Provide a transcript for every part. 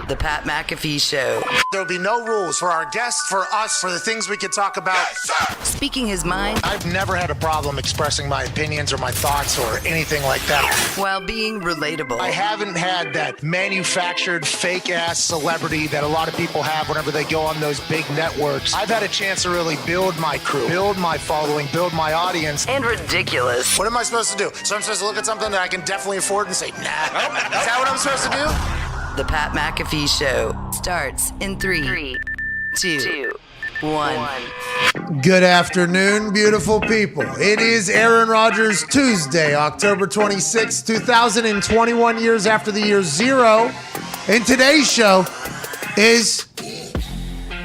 The Pat McAfee Show. There'll be no rules for our guests, for us, for the things we can talk about. Yes, speaking his mind. I've never had a problem expressing my opinions or my thoughts or anything like that. While being relatable. I haven't had that manufactured fake-ass celebrity that a lot of people have whenever they go on those big networks. I've had a chance to really build my crew, build my following, build my audience. And ridiculous. What am I supposed to do? So I'm supposed to look at something that I can definitely afford and say, nah. Is that what I'm supposed to do? The Pat McAfee Show starts in 3, 2, 1. Good afternoon, beautiful people. It is Aaron Rodgers Tuesday, October 26, 2021, years after the year zero. And today's show is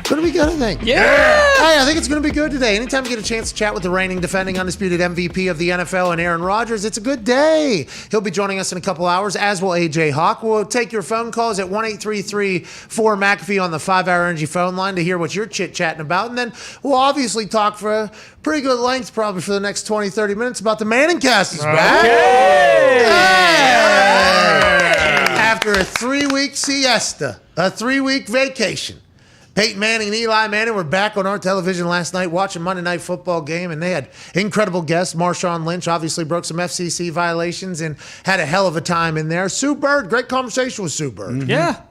going to be good, I think. Yeah! Hey, I think it's going to be good today. Anytime you get a chance to chat with the reigning, defending, undisputed MVP of the NFL and Aaron Rodgers, it's a good day. He'll be joining us in a couple hours, as will AJ Hawk. We'll take your phone calls at 1-833-4-McAfee on the 5-Hour Energy phone line to hear what you're chit-chatting about. And then we'll obviously talk for a pretty good length, probably for the next 20, 30 minutes about the Manning cast is back. Hey! After a 3-week siesta, a 3-week vacation, Peyton Manning and Eli Manning were back on our television last night watching Monday Night Football game, and they had incredible guests. Marshawn Lynch obviously broke some FCC violations and had a hell of a time in there. Sue Bird, great conversation with Sue Bird. Mm-hmm. Yeah.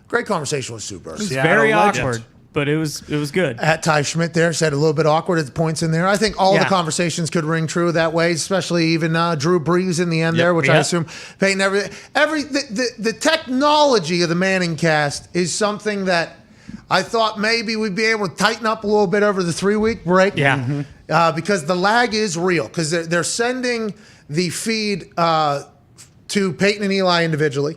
Great conversation with Sue Bird. It was very awkward, but it was good. At Ty Schmidt there said a little bit awkward at the points in there. I think all the conversations could ring true that way, especially even Drew Brees in the end there, which I assume Peyton, the technology of the Manning cast is something that I thought maybe we'd be able to tighten up a little bit over the 3-week break. Yeah. Because the lag is real. Because they're sending the feed to Peyton and Eli individually.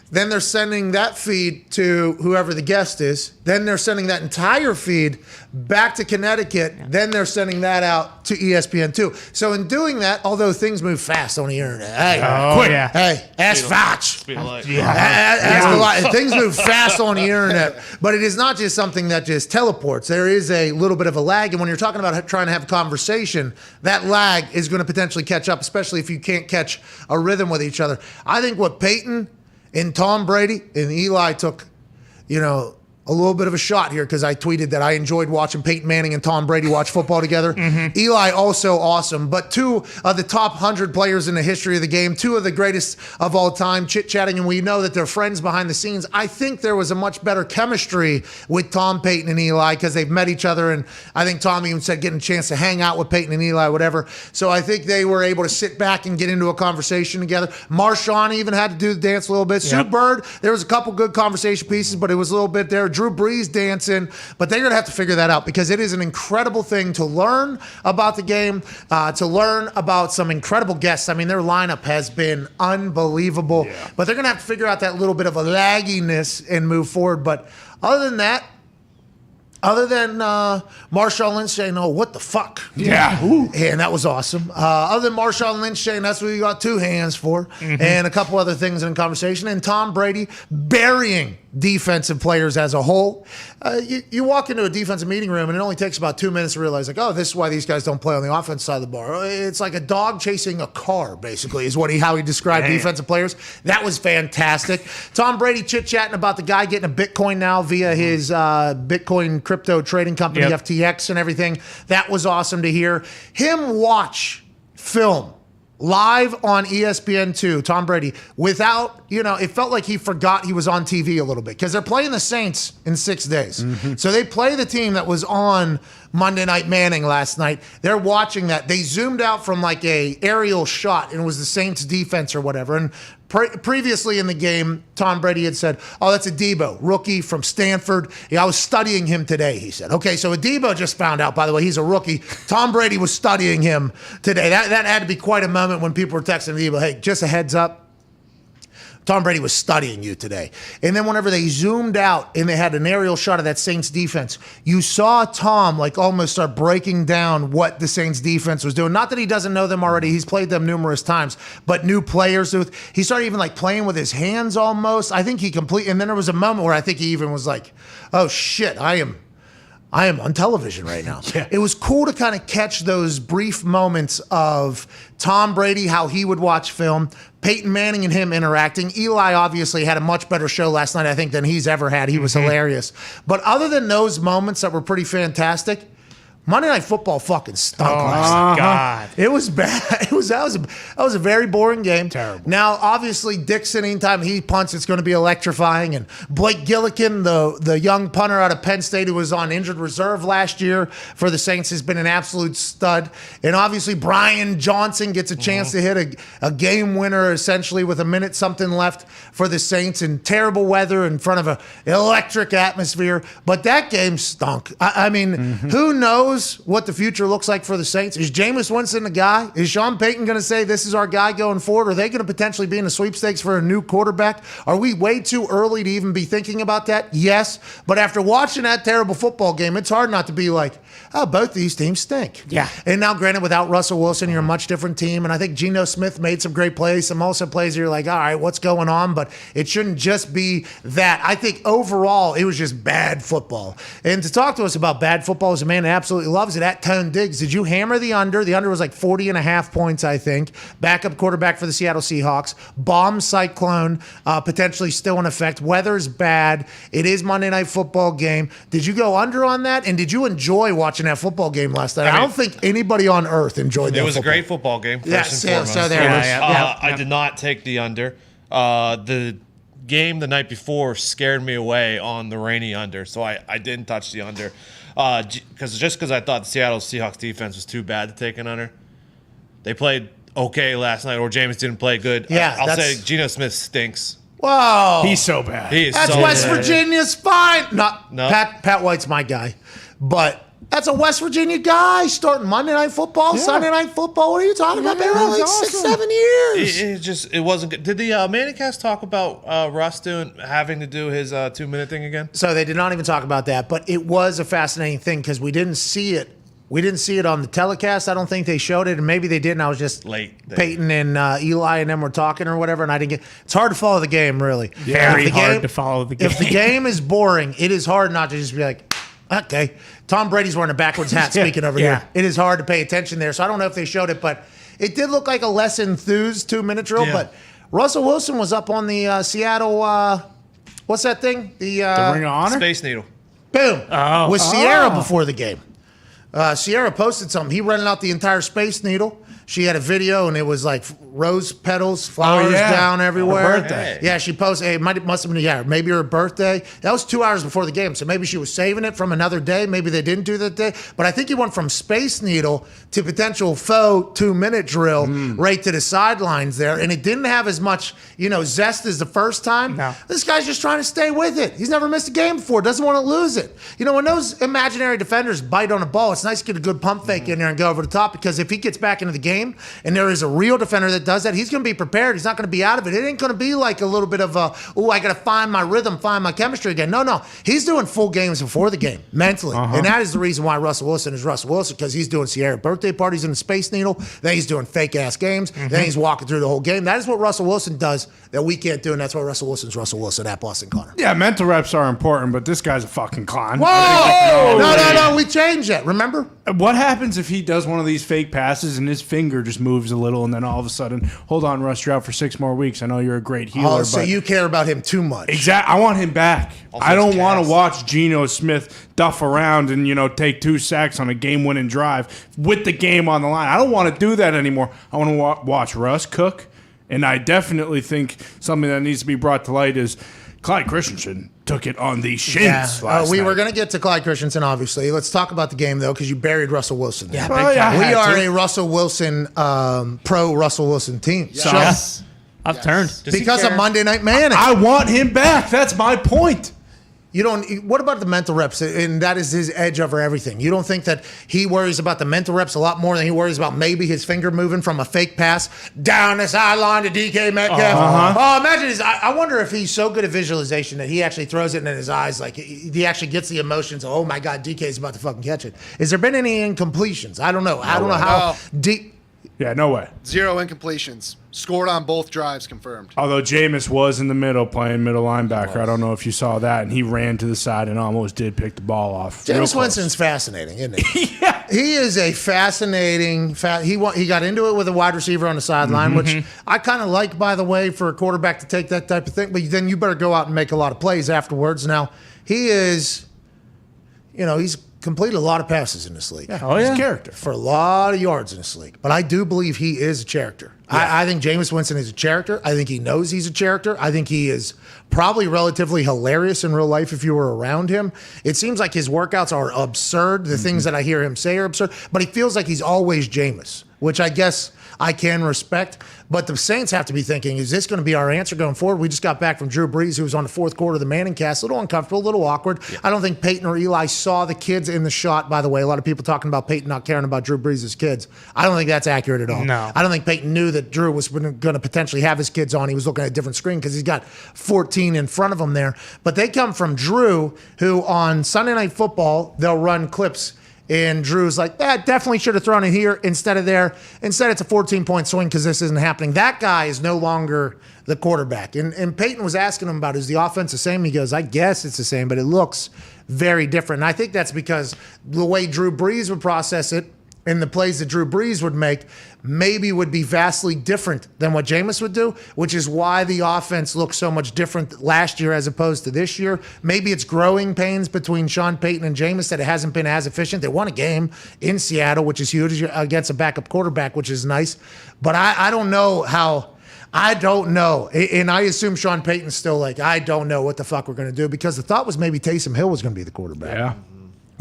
Then they're sending that feed to whoever the guest is. Then they're sending that entire feed back to Connecticut. Yeah. Then they're sending that out to ESPN2. So in doing that, although things move fast on the internet, ask Fox. Ask a lot. Things move fast on the internet, but it is not just something that just teleports. There is a little bit of a lag, and when you're talking about trying to have a conversation, that lag is going to potentially catch up, especially if you can't catch a rhythm with each other. I think what Peyton and Tom Brady and Eli took, a little bit of a shot here because I tweeted that I enjoyed watching Peyton Manning and Tom Brady watch football together. Mm-hmm. Eli also awesome, but two of the top 100 players in the history of the game, two of the greatest of all time, chit-chatting, and we know that they're friends behind the scenes. I think there was a much better chemistry with Tom, Peyton, and Eli because they've met each other, and I think Tom even said getting a chance to hang out with Peyton and Eli, whatever. So I think they were able to sit back and get into a conversation together. Marshawn even had to do the dance a little bit. Yep. Sue Bird, there was a couple good conversation pieces, but it was a little bit there. Drew Brees dancing, but they're going to have to figure that out because it is an incredible thing to learn about the game, to learn about some incredible guests. I mean, their lineup has been unbelievable, but they're going to have to figure out that little bit of a lagginess and move forward. But other than that, other than Marshawn Lynch saying, "Oh, what the fuck?" Yeah. And that was awesome. Other than Marshawn Lynch saying that's what you got two hands for, and a couple other things in conversation, and Tom Brady burying defensive players as a whole. You walk into a defensive meeting room, and it only takes about 2 minutes to realize, like, oh, this is why these guys don't play on the offense side of the ball. It's like a dog chasing a car, basically, is how he described defensive players. That was fantastic. Tom Brady chit-chatting about the guy getting a Bitcoin now via his Bitcoin crypto trading company, FTX, and everything. That was awesome to hear. Him watch film live on ESPN2, Tom Brady, without, it felt like he forgot he was on TV a little bit because they're playing the Saints in 6 days. So they play the team that was on Monday Night Manning last night. They're watching that. They zoomed out from like a aerial shot and it was the Saints defense or whatever. And previously in the game, Tom Brady had said, oh, that's a Debo, rookie from Stanford. I was studying him today, he said. Okay, so Debo just found out, by the way, he's a rookie. Tom Brady was studying him today. That had to be quite a moment when people were texting Debo, hey, just a heads up. Tom Brady was studying you today. And then whenever they zoomed out and they had an aerial shot of that Saints defense, you saw Tom like almost start breaking down what the Saints defense was doing. Not that he doesn't know them already. He's played them numerous times, but new players. He started even like playing with his hands almost. I think and then there was a moment where I think he even was like, oh shit, I am on television right now. It was cool to kind of catch those brief moments of Tom Brady, how he would watch film, Peyton Manning and him interacting. Eli obviously had a much better show last night, I think, than he's ever had. He was hilarious. But other than those moments that were pretty fantastic, Monday Night Football fucking stunk last night. God. It was bad. That was a very boring game. Terrible. Now, obviously, Dixon, anytime he punts, it's going to be electrifying. And Blake Gillikin, the young punter out of Penn State who was on injured reserve last year for the Saints, has been an absolute stud. And obviously, Brian Johnson gets a chance to hit a game winner, essentially, with a minute something left for the Saints in terrible weather in front of an electric atmosphere. But that game stunk. I mean, who knows what the future looks like for the Saints? Is Jameis Winston the guy? Is Sean Payton going to say this is our guy going forward? Are they going to potentially be in the sweepstakes for a new quarterback? Are we way too early to even be thinking about that? Yes. But after watching that terrible football game, it's hard not to be like, oh, both these teams stink. Yeah. And now, granted, without Russell Wilson, you're a much different team. And I think Geno Smith made some great plays. Some also plays you're like, all right, what's going on? But it shouldn't just be that. I think overall, it was just bad football. And to talk to us about bad football is a man that absolutely loves it. At Tone Diggs, did you hammer the under? The under was like 40.5 points, I think. Backup quarterback for the Seattle Seahawks. Bomb cyclone, potentially still in effect. Weather's bad. It is Monday Night Football game. Did you go under on that? And did you enjoy watching that football game last night? I don't think anybody on earth enjoyed that. It was a great football game. Yes, First and foremost. so there it is. I did not take the under. The game the night before scared me away on the rainy under, so I didn't touch the under. Because I thought the Seattle Seahawks defense was too bad to take an under. They played okay last night, or Jameis didn't play good. Yeah, I'll say Geno Smith stinks. Whoa. He's so bad. He is That's so West bad. Virginia's fine. No. No. Pat White's my guy. But that's a West Virginia guy starting Monday Night Football, Sunday Night Football. What are you talking about? They were like awesome. 6-7 years. It wasn't good. Did the Manningcast talk about Russ having to do his 2-minute thing again? So they did not even talk about that, but it was a fascinating thing because we didn't see it. We didn't see it on the telecast. I don't think they showed it, and maybe they did, and I was just Late. Peyton and Eli and them were talking or whatever, and I didn't get. It's hard to follow the game, really. Very If the hard game- to follow the game. If the game is boring, it is hard not to just be like, okay. Tom Brady's wearing a backwards hat speaking over Yeah. here. It is hard to pay attention there, so I don't know if they showed it, but it did look like a less enthused 2-minute drill. Yeah. But Russell Wilson was up on the Seattle. What's that thing? The Ring of Honor? Space Needle. Boom. Oh. With Sierra before the game. Sierra posted something. He rented out the entire Space Needle. She had a video, and it was like rose petals, flowers down everywhere. Her birthday. Yeah, she posted. It must have been maybe her birthday. That was 2 hours before the game, so maybe she was saving it from another day. Maybe they didn't do that day. But I think he went from Space Needle to potential faux 2-minute drill right to the sidelines there, and it didn't have as much zest as the first time. No. This guy's just trying to stay with it. He's never missed a game before. Doesn't want to lose it. When those imaginary defenders bite on a ball, it's nice to get a good pump fake in there and go over the top, because if he gets back into the game and there is a real defender that does that, he's going to be prepared. He's not going to be out of it. It ain't going to be like a little bit of I got to find my rhythm, find my chemistry again. No. He's doing full games before the game, mentally. And that is the reason why Russell Wilson is Russell Wilson, because he's doing Sierra birthday parties in the Space Needle. Then he's doing fake-ass games. Then he's walking through the whole game. That is what Russell Wilson does that we can't do, and that's why Russell Wilson's Russell Wilson at Boston Connor. Yeah, mental reps are important, but this guy's a fucking clown. Whoa! No. We changed that, remember? What happens if he does one of these fake passes and his finger just moves a little, and then all of a sudden, hold on, Russ, you're out for 6 more weeks. I know you're a great healer, So but you care about him too much. exactly, I want him back. I don't want to watch Geno Smith duff around and take 2 sacks on a game-winning drive with the game on the line. I don't want to do that anymore. I want to watch Russ cook, and I definitely think something that needs to be brought to light is Clyde Christensen took it on the shins last we night. were going to get to Clyde Christensen, obviously. Let's talk about the game, though, because you buried Russell Wilson. Yeah, Well, yeah, I We had are to. a Russell Wilson, pro Russell Wilson team. So, Yes. I've turned. because of Monday Night Manning. I want him back. That's my point. You don't. What about the mental reps? And that is his edge over everything. You don't think that he worries about the mental reps a lot more than he worries about maybe his finger moving from a fake pass down the sideline to DK Metcalf? Oh, imagine his. I wonder if he's so good at visualization that he actually throws it in his eyes, like he actually gets the emotions. Of, oh my God, DK is about to fucking catch it. Has there been any incompletions? I don't know. I don't know how deep. Yeah, no way. 0 incompletions. Scored on both drives, confirmed. Although Jameis was in the middle playing middle linebacker. I don't know if you saw that, and he ran to the side and almost did pick the ball off. Jameis Winston's fascinating, isn't he? Yeah. He is a fascinating he got into it with a wide receiver on the sideline, which I kind of like, by the way, for a quarterback to take that type of thing. But then you better go out and make a lot of plays afterwards. Now, he is, he's completed a lot of passes in this league. Yeah. Oh, yeah. He's a character. For a lot of yards in this league. But I do believe he is a character. Yeah. I think Jameis Winston is a character. I think he knows he's a character. I think he is probably relatively hilarious in real life if you were around him. It seems like his workouts are absurd. The things that I hear him say are absurd. But he feels like he's always Jameis, which I guess I can respect. But the Saints have to be thinking, is this going to be our answer going forward? We just got back from Drew Brees, who was on the fourth quarter of the Manning cast. A little uncomfortable, a little awkward. Yeah. I don't think Peyton or Eli saw the kids in the shot, by the way. A lot of people talking about Peyton not caring about Drew Brees' kids. I don't think that's accurate at all. No. I don't think Peyton knew that Drew was going to potentially have his kids on. He was looking at a different screen because he's got 14 in front of him there. But they come from Drew, who on Sunday Night Football, they'll run clips. And Drew's like, definitely should have thrown it here instead of there. Instead, it's a 14-point swing because this isn't happening. That guy is no longer the quarterback. And Peyton was asking him about, is the offense the same? He goes, I guess it's the same, but it looks very different. And I think that's because the way Drew Brees would process it and the plays that Drew Brees would make maybe would be vastly different than what Jameis would do, which is why the offense looks so much different last year as opposed to this year. Maybe it's growing pains between Sean Payton and Jameis that it hasn't been as efficient. They won a game in Seattle, which is huge, against a backup quarterback, which is nice. But I don't know how – I don't know. And I assume Sean Payton's still like, I don't know what the fuck we're going to do, because the thought was maybe Taysom Hill was going to be the quarterback. Yeah.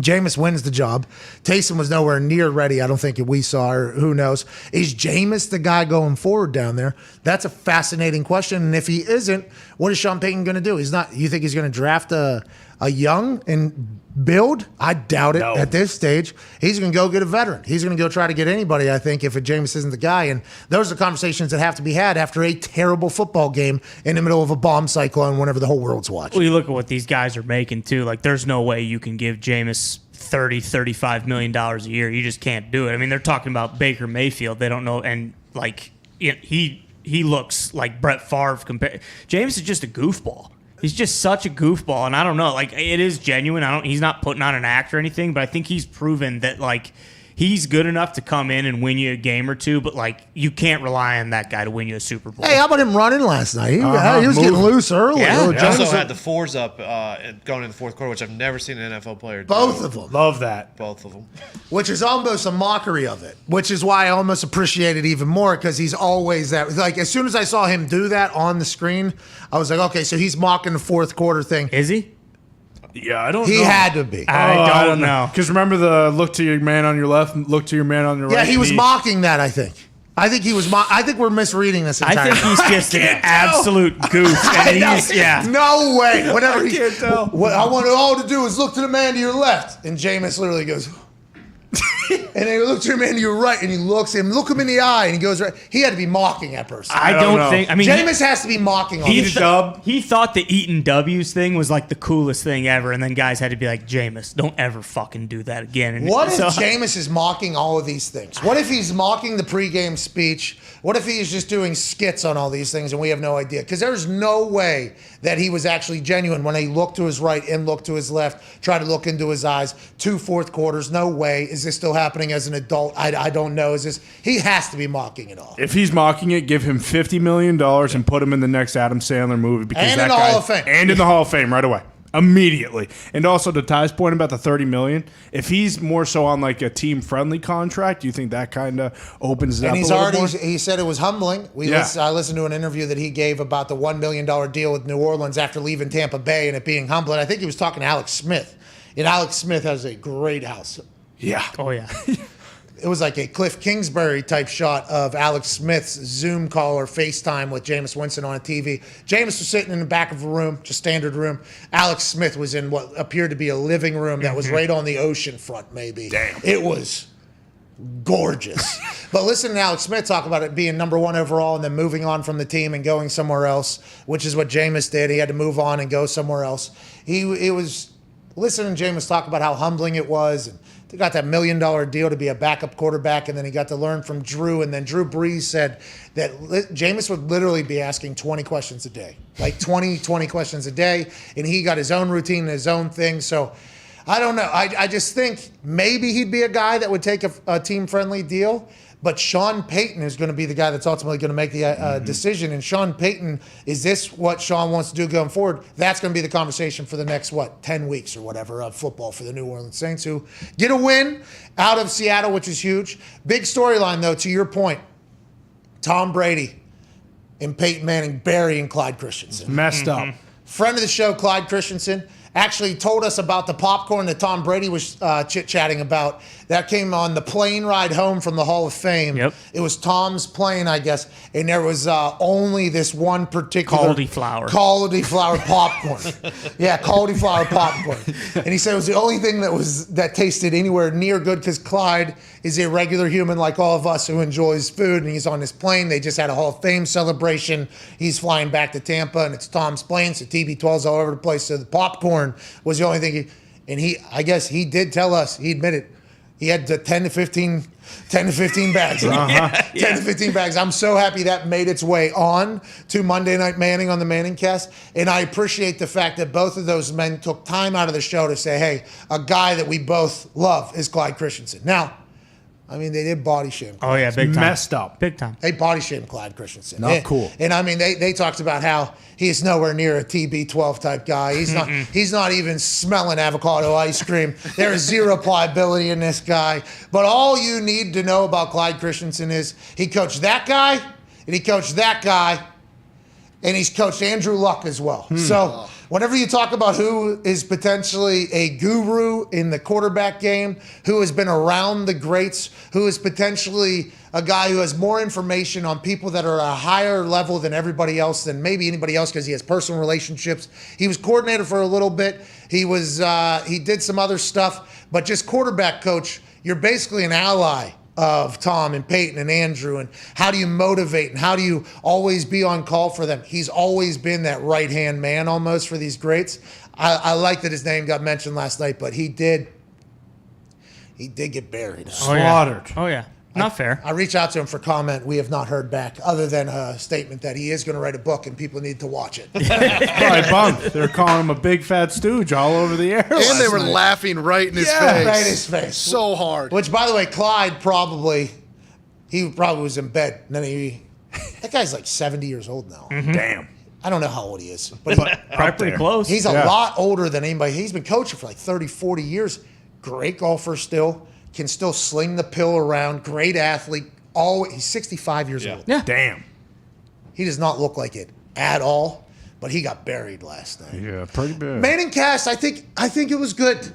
Jameis wins the job. Taysom was nowhere near ready, I don't think we saw, or who knows. Is Jameis the guy going forward down there? That's a fascinating question. And if he isn't, what is Sean Payton going to do? He's not. You think he's going to draft a young and build? I doubt it at this stage. He's going to go get a veteran. He's going to go try to get anybody, I think, if Jameis isn't the guy. And those are conversations that have to be had after a terrible football game in the middle of a bomb cyclone whenever the whole world's watching. Well, you look at what these guys are making, too. Like, there's no way you can give Jameis $35 million a year. You just can't do it. I mean, they're talking about Baker Mayfield. They don't know. And, like, he looks like Brett Favre compared. Jameis is just a goofball. He's just such a goofball, and I don't know. Like, it is genuine. He's not putting on an act or anything, but I think he's proven that, like, he's good enough to come in and win you a game or two, but, like, you can't rely on that guy to win you a Super Bowl. Hey, how about him running last night? He was getting loose early. Yeah. He also had the fours up going in the fourth quarter, which I've never seen an NFL player do. Both of them. Love that. Both of them. Which is almost a mockery of it, which is why I almost appreciate it even more, because he's always that. Like, as soon as I saw him do that on the screen, I was like, okay, so he's mocking the fourth quarter thing. Is he? Yeah, I don't know. He had to be. I don't know. Because remember the look to your man on your left, look to your man on your right. Yeah, he was mocking that, I think. I think he was. I think we're misreading this entire I think he's just an absolute goof. And No way. Whatever I can't tell. What I want all to do is look to the man to your left. And Jameis literally goes, and then he looks to the man to your right, and he look him in the eye, and he goes right. He had to be mocking that person. I don't think. I mean, Jameis has to be mocking on this. He thought the eating W's thing was like the coolest thing ever, and then guys had to be like, Jameis, don't ever fucking do that again. And what if Jameis is mocking all of these things? What if he's mocking the pregame speech? What if he's just doing skits on all these things and we have no idea? Because there's no way that he was actually genuine when he looked to his right and looked to his left, tried to look into his eyes. 2 fourth quarters, no way. Is this still happening as an adult? I don't know. He has to be mocking it all. If he's mocking it, give him $50 million and put him in the next Adam Sandler movie. Because And that in the guy, Hall of Fame. And in the Hall of Fame right away. Immediately. And also to Ty's point about the $30 million, if he's more so on like a team-friendly contract, do you think that kind of opens it up a little more? He said it was humbling. I listened to an interview that he gave about the $1 million deal with New Orleans after leaving Tampa Bay and it being humbling. I think he was talking to Alex Smith. And Alex Smith has a great house. Yeah. Oh, yeah. It was like a Cliff Kingsbury type shot of Alex Smith's Zoom call or FaceTime with Jameis Winston on a TV. Jameis was sitting in the back of a room, just standard room. Alex Smith was in what appeared to be a living room that was right on the ocean front, maybe. Damn. It was gorgeous. But listen to Alex Smith talk about it being number 1 overall and then moving on from the team and going somewhere else, which is what Jameis did. He had to move on and go somewhere else. It was listening to Jameis talk about how humbling it was, and they got that $1 million deal to be a backup quarterback, and then he got to learn from Drew, and then Drew Brees said that Jameis would literally be asking 20 questions a day, like 20 questions a day, and he got his own routine and his own thing. So I don't know. I just think maybe he'd be a guy that would take a team-friendly deal. But Sean Payton is going to be the guy that's ultimately going to make the decision. And Sean Payton, is this what Sean wants to do going forward? That's going to be the conversation for the next, 10 weeks or whatever of football for the New Orleans Saints, who get a win out of Seattle, which is huge. Big storyline, though, to your point. Tom Brady and Peyton Manning burying Clyde Christensen. Messed up. Friend of the show, Clyde Christensen, actually told us about the popcorn that Tom Brady was chit-chatting about. That came on the plane ride home from the Hall of Fame. Yep. It was Tom's plane, I guess, and there was only this one particular cauliflower popcorn. Yeah, cauliflower popcorn. And he said it was the only thing that tasted anywhere near good because Clyde is a regular human like all of us who enjoys food, and he's on this plane. They just had a Hall of Fame celebration. He's flying back to Tampa, and it's Tom's plane, so TB12's all over the place. So the popcorn was the only thing. I guess he did tell us, he admitted, he had 10 to 15 bags. 10 to 15 bags. I'm so happy that made its way on to Monday Night Manning on the Manning Cast. And I appreciate the fact that both of those men took time out of the show to say, hey, a guy that we both love is Clyde Christensen. Now, I mean, they did body shame. Oh, yeah, big time. Messed up. Big time. They body shamed Clyde Christensen. Not cool. And I mean, they talked about how he is nowhere near a TB12 type guy. He's not even smelling avocado ice cream. There is zero pliability in this guy. But all you need to know about Clyde Christensen is he coached that guy, and he coached that guy, and he's coached Andrew Luck as well. So whenever you talk about who is potentially a guru in the quarterback game, who has been around the greats, who is potentially a guy who has more information on people that are a higher level than everybody else, than maybe anybody else because he has personal relationships. He was coordinator for a little bit. He did some other stuff, but just quarterback coach, you're basically an ally of Tom and Peyton and Andrew, and how do you motivate and how do you always be on call for them? He's always been that right-hand man almost for these greats. I like that his name got mentioned last night, but he did get buried. Slaughtered. Oh, yeah. Not fair. I reached out to him for comment. We have not heard back other than a statement that he is going to write a book and people need to watch it. Probably bummed. They're calling him a big fat stooge all over the air. And they were laughing right in his face. Right in his face. So hard. Which, by the way, Clyde probably was in bed. And then that guy's like 70 years old now. Damn. I don't know how old he is. But Probably pretty close. he's a lot older than anybody. He's been coaching for like 30, 40 years. Great golfer still. Can still sling the pill around. Great athlete. He's 65 years old. Yeah. Damn. He does not look like it at all, but he got buried last night. Yeah, pretty bad. Manning cast, I think it was good.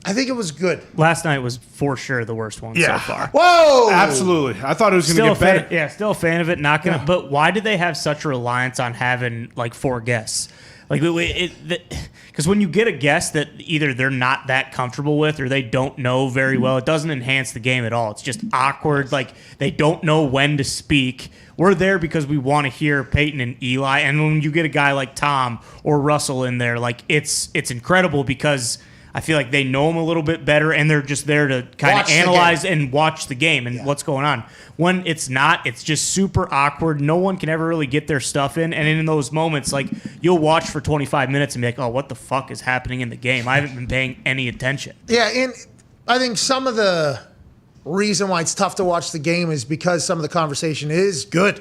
I think it was good. Last night was for sure the worst one so far. Whoa! Absolutely. I thought it was going to get better. Still a fan of it. Not gonna. But why did they have such a reliance on having like 4 guests? Like, because when you get a guest that either they're not that comfortable with or they don't know very well, it doesn't enhance the game at all. It's just awkward. Like, they don't know when to speak. We're there because we want to hear Peyton and Eli. And when you get a guy like Tom or Russell in there, like, it's incredible because I feel like they know him a little bit better and they're just there to kind of analyze and watch the game and what's going on. When it's not, it's just super awkward. No one can ever really get their stuff in. And in those moments, like, you'll watch for 25 minutes and be like, oh, what the fuck is happening in the game? I haven't been paying any attention. Yeah, and I think some of the reason why it's tough to watch the game is because some of the conversation is good.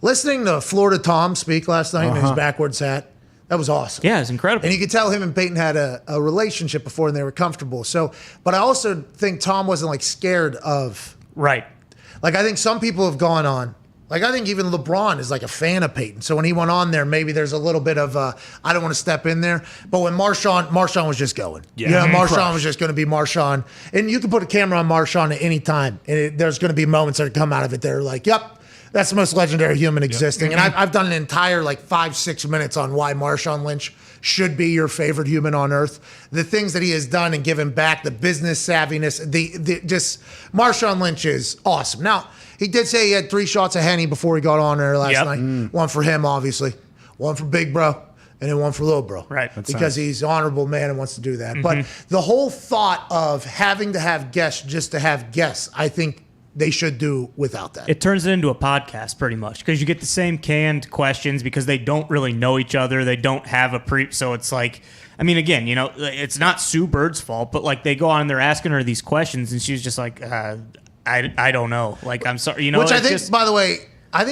Listening to Florida Tom speak last night in his backwards hat, that was awesome. Yeah, it's incredible. And you could tell him and Peyton had a relationship before and they were comfortable. So, but I also think Tom wasn't like scared of. Right. Like, I think some people have gone on. Like, I think even LeBron is like a fan of Peyton. So when he went on there, maybe there's a little bit of, I don't want to step in there. But when Marshawn was just going. Yeah. Marshawn was just going to be Marshawn. And you can put a camera on Marshawn at any time. And there's going to be moments that come out of it that are like, yep. That's the most legendary human existing. And I've done an entire 5-6 minutes on why Marshawn Lynch should be your favorite human on earth. The things that he has done and given back, the business savviness, just Marshawn Lynch is awesome. Now, he did say he had 3 shots of Henny before he got on there last night. One for him, obviously. One for Big Bro. and then one for Little Bro. Right. Because he's an honorable man and wants to do that. But the whole thought of having to have guests just to have guests, I think they should do without that. It turns it into a podcast pretty much because you get the same canned questions because they don't really know each other. They don't have a so it's like, I mean, again, it's not Sue Bird's fault, but like they go on and they're asking her these questions and she's just like, I don't know. Like, I'm sorry. Which I think, by the way, I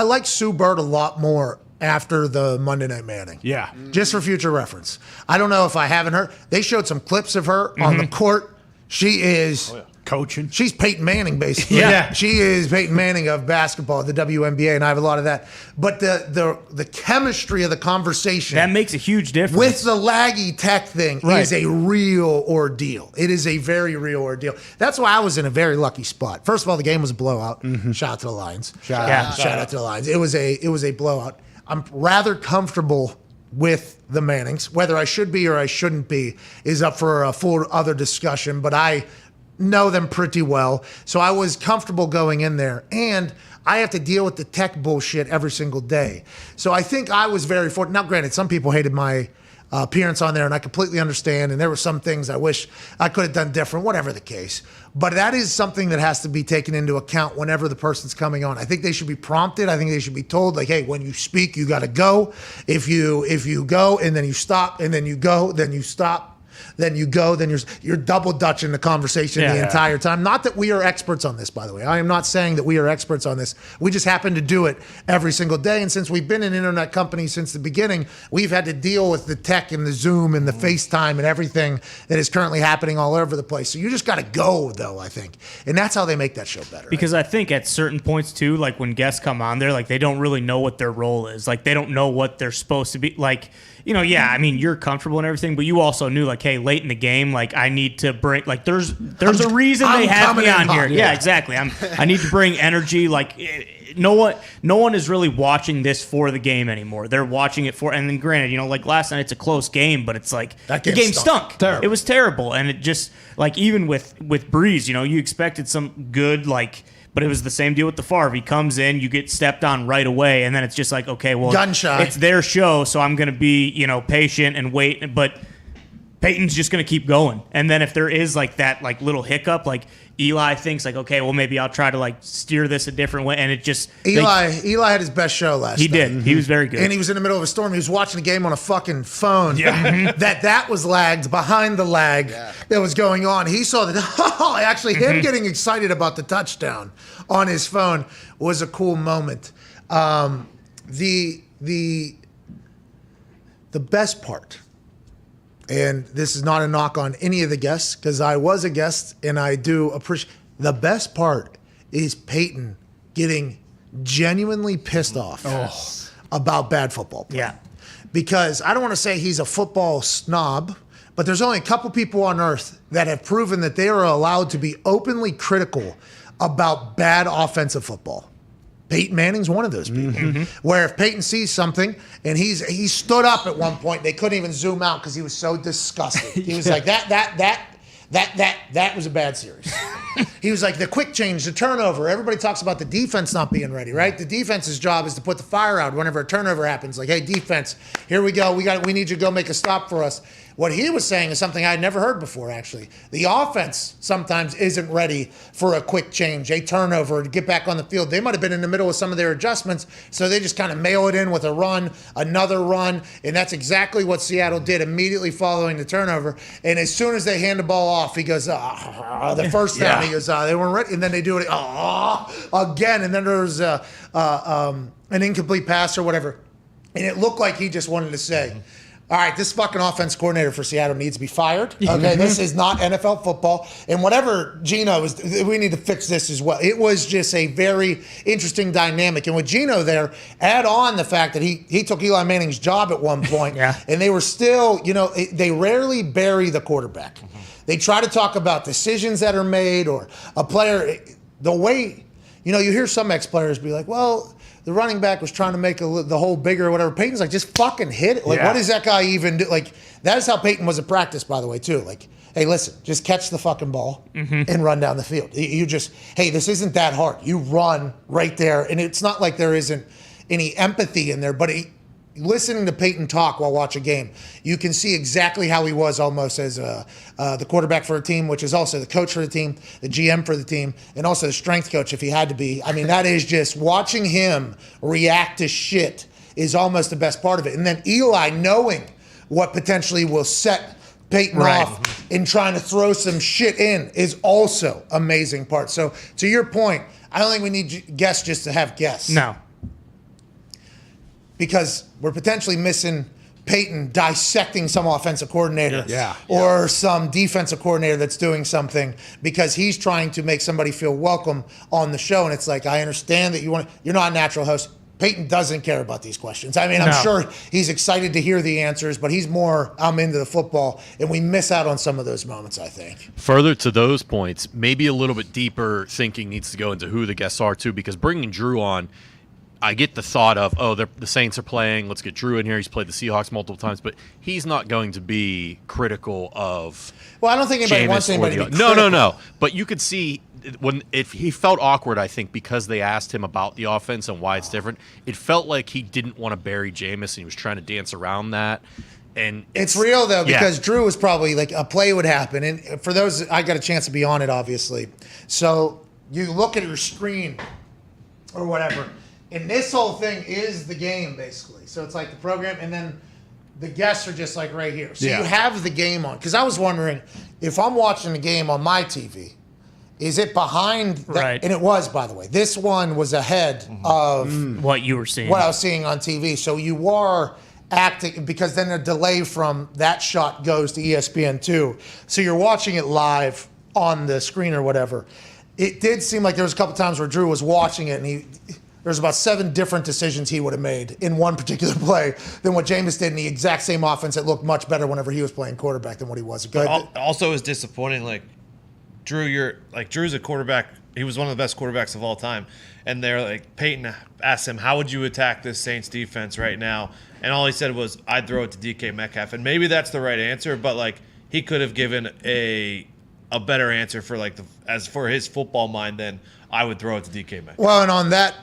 like Sue Bird a lot more after the Monday Night Manning. Yeah. Just for future reference. I don't know if I haven't heard. They showed some clips of her on the court. She is... Coaching. She's Peyton Manning, basically. Yeah. She is Peyton Manning of basketball, the WNBA, and I have a lot of that. But the chemistry of the conversation... That makes a huge difference. With the laggy tech thing is a real ordeal. It is a very real ordeal. That's why I was in a very lucky spot. First of all, the game was a blowout. Shout out to the Lions. Shout out to the Lions. It was a blowout. I'm rather comfortable with the Mannings. Whether I should be or I shouldn't be is up for a full other discussion, but I know them pretty well. So I was comfortable going in there. And I have to deal with the tech bullshit every single day. So I think I was very fortunate. Now, granted, some people hated my appearance on there, and I completely understand. And there were some things I wish I could have done different, whatever the case. But that is something that has to be taken into account whenever the person's coming on. I think they should be prompted. I think they should be told, like, hey, when you speak, you got to go. If you go and then you stop and then you go, then you stop. Then you go, then you're double dutching the conversation the entire time. Not that we are experts on this, by the way. I am not saying that we are experts on this. We just happen to do it every single day. And since we've been an internet company since the beginning, we've had to deal with the tech and the Zoom and the FaceTime and everything that is currently happening all over the place. So you just got to go, though, I think. And that's how they make that show better. Because I think at certain points, too, like when guests come on there, like they don't really know what their role is. Like they don't know what they're supposed to be. Like, I mean, you're comfortable and everything, but you also knew, like, hey, late in the game, like, I need to bring, like, there's a reason they have me on here. Yeah, exactly. I need to bring energy. Like, no one is really watching this for the game anymore. They're watching it for, and then granted, like last night, it's a close game, but it's like the game stunk. Terrible. It was terrible, and it just like even with Brees, you expected some good like. But it was the same deal with the Favre. He comes in, you get stepped on right away, and then it's just like, okay, well, gun-shy. It's their show, so I'm going to be, patient and wait. But Peyton's just going to keep going. And then if there is like that like little hiccup, like Eli thinks like, okay, well, maybe I'll try to like steer this a different way. And it just Eli had his best show last night. He did. He was very good. And he was in the middle of a storm. He was watching the game on a fucking phone. Yeah. that was lagged behind the lag that was going on. He saw that actually him getting excited about the touchdown on his phone was a cool moment. The best part, and this is not a knock on any of the guests, because I was a guest and I do appreciate, the best part is Peyton getting genuinely pissed off about bad football play. Yeah. Because I don't want to say he's a football snob, but there's only a couple people on earth that have proven that they are allowed to be openly critical about bad offensive football. Peyton Manning's one of those people. Where if Peyton sees something, and he stood up at one point, they couldn't even zoom out because he was so disgusted. He was like, that was a bad series. He was like, the quick change, the turnover. Everybody talks about the defense not being ready, right? The defense's job is to put the fire out whenever a turnover happens. Like, hey, defense, here we go. We need you to go make a stop for us. What he was saying is something I'd never heard before, actually. The offense sometimes isn't ready for a quick change, a turnover, to get back on the field. They might have been in the middle of some of their adjustments, so they just kind of mail it in with a run, another run, and that's exactly what Seattle did immediately following the turnover. And as soon as they hand the ball off, he goes, the first down, he goes, they weren't ready. And then they do it again, and then there's an incomplete pass or whatever. And it looked like he just wanted to say, all right, this fucking offense coordinator for Seattle needs to be fired. Okay, this is not NFL football. And whatever Gino is, we need to fix this as well. It was just a very interesting dynamic. And with Gino there, add on the fact that he took Eli Manning's job at one point. And they were still, they rarely bury the quarterback. They try to talk about decisions that are made or a player, the way, you hear some ex-players be like, well, the running back was trying to make the hole bigger or whatever. Peyton's like, just fucking hit it. Like, what does that guy even do? Like, that is how Peyton was at practice, by the way, too. Like, hey, listen, just catch the fucking ball and run down the field. You just, hey, this isn't that hard. You run right there. And it's not like there isn't any empathy in there, but listening to Peyton talk while watching a game, you can see exactly how he was almost as the quarterback for a team, which is also the coach for the team, the GM for the team, and also the strength coach if he had to be. I mean, that is just watching him react to shit is almost the best part of it. And then Eli knowing what potentially will set Peyton off in trying to throw some shit in is also amazing part. So to your point, I don't think we need guests just to have guests. No. Because we're potentially missing Peyton dissecting some offensive coordinator or some defensive coordinator that's doing something because he's trying to make somebody feel welcome on the show. And it's like, I understand that you're not a natural host. Peyton doesn't care about these questions. I mean, I'm sure he's excited to hear the answers, but he's more, I'm into the football, and we miss out on some of those moments, I think. Further to those points, maybe a little bit deeper thinking needs to go into who the guests are, too, because bringing Drew on, I get the thought of, the Saints are playing, let's get Drew in here. He's played the Seahawks multiple times, but he's not going to be critical of Well, I don't think anybody wants anybody to be critical. No. But you could see if he felt awkward, I think, because they asked him about the offense and why it's different. It felt like he didn't want to bury Jameis, and he was trying to dance around that. And it's real, though, because Drew was probably like a play would happen. And for those, I got a chance to be on it, obviously. So you look at your screen or whatever, and this whole thing is the game, basically. So it's like the program, and then the guests are just like right here. So you have the game on. Because I was wondering, if I'm watching the game on my TV, is it behind? Right. And it was, by the way. This one was ahead of what you were seeing. What I was seeing on TV. So you are acting, because then a delay from that shot goes to ESPN2. So you're watching it live on the screen or whatever. It did seem like there was a couple times where Drew was watching it, and there's about 7 different decisions he would have made in one particular play than what Jameis did in the exact same offense that looked much better whenever he was playing quarterback than what he was. Also, it's disappointing. Like Drew's a quarterback. He was one of the best quarterbacks of all time. And they're like, Peyton asked him, how would you attack this Saints defense right now? And all he said was, I'd throw it to DK Metcalf. And maybe that's the right answer, but like he could have given a better answer for as for his football mind than I would throw it to DK Metcalf. Well, and on that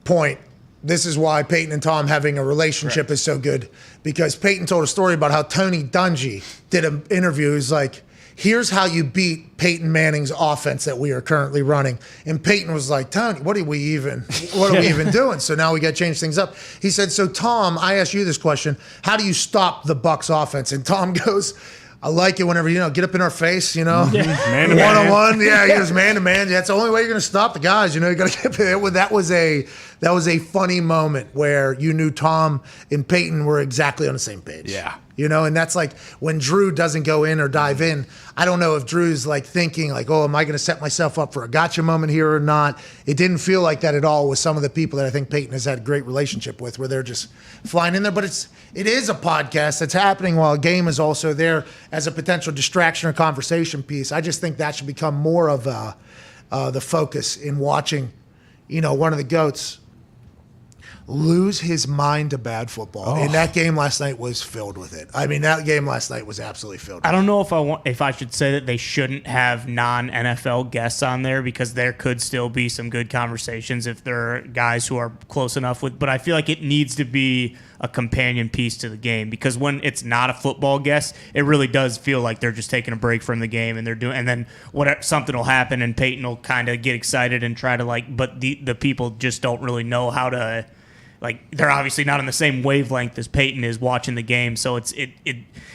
point, this is why Peyton and Tom having a relationship is so good, because Peyton told a story about how Tony Dungy did an interview. He's like, here's how you beat Peyton Manning's offense that we are currently running. And Peyton was like, Tony, what are we even doing? So now we got to change things up. He said, so Tom, I asked you this question. How do you stop the Bucs offense? And Tom goes, I like it whenever, get up in our face, man to man. One-on-one. Yeah, he goes man to man. That's the only way you're going to stop the guys. You got to get there. That was a funny moment where you knew Tom and Peyton were exactly on the same page. Yeah. And that's like when Drew doesn't go in or dive in. I don't know if Drew's like thinking like, oh, am I going to set myself up for a gotcha moment here or not? It didn't feel like that at all with some of the people that I think Peyton has had a great relationship with, where they're just flying in there. But it is a podcast that's happening while a game is also there as a potential distraction or conversation piece. I just think that should become more of the focus in watching, one of the GOATs lose his mind to bad football. And that game last night was filled with it. I mean, that game last night was absolutely filled with it. I don't know if I should say that they shouldn't have non-NFL guests on there, because there could still be some good conversations if there are guys who are close enough with, but I feel like it needs to be a companion piece to the game, because when it's not a football guest, it really does feel like they're just taking a break from the game, and then something will happen and Peyton will kind of get excited and try to but the people just don't really know how to, they're obviously not on the same wavelength as Peyton is watching the game. So if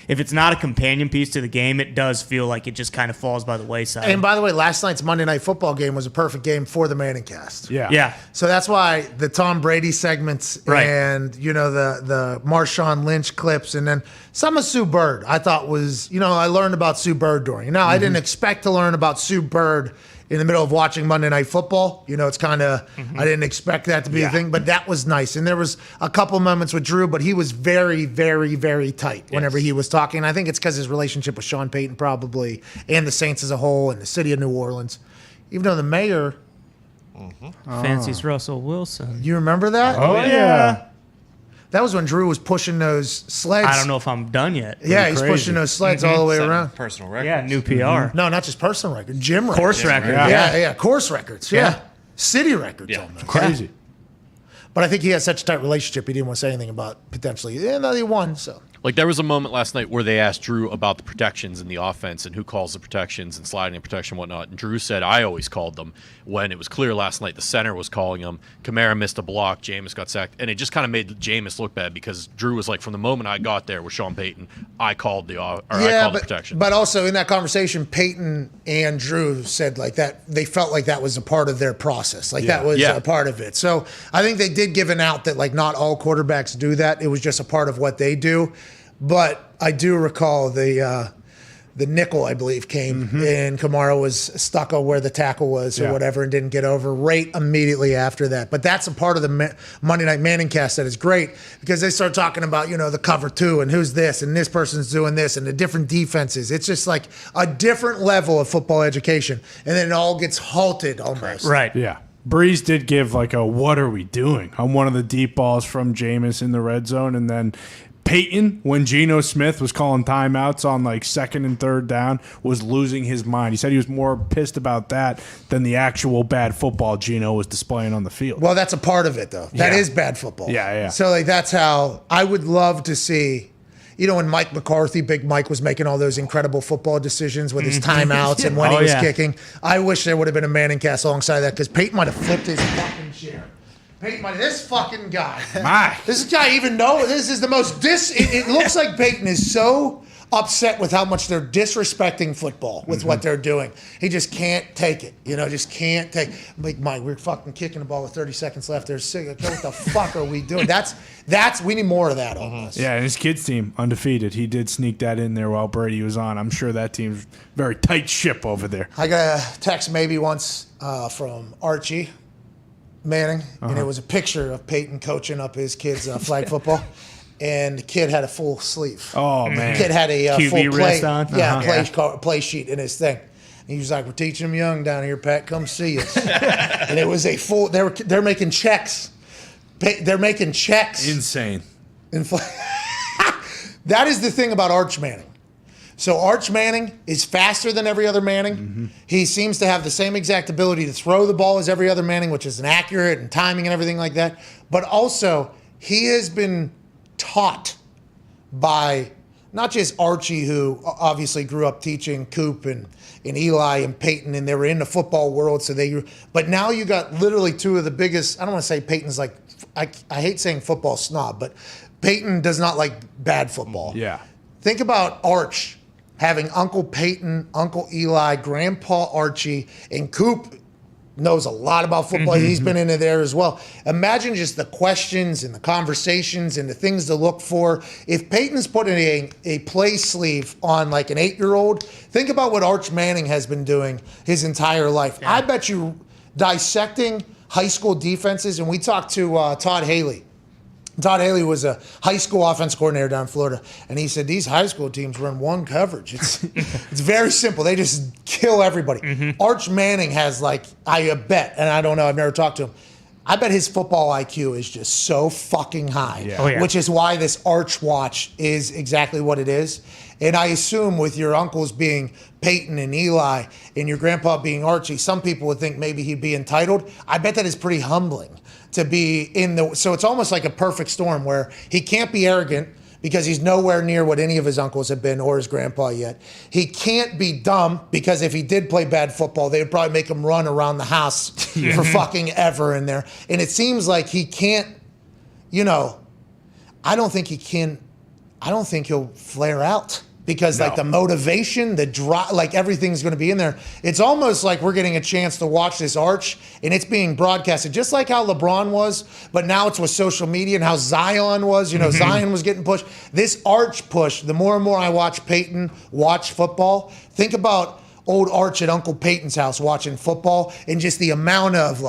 it's not a companion piece to the game, it does feel like it just kind of falls by the wayside. And by the way, last night's Monday Night Football game was a perfect game for the Manning cast. Yeah. So that's why the Tom Brady segments and, the Marshawn Lynch clips, and then some of Sue Bird I thought was, I learned about Sue Bird during. I didn't expect to learn about Sue Bird in the middle of watching Monday Night Football. It's kind of, I didn't expect that to be a thing, but that was nice. And there was a couple moments with Drew, but he was very, very, very tight whenever he was talking. I think it's because his relationship with Sean Payton probably, and the Saints as a whole, and the city of New Orleans. Even though the mayor fancies Russell Wilson. You remember that? Oh, yeah. That was when Drew was pushing those sleds. I don't know if I'm done yet. Yeah, he's pushing those sleds all the way around. Personal records. Yeah, new PR. No, not just personal record, gym records. Course record. Yeah, course records. Yeah. City records almost. Crazy. But I think he has such a tight relationship, he didn't want to say anything about potentially. Yeah, no, he won, so. Like, there was a moment last night where they asked Drew about the protections in the offense and who calls the protections and sliding and protection and whatnot. And Drew said, I always called them, when it was clear last night the center was calling them. Kamara missed a block. Jameis got sacked. And it just kind of made Jameis look bad because Drew was like, from the moment I got there with Sean Payton, I called the protection. But also in that conversation, Peyton and Drew said like that they felt like that was a part of their process. Like that was a part of it. So I think they did give an out that like not all quarterbacks do that. It was just a part of what they do. But I do recall the nickel, I believe, came and Kamara was stuck on where the tackle was or whatever and didn't get over right immediately after that. But that's a part of the Monday Night Manning cast that is great because they start talking about, the cover two and who's this and this person's doing this and the different defenses. It's just like a different level of football education. And then it all gets halted almost. Right. Yeah. Brees did give like a what are we doing on one of the deep balls from Jameis in the red zone. And then Peyton, when Geno Smith was calling timeouts on like 2nd and 3rd down, was losing his mind. He said he was more pissed about that than the actual bad football Geno was displaying on the field. Well, that's a part of it, though. That is bad football. Yeah. So like that's how I would love to see. When Mike McCarthy, Big Mike, was making all those incredible football decisions with his timeouts and when he was kicking, I wish there would have been a Manning cast alongside that because Peyton might have flipped his fucking chair. Peyton might have, this fucking guy. This guy even know this is the most it looks like Peyton is so upset with how much they're disrespecting football with what they're doing. He just can't take it. Just can't take Big Mike, we're fucking kicking the ball with 30 seconds left. They're sick. What the fuck are we doing? We need more of that almost. Yeah, and his kids team, undefeated. He did sneak that in there while Brady was on. I'm sure that team's very tight ship over there. I got a text maybe once from Archie Manning, and it was a picture of Peyton coaching up his kids' flag football, and the kid had a full sleeve. Oh, man. The kid had a QB full play, wrist on? play sheet in his thing. And he was like, "We're teaching them young down here, Pat. Come see us." And it was a full. They're making checks. They're making checks. Insane. That is the thing about Arch Manning. So Arch Manning is faster than every other Manning. He seems to have the same exact ability to throw the ball as every other Manning, which is inaccurate and timing and everything like that. But also, he has been taught by not just Archie, who obviously grew up teaching Coop and Eli and Peyton, and they were in the football world. But now you got literally two of the biggest. I don't want to say Peyton's like, I hate saying football snob, but Peyton does not like bad football. Yeah. Think about Arch having Uncle Peyton, Uncle Eli, Grandpa Archie, and Coop knows a lot about football. He's been into there as well. Imagine just the questions and the conversations and the things to look for. If Peyton's putting a play sleeve on like an 8-year-old, think about what Arch Manning has been doing his entire life. Yeah. I bet you dissecting high school defenses, and we talked to Todd Haley. Todd Haley was a high school offense coordinator down in Florida, and he said these high school teams run one coverage. It's very simple. They just kill everybody. Arch Manning has I bet, and I don't know, I've never talked to him, I bet his football IQ is just so fucking high, which is why this Arch watch is exactly what it is. And I assume with your uncles being Peyton and Eli and your grandpa being Archie, some people would think maybe he'd be entitled. I bet that is pretty humbling to be so it's almost like a perfect storm where he can't be arrogant because he's nowhere near what any of his uncles have been or his grandpa yet. He can't be dumb because if he did play bad football, they would probably make him run around the house for fucking ever in there. And it seems like he can't, I don't think he'll flare out. Because the motivation, the drive, everything's going to be in there. It's almost like we're getting a chance to watch this Arch, and it's being broadcasted just like how LeBron was, but now it's with social media and how Zion was. Zion was getting pushed. This Arch push. The more and more I watch Peyton watch football, think about old Arch at Uncle Peyton's house watching football, and just the amount of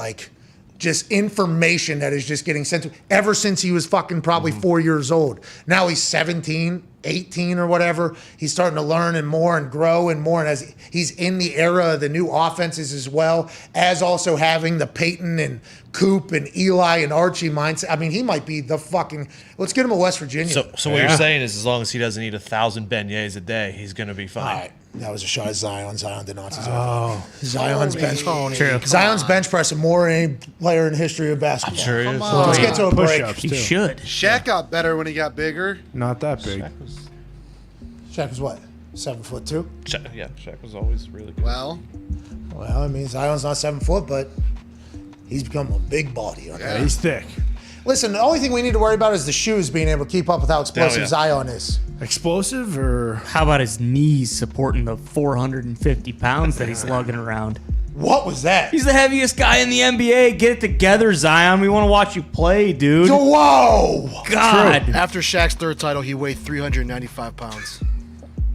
just information that is just getting sent to ever since he was fucking probably 4 years old. Now he's 17, 18 or whatever. He's starting to learn and more and grow and more. And as he's in the era of the new offenses as well as also having the Peyton and Coop and Eli and Archie mindset. I mean, he might be the fucking, let's get him a West Virginia. So what you're saying is as long as he doesn't eat 1,000 beignets a day, he's going to be fine. All right. That was a shot at Zion. Zion did not deserve it. Zion's bench. True. Zion's bench pressing more than any player in the history of basketball. Sure is. Let's get to a break. Push-ups, He too. should. Shaq got better when he got bigger. Not that big. Shaq was what? 7'2"? Shaq was always really good. Well, Well, I mean, Zion's not 7 foot, but he's become a big body. Yeah, he's thick. Listen, the only thing we need to worry about is the shoes being able to keep up with how explosive yeah. Zion is. Explosive or How about his knees supporting the 450 pounds that he's lugging around? What was that? He's the heaviest guy in the NBA. Get it together, Zion. We want to watch you play, dude. Whoa! God. after Shaq's third title, he weighed 395 pounds.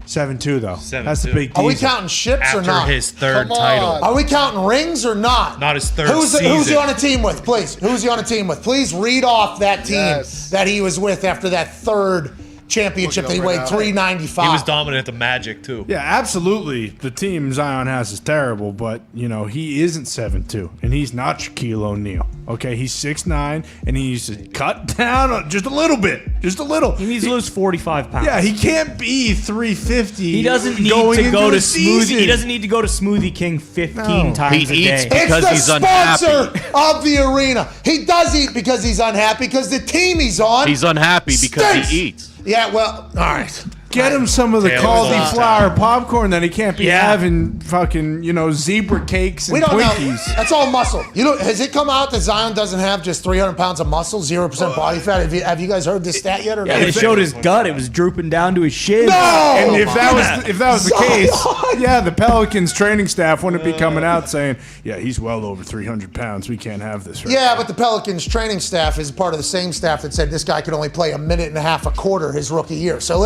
7'2" though? 7'2". That's the big Are we teaser. counting ships or After not? his third Come on. title. Are we counting rings or not? Not his third Who's he season. on a team with, please? Who's he on a team with? Please read off that team Yes. that he was with after that third championship that he Looking weighed over now. 395. He was dominant at the Magic, too. Yeah, absolutely. The team Zion has is terrible, but he isn't 7'2", and he's not Shaquille O'Neal. Okay, he's 6'9", and he needs to cut down just a little bit, just a little. He needs to lose 45 pounds. Yeah, he can't be 350. He doesn't need going to go into to the Smoothie. season. He doesn't need to go to Smoothie King 15 No. times He a eats day. because it's he's the unhappy. sponsor of the arena. He does eat because he's unhappy because the team he's on. He's unhappy because stinks. he eats. Yeah, well, all right. Get him some of the Taylor's cauliflower popcorn that he can't be Yeah. having fucking, zebra cakes and We don't Twinkies. know. That's all muscle. Has it come out that Zion doesn't have just 300 pounds of muscle, 0% body fat? Have you guys heard this stat yet? Or Yeah, not? they showed his gut. It was drooping down to his shins. No! And if that was the case, Zion! yeah, the Pelicans training staff wouldn't be coming out saying, "Yeah, he's well over 300 pounds. We can't have this." Right Yeah, now." but the Pelicans training staff is part of the same staff that said this guy could only play a minute and a half a quarter his rookie year. So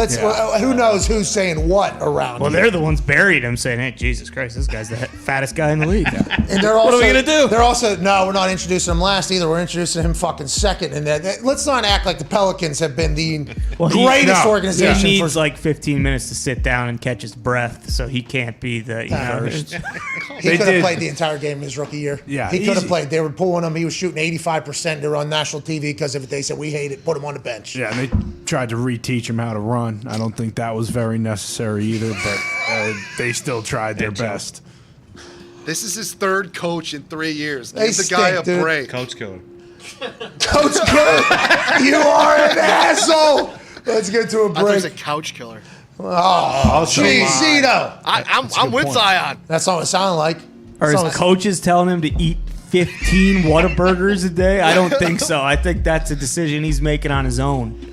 who knows who's saying what around Well, here. they're the ones buried him saying, hey, Jesus Christ, this guy's the fattest guy in the league. And they're also, are we gonna do? They're also, no, we're not introducing him last either. We're introducing him fucking second. And let's not act like the Pelicans have been the greatest organization. He needs for like 15 minutes to sit down and catch his breath, so he can't be the, He They could have did. played the entire game his rookie year. Yeah, he could have easy. played. They were pulling him. He was shooting 85%. They were on national TV because of it. They said, we hate it. Put him on the bench. Yeah, and they tried to reteach him how to run. I don't think that was very necessary either, but they still tried their best. This is his third coach in 3 years. They Give the guy stink, a dude. break. Coach killer. Coach Good, you are an asshole. Let's get to a I thought he was a break. couch killer. Gee, Zito. I'm with Zion. That's not what it sounded like. Or That's not his what- coaches telling him to eat 15 Whataburgers a day? I don't think so. I think that's a decision he's making on his own.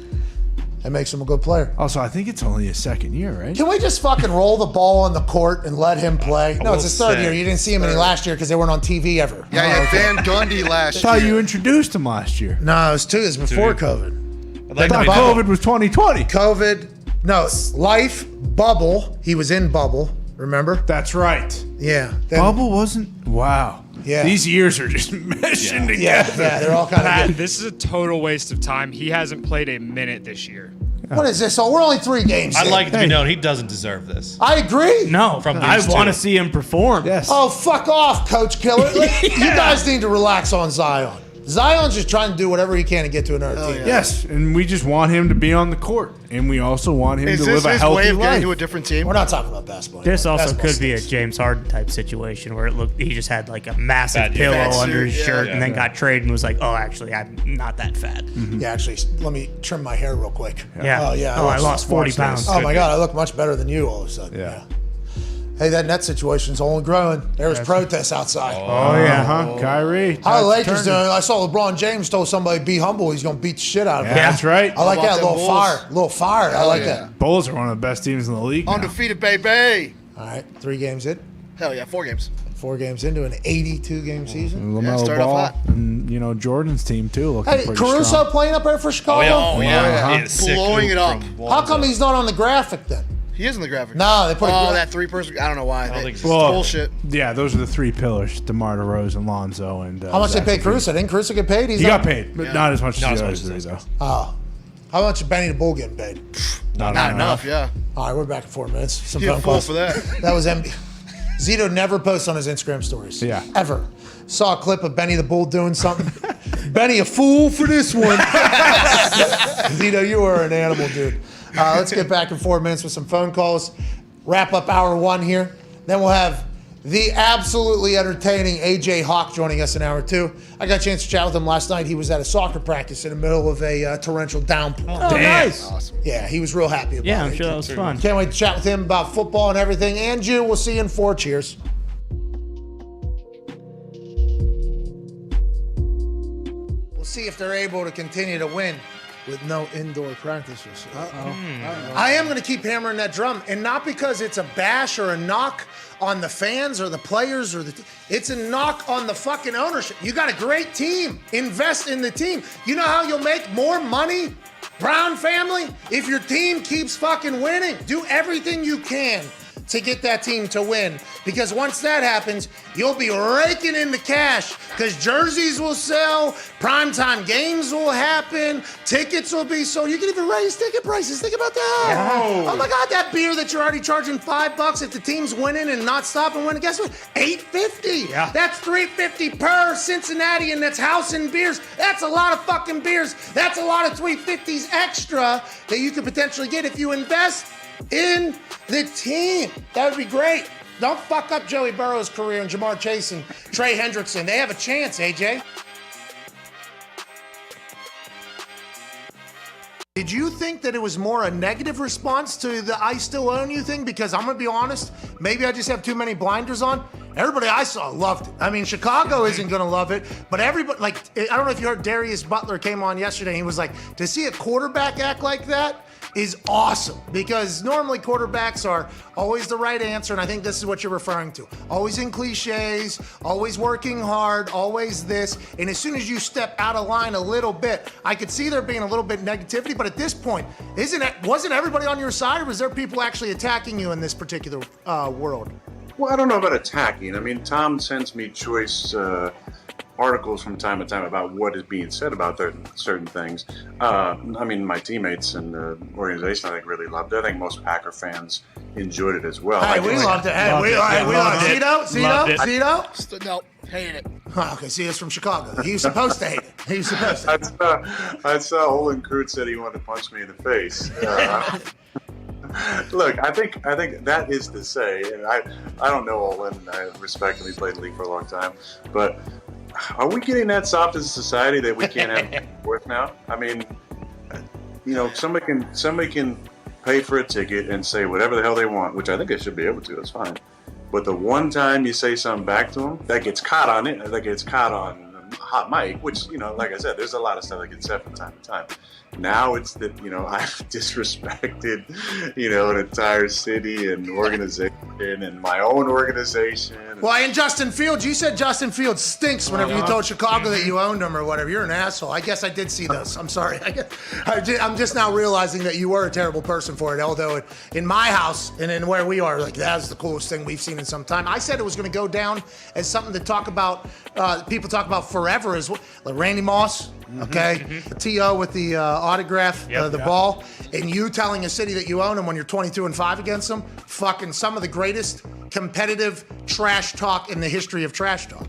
That makes him a good player. Also, I think it's only his second year, right? Can we just fucking roll the ball on the court and let him play? No, it's his third year. You didn't see him any last year because they weren't on TV ever. Yeah, Oh, okay. Van Gundy I last thought year. you introduced him last year. No, it was 2 years before 2 COVID. I thought COVID was 2020. COVID, no, life, bubble. He was in bubble, remember? That's right. Yeah. Then- Bubble wasn't. Wow. Yeah. These years are just meshing Yeah, together. yeah, they're all kind of Pat, good. this is a total waste of time. He hasn't played a minute this year. What is this? Oh, we're only 3 games I'd in. like it to be known he doesn't deserve this. I agree. No, From I these want to two. see him perform. Yes. Oh, fuck off, Coach Killer. You guys need to relax on Zion. Zion's just trying to do whatever he can to get to another team. Yes, and we just want him to be on the court, and we also want him Is to this live a his healthy way of getting life. to a different team? We're not talking about basketball. This anymore. also Basketball could be a stinks. James Harden type situation where it looked he just had like a massive Bad pillow year. under his Yeah. shirt Yeah. and then got traded and was like, oh, actually, I'm not that fat. Yeah, actually, let me trim my hair real quick. Yeah. Oh, yeah. Oh, I lost 40 watch pounds. this. Oh, my God. I look much better than you all of a sudden. Yeah. Hey, that net situation's only growing. There was protests outside. Oh, yeah, huh? Kyrie. How the That's Lakers turning. doing? I saw LeBron James told somebody, be humble. He's going to beat the shit out of him. Yeah, that's right. I like How about that. them Little Bulls? fire. Little fire. I like yeah. that. Bulls are one of the best teams in the league now. Undefeated, baby. All right. 3 games in. Hell yeah, 4 games. 4 games into an 82-game season. And LaMelo started off Ball hot. and, Jordan's team, too, looking Hey, pretty Caruso strong. playing up there for Chicago? Oh, yeah. Uh-huh. He is sick Blowing hoop it up. from How come Lonzo. he's not on the graphic then? He is in the graphic. No, they put a Oh, gra- that 3-person. I don't know why. don't think It's so. Well, bullshit. Yeah, those are the 3 pillars: DeMar DeRozan, Lonzo, and How much Zach they pay LaVine. Caruso? Didn't Caruso get paid? He's He not- got paid, but not as much Not as as the much others as three, those. though. Oh. How much is Benny the Bull getting paid? Not Not enough, yeah. All right, we're back in 4 minutes. Some He a phone fool calls. for that. That was MB. Zito never posts on his Instagram stories. Yeah. Ever. Saw a clip of Benny the Bull doing something. Benny a fool for this one. Zito, you are an animal, dude. Let's get back in 4 minutes with some phone calls. wrap up hour one here. Then we'll have the absolutely entertaining AJ Hawk joining us in hour two. I got a chance to chat with him last night. He was at a soccer practice in the middle of a torrential downpour. Oh, nice. Awesome. Yeah, he was real happy about it. Yeah, I'm sure that was fun. Can't wait to chat with him about football and everything. And you, we'll see you in 4. Cheers. We'll see if they're able to continue to win with no indoor practices. I am going to keep hammering that drum, and not because it's a bash or a knock on the fans or the players or it's a knock on the fucking ownership. You got a great team. Invest in the team. You know how you'll make more money, Brown family? If your team keeps fucking winning. Do everything you can to get that team to win. Because once that happens, you'll be raking in the cash because jerseys will sell, primetime games will happen, tickets will be sold. You can even raise ticket prices. Think about that. Yeah. Oh my God, that beer that you're already charging $5 if the team's winning and not stopping winning, guess what? $8.50. Yeah. That's $3.50 per Cincinnati, and that's house and beers. That's a lot of fucking beers. That's a lot of $3.50s extra that you could potentially get if you invest in the team. That would be great. Don't fuck up Joey Burrow's career and Jamar Chase and Trey Hendrickson. They have a chance, AJ. Did you think that it was more a negative response to the I still own you thing? Because I'm going to be honest, maybe I just have too many blinders on. Everybody I saw loved it. I mean, Chicago isn't going to love it, but everybody, like, I don't know if you heard Darius Butler came on yesterday. He was like, to see a quarterback act like that is awesome, because normally quarterbacks are always the right answer, and I think this is what you're referring to. Always in cliches, always working hard, always this, and as soon as you step out of line a little bit, I could see there being a little bit of negativity, but at this point, wasn't everybody on your side, or was there people actually attacking you in this particular world? Well, I don't know about attacking. I mean, Tom sends me choice articles from time to time about what is being said about certain things. I mean, my teammates and the organization, I think, really loved it. I think most Packer fans enjoyed it as well. Hey, we loved it. Hey, we loved it. Cito? No, hated it. Oh, okay, see, it's from Chicago. He was supposed to hate it. He was supposed to. I saw Olin Kreutz said he wanted to punch me in the face. Look, I think that is to say, and I don't know Olin. I respect him. He's played in the league for a long time, but are we getting that soft as a society that we can't have worth now? I mean, you know, somebody can pay for a ticket and say whatever the hell they want, which I think they should be able to. That's fine. But the one time you say something back to them, that gets caught on it. That gets caught on hot mic, which, you know, like I said, there's a lot of stuff that gets said from time to time. Now it's that, you know, I've disrespected, you know, an entire city and organization and my own organization. Well, and Justin Fields, you said Justin Fields stinks whenever you told Chicago that you owned him or whatever. You're an asshole. I guess I did see those. I'm sorry. I'm just now realizing that you were a terrible person for it, although in my house and in where we are, like, that's the coolest thing we've seen in some time. I said it was going to go down as something to talk about, people talk about forever, as well. Like Randy Moss, okay? T.O. with the autograph, the ball, and you telling a city that you own them when you're 22-5 against them, fucking some of the greatest competitive trash talk in the history of trash talk.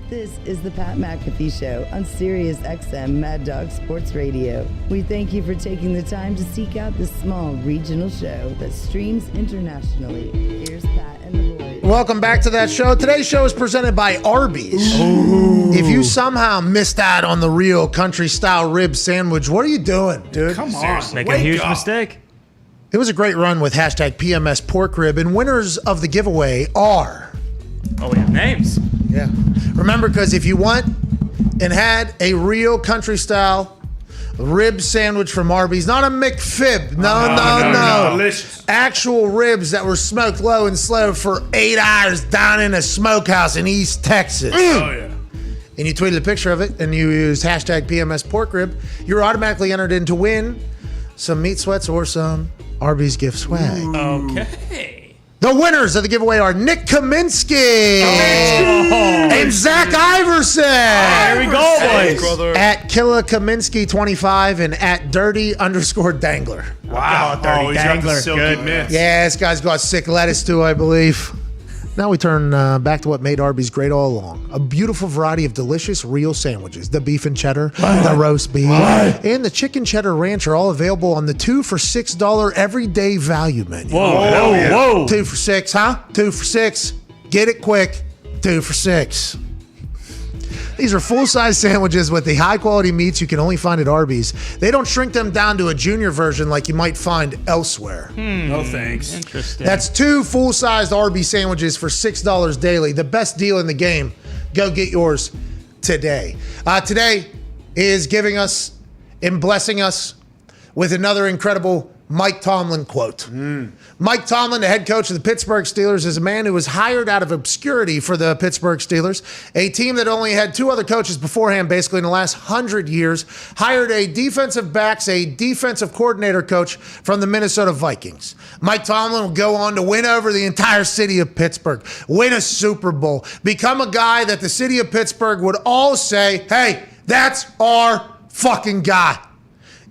This is the Pat McAfee Show on Sirius XM Mad Dog Sports Radio. We thank you for taking the time to seek out this small regional show that streams internationally. Here's Pat and the boys. Welcome back to that show. Today's show is presented by Arby's. Ooh. If you somehow missed out on the real country-style rib sandwich, what are you doing, dude? Come on. Make a huge mistake. It was a great run with hashtag PMS Pork Rib, and winners of the giveaway are... Oh, we have names. Yeah. Remember, because if you went and had a real country style rib sandwich from Arby's. Not a McFib. No. Delicious. Actual ribs that were smoked low and slow for 8 hours down in a smokehouse in East Texas. Oh, yeah. And you tweeted a picture of it and you used hashtag PMS pork rib, you're automatically entered in to win some meat sweats or some Arby's gift swag. Okay. The winners of the giveaway are Nick Kaminsky and Zach Iverson. There we go, boys. At Killa Kaminsky 25 and at Dirty_Dangler. Wow. Dirty He's got the Dangler. silky Good. mitts. Yeah, this guy's got sick lettuce too, I believe. Now we turn back to what made Arby's great all along. A beautiful variety of delicious real sandwiches. The beef and cheddar, the roast beef, and the chicken cheddar ranch are all available on the 2 for $6 everyday value menu. Whoa. 2 for $6, huh? 2 for $6. Get it quick. 2 for $6. These are full-size sandwiches with the high-quality meats you can only find at Arby's. They don't shrink them down to a junior version like you might find elsewhere. No thanks. Interesting. That's 2 full-sized Arby's sandwiches for $6 daily. The best deal in the game. Go get yours today. Today is giving us and blessing us with another incredible Mike Tomlin quote. Mike Tomlin, the head coach of the Pittsburgh Steelers, is a man who was hired out of obscurity for the Pittsburgh Steelers, a team that only had 2 other coaches beforehand, basically in the last 100 years, hired a defensive backs, a defensive coordinator coach from the Minnesota Vikings. Mike Tomlin will go on to win over the entire city of Pittsburgh, win a Super Bowl, become a guy that the city of Pittsburgh would all say, hey, that's our fucking guy.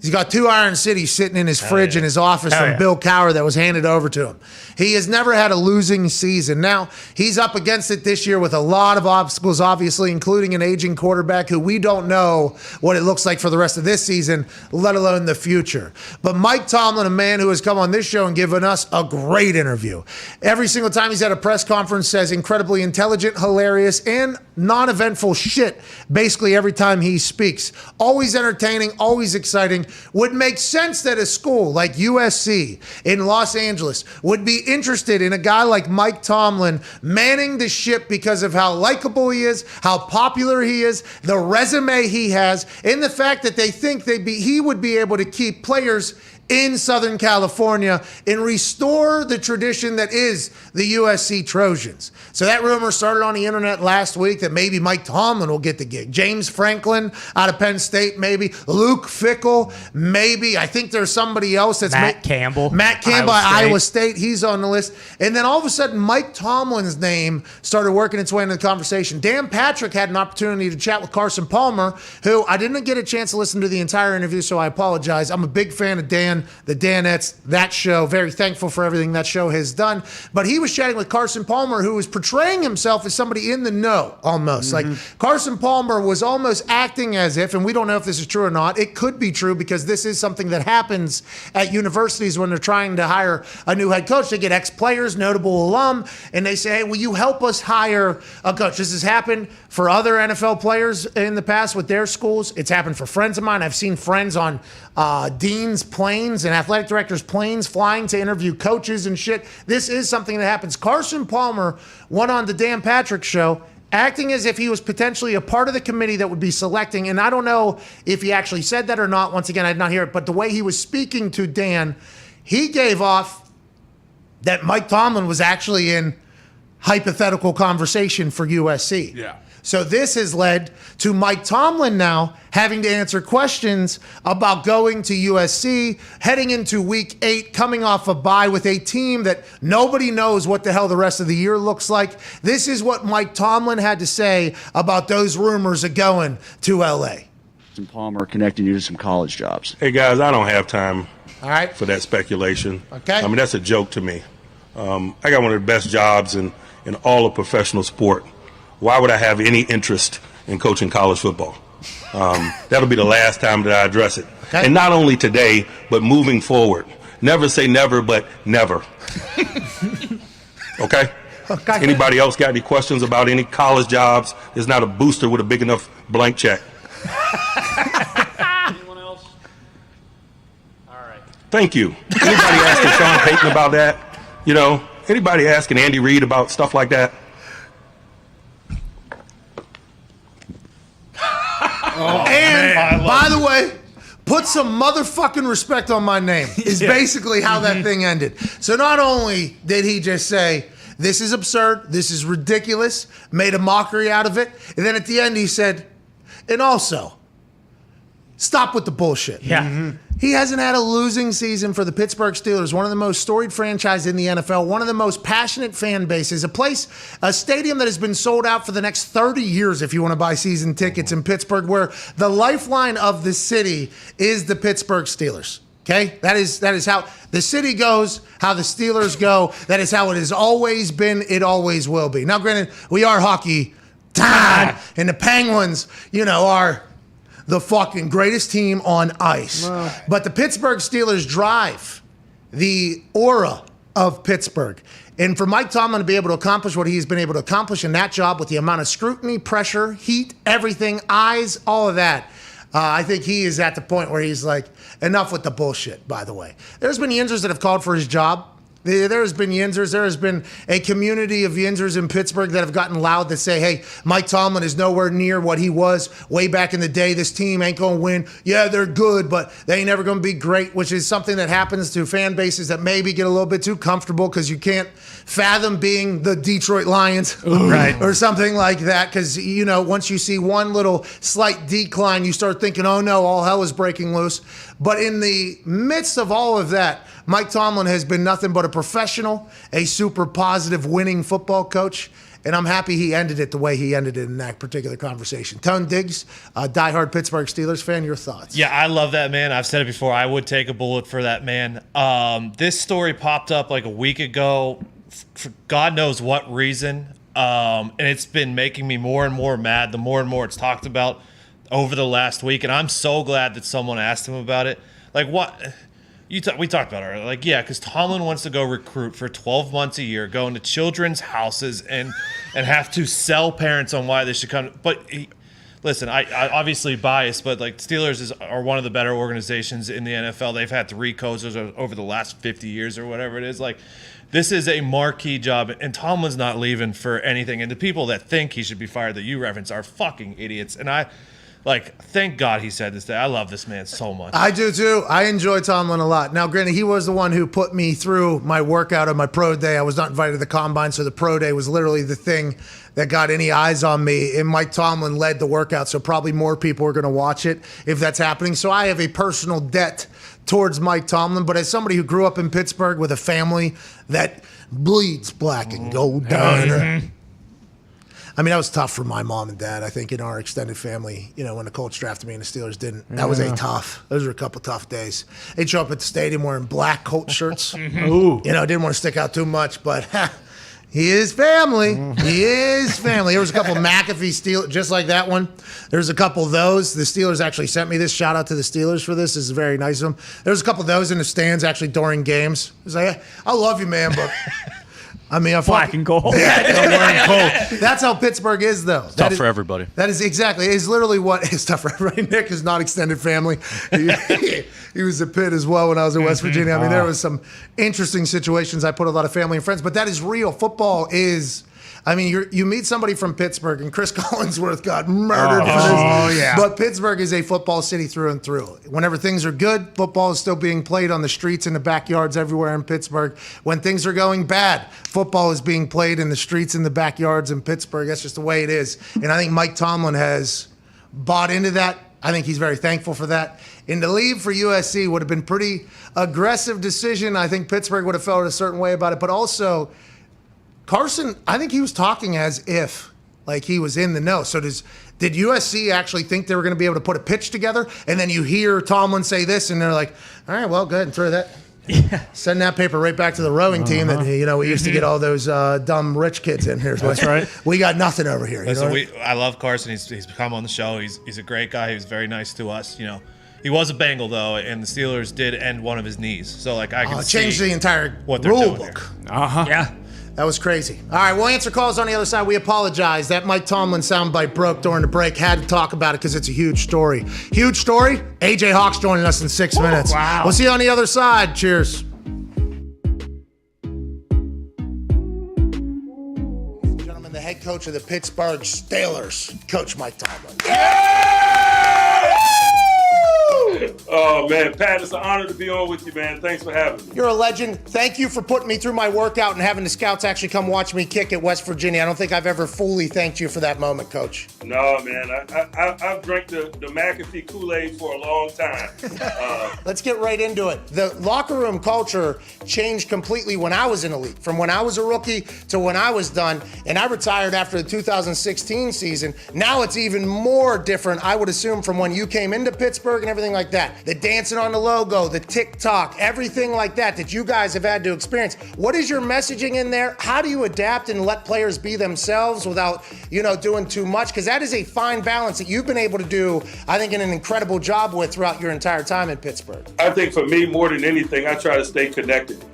He's got 2 Iron Cities sitting in his fridge in his office from Bill Cowher that was handed over to him. He has never had a losing season. Now, he's up against it this year with a lot of obstacles, obviously, including an aging quarterback who we don't know what it looks like for the rest of this season, let alone the future. But Mike Tomlin, a man who has come on this show and given us a great interview. Every single time he's at a press conference, says incredibly intelligent, hilarious, and non-eventful shit basically every time he speaks. Always entertaining, always exciting. Would make sense that a school like USC in Los Angeles would be interested in a guy like Mike Tomlin manning the ship because of how likable he is, how popular he is, the resume he has, and the fact that they think he would be able to keep players in Southern California and restore the tradition that is the USC Trojans. So that rumor started on the internet last week that maybe Mike Tomlin will get the gig. James Franklin out of Penn State, maybe. Luke Fickell, maybe. I think there's somebody else that's Matt Campbell at Iowa State. He's on the list. And then all of a sudden, Mike Tomlin's name started working its way into the conversation. Dan Patrick had an opportunity to chat with Carson Palmer, who I didn't get a chance to listen to the entire interview, so I apologize. I'm a big fan of Dan, the Danettes, that show. Very thankful for everything that show has done. But he was chatting with Carson Palmer, who was portraying himself as somebody in the know, almost. Like Carson Palmer was almost acting as if, and we don't know if this is true or not, it could be true because this is something that happens at universities when they're trying to hire a new head coach. They get ex-players, notable alum, and they say, hey, will you help us hire a coach? This has happened for other NFL players in the past with their schools. It's happened for friends of mine. I've seen friends on deans' planes and athletic directors' planes flying to interview coaches and shit. This is something that happens. Carson Palmer went on the Dan Patrick Show acting as if he was potentially a part of the committee that would be selecting, and I don't know if he actually said that or not. Once again, I did not hear it, but the way he was speaking to Dan, he gave off that Mike Tomlin was actually in hypothetical conversation for USC. Yeah. So this has led to Mike Tomlin now having to answer questions about going to USC, heading into week 8, coming off a bye with a team that nobody knows what the hell the rest of the year looks like. This is what Mike Tomlin had to say about those rumors of going to LA. And Palmer connecting you to some college jobs. Hey, guys, I don't have time All right. for that speculation. Okay. I mean, that's a joke to me. I got one of the best jobs in all of professional sport. Why would I have any interest in coaching college football? That'll be the last time that I address it. Okay. And not only today, but moving forward. Never say never, but never. Okay? Okay. Anybody else got any questions about any college jobs? There's not a booster with a big enough blank check. Anyone else? All right. Thank you. Anybody asking Sean Payton about that? You know, anybody asking Andy Reid about stuff like that? And by the way, Put some motherfucking respect on my name is basically how that thing ended. So not only did he just say, this is absurd, this is ridiculous, made a mockery out of it, and then at the end he said, and also, stop with the bullshit. Yeah. He hasn't had a losing season for the Pittsburgh Steelers, one of the most storied franchises in the NFL, one of the most passionate fan bases, a stadium that has been sold out for the next 30 years if you want to buy season tickets in Pittsburgh, where the lifeline of the city is the Pittsburgh Steelers. Okay? That is how the city goes, how the Steelers go. That is how it has always been, it always will be. Now, granted, we are hockey, and the Penguins, are the fucking greatest team on ice. Wow. But the Pittsburgh Steelers drive the aura of Pittsburgh. And for Mike Tomlin to be able to accomplish what he's been able to accomplish in that job with the amount of scrutiny, pressure, heat, everything, eyes, all of that, I think he is at the point where he's like, enough with the bullshit, by the way. There's been Yinzers that have called for his job. There has been Yinzers. There has been a community of Yinzers in Pittsburgh that have gotten loud that say, hey, Mike Tomlin is nowhere near what he was way back in the day. This team ain't going to win. Yeah, they're good, but they ain't never going to be great, which is something that happens to fan bases that maybe get a little bit too comfortable because you can't fathom being the Detroit Lions or something like that because, once you see one little slight decline, you start thinking, oh, no, all hell is breaking loose. But in the midst of all of that, Mike Tomlin has been nothing but a professional, a super positive winning football coach, and I'm happy he ended it the way he ended it in that particular conversation. Tone Diggs, a diehard Pittsburgh Steelers fan, your thoughts? Yeah, I love that man. I've said it before. I would take a bullet for that man. This story popped up like a week ago for God knows what reason, and it's been making me more and more mad the more and more it's talked about over the last week, and I'm so glad that someone asked him about it. Like, what? We talked about it earlier. Like, yeah, because Tomlin wants to go recruit for 12 months a year, go into children's houses and have to sell parents on why they should come. But listen, I obviously biased, but like Steelers are one of the better organizations in the NFL. They've had 3 coaches over the last 50 years or whatever it is. Like, this is a marquee job, and Tomlin's not leaving for anything. And the people that think he should be fired that you reference are fucking idiots. And thank God he said this day. I love this man so much. I do too. I enjoy Tomlin a lot. Now, granted, he was the one who put me through my workout on my pro day. I was not invited to the combine, so the pro day was literally the thing that got any eyes on me. And Mike Tomlin led the workout, so probably more people are going to watch it if that's happening. So I have a personal debt towards Mike Tomlin. But as somebody who grew up in Pittsburgh with a family that bleeds black and gold down. I mean, that was tough for my mom and dad. I think in our extended family, when the Colts drafted me and the Steelers didn't, that was those were a couple tough days. They'd show up at the stadium wearing black Colts shirts. Ooh. Didn't want to stick out too much, but he is family. He is family. There was a couple McAfee Steelers, just like that one. There's a couple of those. The Steelers actually sent me this. Shout out to the Steelers for this. This is very nice of them. There's a couple of those in the stands actually during games. It was like, I love you, man, but... I mean, black and gold. That's how Pittsburgh is, though. It's tough for everybody. That is exactly. It's literally what is tough for everybody. Nick is not extended family. He was a Pitt as well when I was in West Virginia. I mean, there was some interesting situations. I put a lot of family and friends, but that is real. Football is. I mean, you meet somebody from Pittsburgh, and Chris Collinsworth got murdered for this. Oh, yeah. But Pittsburgh is a football city through and through. Whenever things are good, football is still being played on the streets and the backyards everywhere in Pittsburgh. When things are going bad, football is being played in the streets and the backyards in Pittsburgh. That's just the way it is. And I think Mike Tomlin has bought into that. I think he's very thankful for that. And to leave for USC would have been pretty aggressive decision. I think Pittsburgh would have felt a certain way about it. But also... Carson, I think he was talking as if like he was in the know. So did USC actually think they were going to be able to put a pitch together? And then you hear Tomlin say this, and they're like, all right, well, go ahead and throw that. Yeah. Send that paper right back to the rowing team that, we used to get all those dumb rich kids in here. That's right. We got nothing over here. Listen, I love Carson. He's come on the show. He's a great guy. He was very nice to us, He was a Bengal, though, and the Steelers did end one of his knees. So, I can see changed the entire what rule book. Yeah. That was crazy. All right, we'll answer calls on the other side. We apologize. That Mike Tomlin soundbite broke during the break. Had to talk about it because it's a huge story. Huge story. AJ Hawk's joining us in 6 minutes. Wow. We'll see you on the other side. Cheers. Gentlemen, the head coach of the Pittsburgh Steelers, Coach Mike Tomlin. Yeah! Oh, man, Pat, it's an honor to be on with you, man. Thanks for having me. You're a legend. Thank you for putting me through my workout and having the scouts actually come watch me kick at West Virginia. I don't think I've ever fully thanked you for that moment, Coach. No, man, I've drank the McAfee Kool-Aid for a long time. Let's get right into it. The locker room culture changed completely when I was in the league, from when I was a rookie to when I was done, and I retired after the 2016 season. Now it's even more different, I would assume, from when you came into Pittsburgh and everything like that. The dancing on the logo, the TikTok, everything like that you guys have had to experience. What is your messaging in there? How do you adapt and let players be themselves without, doing too much? Because that is a fine balance that you've been able to do, I think, in an incredible job with throughout your entire time in Pittsburgh. I think for me, more than anything, I try to stay connected.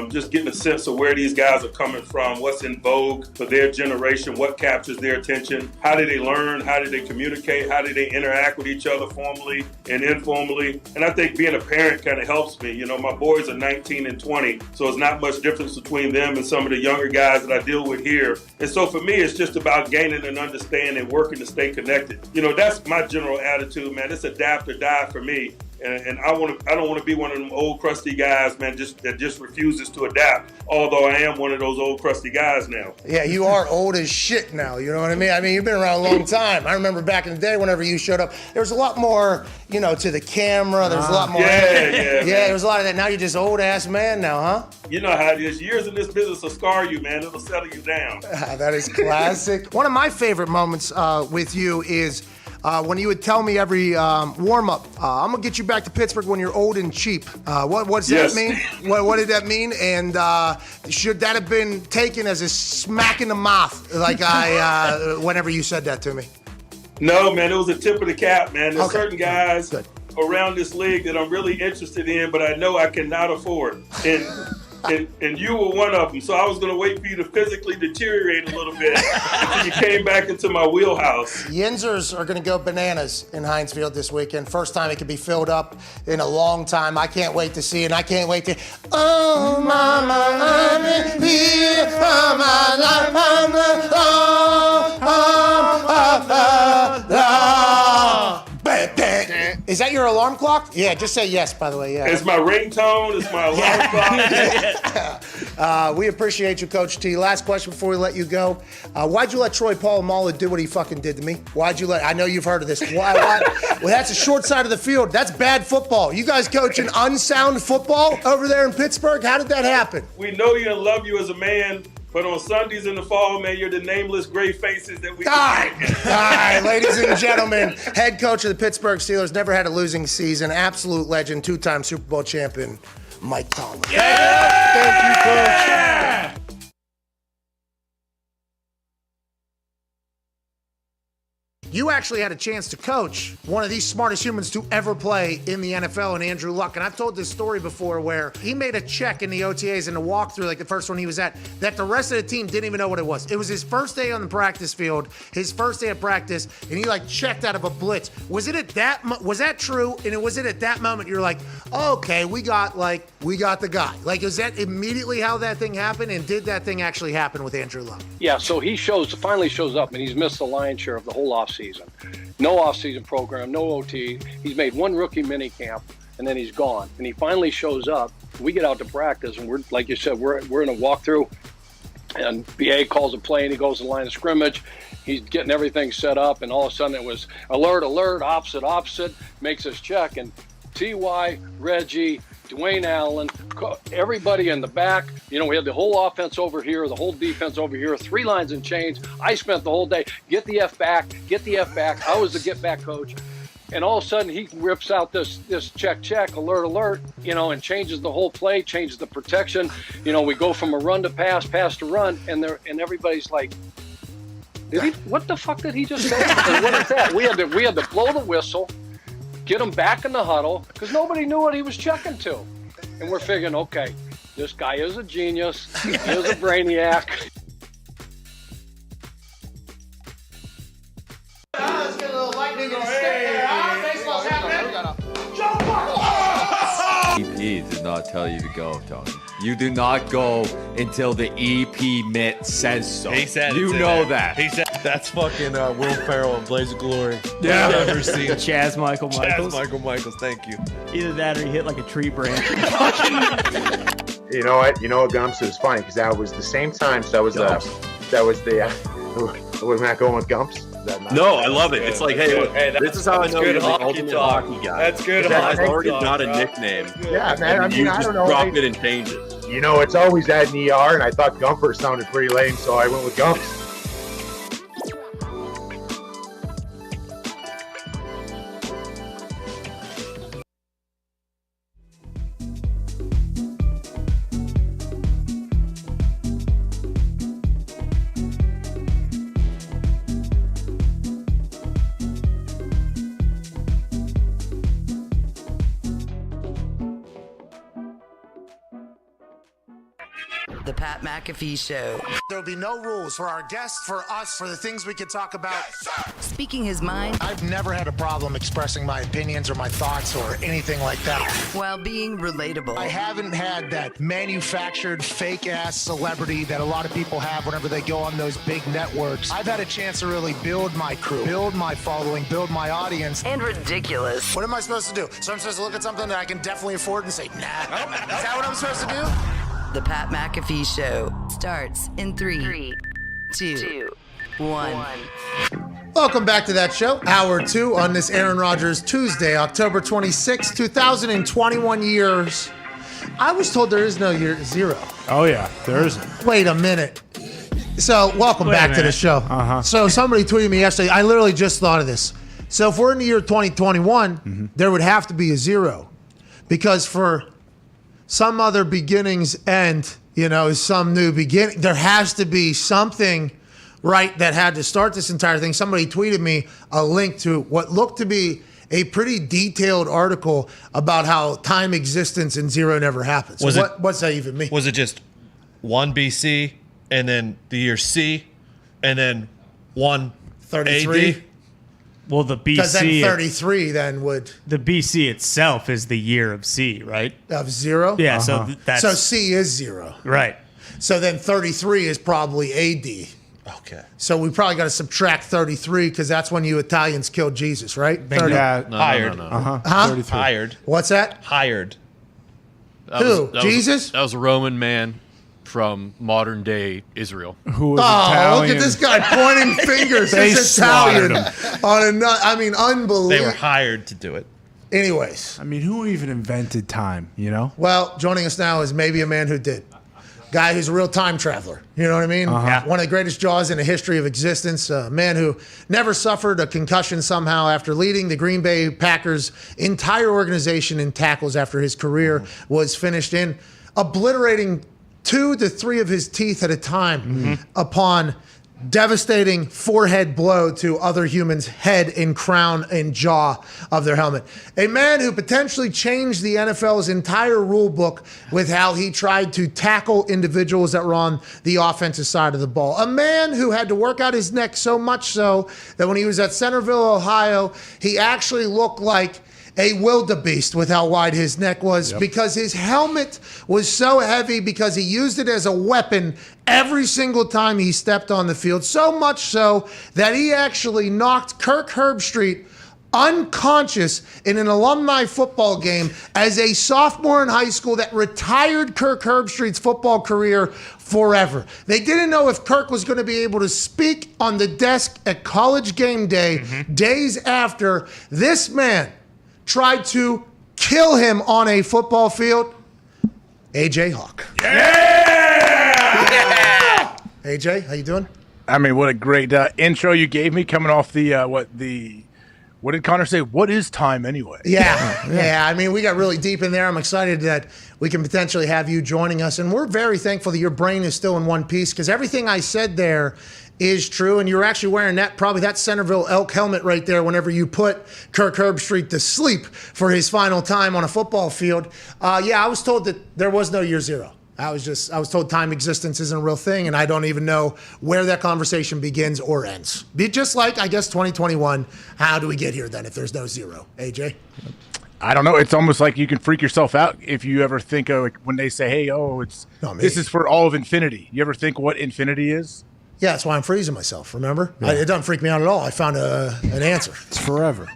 Just getting a sense of where these guys are coming from, what's in vogue for their generation, what captures their attention, how do they learn, how do they communicate, how do they interact with each other formally and informally. And I think being a parent kind of helps me. My boys are 19 and 20, so it's not much difference between them and some of the younger guys that I deal with here. And so for me, it's just about gaining an understanding, working to stay connected. That's my general attitude, man. It's adapt or die for me. And I don't want to be one of them old crusty guys, man, that just refuses to adapt. Although I am one of those old crusty guys now. Yeah, you are old as shit now. You know what I mean? I mean, you've been around a long time. I remember back in the day, whenever you showed up, there was a lot more, to the camera. There's a lot more. Yeah. There was a lot of that. Now you're just old ass man now, huh? You know how it is. Years in this business will scar you, man. It'll settle you down. That is classic. One of my favorite moments with you is when you would tell me every warm-up, I'm going to get you back to Pittsburgh when you're old and cheap. What does that mean? What did that mean? And should that have been taken as a smack in the mouth, like whenever you said that to me? No, man, it was a tip of the cap, man. There's certain guys around this league that I'm really interested in, but I know I cannot afford. And you were one of them, so I was going to wait for you to physically deteriorate a little bit until you came back into my wheelhouse. Yinzers are going to go bananas in Heinz Field this weekend. First time it could be filled up in a long time. I can't wait to see it, and I can't wait to... Oh, mama, I'm here. Oh, my life, mama. Is that your alarm clock? Yeah, just say yes, by the way. Yeah. It's my ringtone. It's my alarm clock. We appreciate you, Coach T. Last question before we let you go. Why'd you let Troy Polamalu do what he fucking did to me? Why'd you let... I know you've heard of this. Why? Well, that's a short side of the field. That's bad football. You guys coaching unsound football over there in Pittsburgh? How did that happen? We know you and love you as a man. But on Sundays in the fall, man, you're the nameless gray faces that we... All right, ladies and gentlemen, head coach of the Pittsburgh Steelers, never had a losing season, absolute legend, two-time Super Bowl champion, Mike Tomlin. Yeah! Thank you, Coach. Yeah! You actually had a chance to coach one of the smartest humans to ever play in the NFL, and Andrew Luck. And I've told this story before where he made a check in the OTAs and the walkthrough, like the first one he was at, that the rest of the team didn't even know what it was. It was his first day on the practice field, his first day of practice, and he checked out of a blitz. Was that true? And was it at that moment you're like, oh, okay, we got the guy? Is that immediately how that thing happened? And did that thing actually happen with Andrew Luck? Yeah, so he finally shows up, and he's missed the lion's share of the whole offseason. No offseason program, no OT. He's made one rookie mini camp, and then he's gone. And he finally shows up. We get out to practice, and we're, like you said, we're in a walkthrough, and BA calls a play, and he goes to the line of scrimmage. He's getting everything set up, and all of a sudden it was alert, opposite, makes us check, and T.Y., Reggie, Dwayne Allen, everybody in the back. We had the whole offense over here, the whole defense over here, 3 lines and chains. I spent the whole day, get the F back. I was the get back coach. And all of a sudden he rips out this check, alert, and changes the whole play, changes the protection. We go from a run to pass to run, and everybody's like, what the fuck did he just say? And what is that? We had to blow the whistle, get him back in the huddle, because nobody knew what he was checking to. And we're figuring, okay, this guy is a genius. He is a brainiac. Let's get a little lightning in the stick there. Baseball's happening. EP did not tell you to go, Tony. You do not go until the EP Mitt says so. He said you it know today. that. He said That's fucking Will Ferrell and Blaze of Glory. Yeah. I've never seen Chaz Michael Michaels. Michael Michaels, thank you. Either that or he hit like a tree branch. You know what? Gumps, it was funny because that was the same time. So we're not going with Gumps. No, I love it. It's like, hey, look, this is how I know you're the hockey ultimate talk. hockey guy. That's good That's hockey already talk, not a bro. nickname. Yeah, man. And I you mean, I just don't know. drop it and change it. It's always that in ER, and I thought Gumper sounded pretty lame, so I went with Gumps. The Pat McAfee Show. There'll be no rules for our guests, for us, for the things we could talk about. Speaking his mind I've never had a problem expressing my opinions or my thoughts or anything like that. while being relatable. I haven't had that manufactured fake-ass celebrity that a lot of people have whenever they go on those big networks. I've had a chance to really build my crew, build my following, build my audience. And ridiculous. What am I supposed to do? So I'm supposed to look at something that I can definitely afford and say, nah. Is that what I'm supposed to do? The Pat McAfee Show starts in 3, 2, 1. Welcome back to that show, hour 2 on this Aaron Rodgers Tuesday, October 26, 2021 years. I was told there is no year 0. Oh, yeah, there isn't. Wait a minute. So, welcome back to the show. Uh-huh. So, somebody tweeted me yesterday. I literally just thought of this. So, if we're in the year 2021, there would have to be a 0. Because for some other beginnings end, some new beginning, there has to be something, right, that had to start this entire thing. Somebody tweeted me a link to what looked to be a pretty detailed article about how time existence in 0 never happens. What's that even mean? Was it just 1 BC and then the year C and then 1 33? AD? Well, the Because then BC, 33 then would the BC itself is the year of C, right? have 0? Yeah, so that's So C is 0. right. So then 33 is probably AD. Okay. So we probably got to subtract 33 because that's when you Italians killed Jesus, right? Yeah, Hired. No. Huh? 33. Hired. What's that? Hired. Who? Jesus? That was a Roman man from modern day Israel. Who was Oh, Italian. look at this guy pointing fingers. They He's Italian. slaughtered Unbelievable. They were hired to do it. Anyways, I mean, who even invented time, well, joining us now is maybe a man who did. Guy who's a real time traveler. You know what I mean? Uh-huh. One of the greatest jaws in the history of existence. A man who never suffered a concussion somehow after leading the Green Bay Packers' entire organization in tackles after his career was finished in, obliterating 2 to 3 of his teeth at a time upon devastating forehead blow to other humans' head and crown and jaw of their helmet. A man who potentially changed the NFL's entire rule book with how he tried to tackle individuals that were on the offensive side of the ball. A man who had to work out his neck so much so that when he was at Centerville, Ohio, he actually looked like a wildebeest with how wide his neck was because his helmet was so heavy because he used it as a weapon every single time he stepped on the field. So much so that he actually knocked Kirk Herbstreit unconscious in an alumni football game as a sophomore in high school that retired Kirk Herbstreit's football career forever. They didn't know if Kirk was going to be able to speak on the desk at College game day days after this man tried to kill him on a football field. AJ Hawk. Yeah! AJ, how you doing? I mean, what a great intro you gave me coming off what did Connor say? What is time anyway? Yeah. I mean, we got really deep in there. I'm excited that we can potentially have you joining us. And we're very thankful that your brain is still in one piece because everything I said there is true. And you're actually wearing that Centerville Elk helmet right there whenever you put Kirk Herbstreit to sleep for his final time on a football field. I was told that there was no year 0. I was told time existence isn't a real thing, and I don't even know where that conversation begins or ends. Be just like, I guess, 2021, how do we get here then if there's no 0? AJ? I don't know. It's almost like you can freak yourself out if you ever think of when they say, hey, this is for all of infinity. You ever think what infinity is? Yeah, that's why I'm freezing myself, remember? It doesn't freak me out at all. I found an answer. It's forever.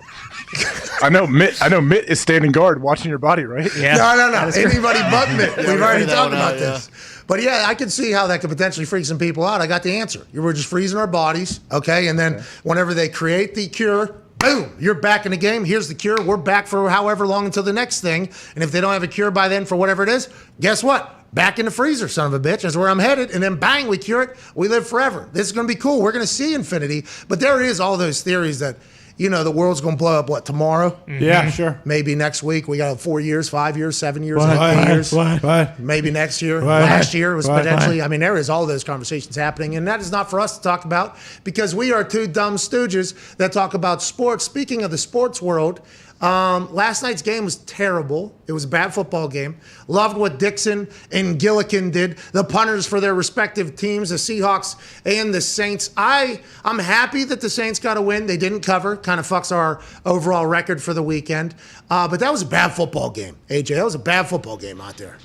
I know Mitt is standing guard watching your body, right? Yeah. No. Anybody but Mitt. We've already talked about this. But yeah, I can see how that could potentially freak some people out. I got the answer. We're just freezing our bodies, okay? And then whenever they create the cure, boom, you're back in the game. Here's the cure. We're back for however long until the next thing. And if they don't have a cure by then for whatever it is, guess what? Back in the freezer, son of a bitch. That's where I'm headed. And then bang, we cure it. We live forever. This is going to be cool. We're going to see infinity. But there is all those theories that, the world's going to blow up, tomorrow? Mm-hmm. Yeah, sure. Maybe next week. We got 4 years, 5 years, 7 years, What? 8 years. What? Maybe next year. What? Last year was What? potentially. I mean, there is all those conversations happening. And that is not for us to talk about because we are two dumb stooges that talk about sports. Speaking of the sports world, last night's game was terrible. It was a bad football game. Loved what Dixon and Gillikin did. The punters for their respective teams, the Seahawks and the Saints. I'm happy that the Saints got a win. They didn't cover. Kind of fucks our overall record for the weekend. But that was a bad football game, AJ. That was a bad football game out there.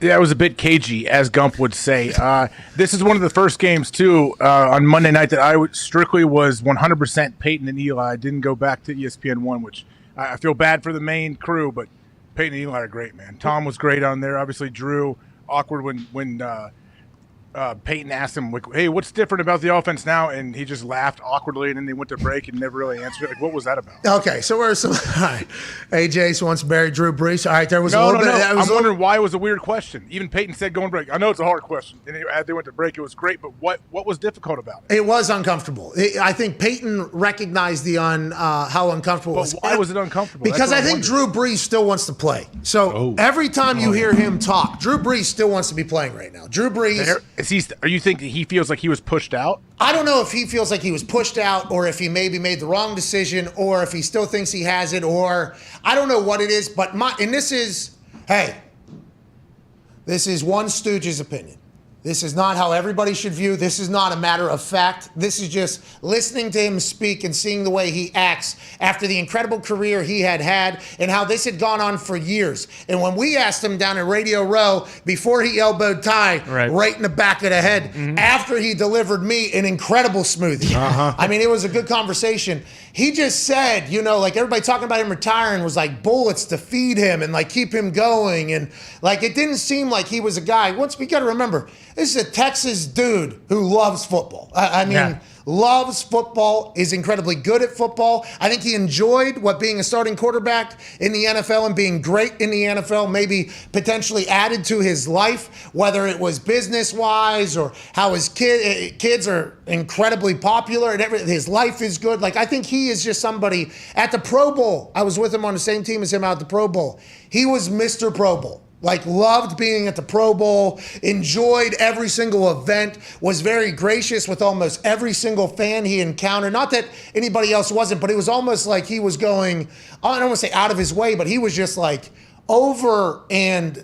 Yeah, it was a bit cagey, as Gump would say. This is one of the first games, too, on Monday night that I strictly was 100% Peyton and Eli. I didn't go back to ESPN1, which I feel bad for the main crew, but Peyton and Eli are great, man. Tom was great on there. Obviously, Drew, awkward when Peyton asked him, like, hey, what's different about the offense now? And he just laughed awkwardly, and then they went to break and never really answered it. Like, what was that about? Okay, so where's some? All right. AJ once buried Drew Brees. All right, there was a little bit. I'm wondering why it was a weird question. Even Peyton said going break. I know it's a hard question. And they went to break. It was great, but what was difficult about it? It was uncomfortable. I think Peyton recognized how uncomfortable it was. Why was it uncomfortable? Because I think Drew Brees still wants to play. So every time you hear him talk, Drew Brees still wants to be playing right now. Drew Brees. Are you thinking he feels like he was pushed out? I don't know if he feels like he was pushed out or if he maybe made the wrong decision or if he still thinks he has it or I don't know what it is. But this is one Stooge's opinion. This is not how everybody should view. This is not a matter of fact. This is just listening to him speak and seeing the way he acts after the incredible career he had and how this had gone on for years. And when we asked him down at Radio Row before he elbowed Ty right in the back of the head, after he delivered me an incredible smoothie. I mean, it was a good conversation. He just said, like everybody talking about him retiring was like bullets to feed him and like keep him going. And like it didn't seem like he was a guy. Once we got to remember, this is a Texas dude who loves football. Loves football, is incredibly good at football. I think he enjoyed what being a starting quarterback in the NFL and being great in the NFL maybe potentially added to his life, whether it was business-wise or how his kids are incredibly popular and his life is good. Like, I think he is just somebody at the Pro Bowl. I was with him on the same team as him out at the Pro Bowl. He was Mr. Pro Bowl. Like, loved being at the Pro Bowl, enjoyed every single event, was very gracious with almost every single fan he encountered. Not that anybody else wasn't, but it was almost like he was going, I don't want to say out of his way, but he was just like over and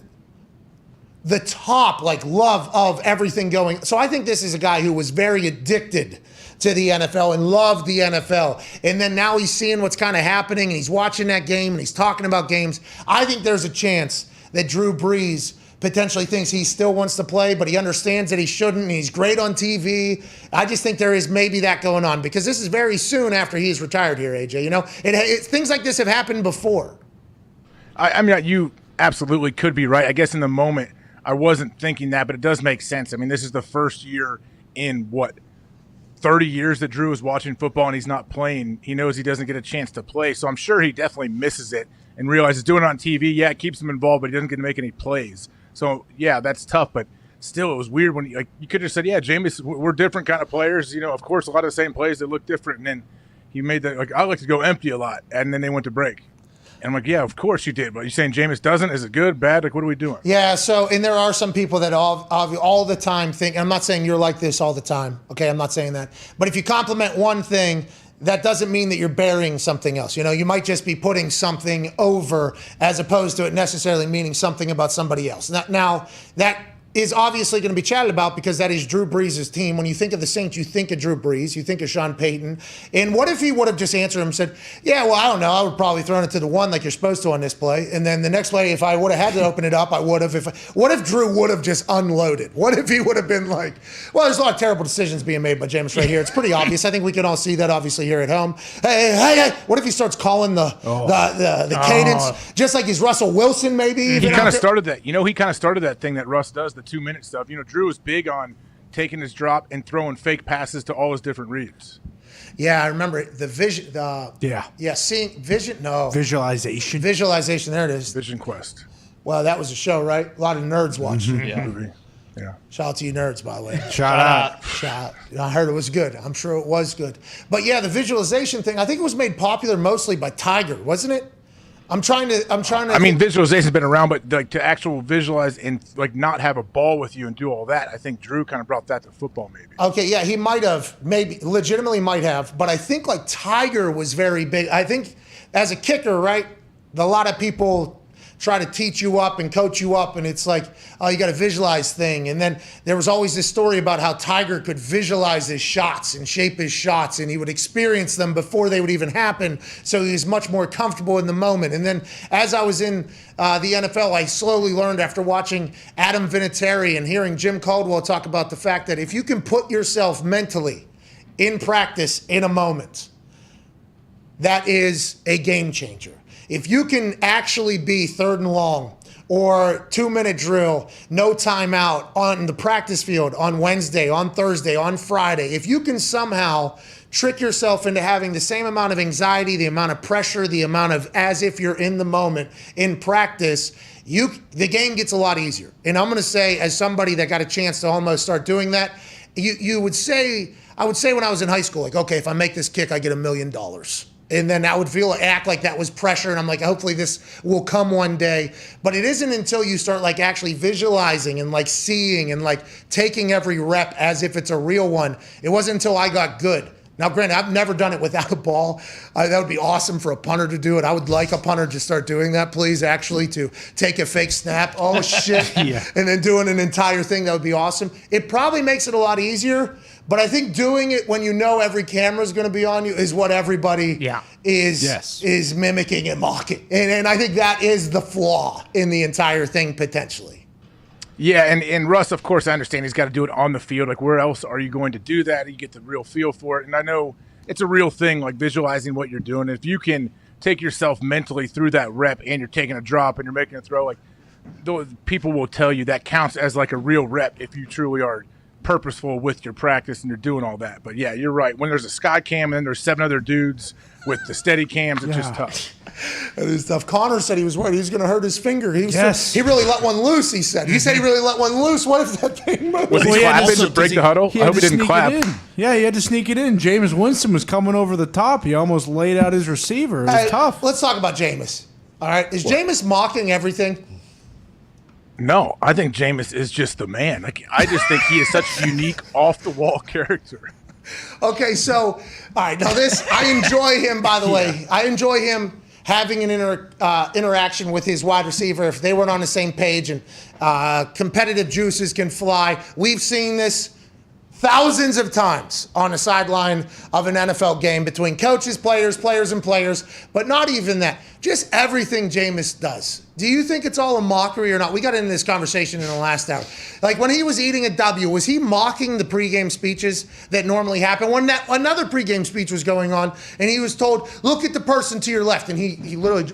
the top, like love of everything going. So I think this is a guy who was very addicted to the NFL and loved the NFL. And then now he's seeing what's kind of happening and he's watching that game and he's talking about games. I think there's a chance that Drew Brees potentially thinks he still wants to play, but he understands that he shouldn't, and he's great on TV. I just think there is maybe that going on, because this is very soon after he's retired here, AJ. Things like this have happened before. I mean, you absolutely could be right. I guess in the moment, I wasn't thinking that, but it does make sense. I mean, this is the first year in, 30 years that Drew is watching football and he's not playing. He knows he doesn't get a chance to play, so I'm sure he definitely misses it and realizes doing it on TV, it keeps him involved, but he doesn't get to make any plays. So, yeah, that's tough, but still, it was weird when you could have said, Jameis, we're different kind of players. Of course, a lot of the same plays that look different, and then he made that, I like to go empty a lot, and then they went to break. And I'm like, yeah, of course you did, but you're saying Jameis doesn't? Is it good, bad? Like, what are we doing? Yeah, and there are some people that all the time think, and I'm not saying you're like this all the time, okay? I'm not saying that. But if you compliment one thing, that doesn't mean that you're burying something else. You might just be putting something over as opposed to it necessarily meaning something about somebody else. Now that is obviously going to be chatted about because that is Drew Brees' team. When you think of the Saints, you think of Drew Brees, you think of Sean Payton. And what if he would have just answered him and said, yeah, well, I don't know. I would probably thrown it to the one like you're supposed to on this play. And then the next play, if I would have had to open it up, I would have. What if Drew would have just unloaded? What if he would have been like, well, there's a lot of terrible decisions being made by Jameis right here. It's pretty obvious. I think we can all see that obviously here at home. Hey. What if he starts calling the cadence just like he's Russell Wilson maybe? He kind of started that. He kind of started that thing that Russ does, the 2-minute stuff. Drew is big on taking his drop and throwing fake passes to all his different reads. Yeah, I remember the vision. Seeing vision. No, visualization. Visualization. There it is. Vision Quest. Well, that was a show, right? A lot of nerds watching. Yeah. Shout out to you nerds, by the way. Shout out. I heard it was good. I'm sure it was good. But yeah, the visualization thing. I think it was made popular mostly by Tiger, wasn't it? I'm trying to. I mean, visualization's been around, but like to actual visualize and like not have a ball with you and do all that, I think Drew kind of brought that to football, maybe. Okay, yeah, he might have, maybe legitimately might have, but I think like Tiger was very big. I think as a kicker, right? A lot of people try to teach you up and coach you up, and it's like, oh, you got to visualize thing. And then there was always this story about how Tiger could visualize his shots and shape his shots, and he would experience them before they would even happen, so he was much more comfortable in the moment. And then as I was in the NFL, I slowly learned after watching Adam Vinatieri and hearing Jim Caldwell talk about the fact that if you can put yourself mentally in practice in a moment, that is a game changer. If you can actually be 3rd and long or 2-minute drill, no timeout on the practice field on Wednesday, on Thursday, on Friday, if you can somehow trick yourself into having the same amount of anxiety, the amount of pressure, the amount of as if you're in the moment in practice, the game gets a lot easier. And I'm going to say, as somebody that got a chance to almost start doing that, I would say when I was in high school, like, okay, if I make this kick, I get $1 million. And then I would act like that was pressure. And I'm like, hopefully this will come one day. But it isn't until you start like actually visualizing and like seeing and like taking every rep as if it's a real one. It wasn't until I got good. Now, granted, I've never done it without a ball. That would be awesome for a punter to do it. I would like a punter to start doing that, please, actually, to take a fake snap. Oh, shit. Yeah. And then doing an entire thing. That would be awesome. It probably makes it a lot easier. But I think doing it when you know every camera is going to be on you is what everybody is mimicking and mocking. And I think that is the flaw in the entire thing, potentially. Yeah, and Russ, of course, I understand he's got to do it on the field. Like, where else are you going to do that? You get the real feel for it. And I know it's a real thing, like visualizing what you're doing. If you can take yourself mentally through that rep and you're taking a drop and you're making a throw, like, those people will tell you that counts as like a real rep if you truly are purposeful with your practice and you're doing all that. But yeah, you're right. When there's a sky cam and then there's 7 other dudes with the steady cams, it's just tough. It is tough. Connor said he was worried he was going to hurt his finger. He really let one loose, he said. He said he really let one loose. What if that thing moved? Was he clapping to break the huddle? I hope he didn't clap. Yeah, he had to sneak it in. Jameis Winston was coming over the top. He almost laid out his receiver. It was tough. Let's talk about Jameis. All right. Is Jameis mocking everything? No, I think Jameis is just the man. Like, I just think he is such a unique, off-the-wall character. Okay, so, all right, now this, I enjoy him, by the way. I enjoy him having an interaction with his wide receiver if they weren't on the same page, and competitive juices can fly. We've seen this thousands of times on a sideline of an NFL game between coaches, players, and players, but not even that. Just everything Jameis does. Do you think it's all a mockery or not? We got into this conversation in the last hour. Like when he was eating a W, was he mocking the pregame speeches that normally happen? When that another pregame speech was going on and he was told, look at the person to your left, and he literally,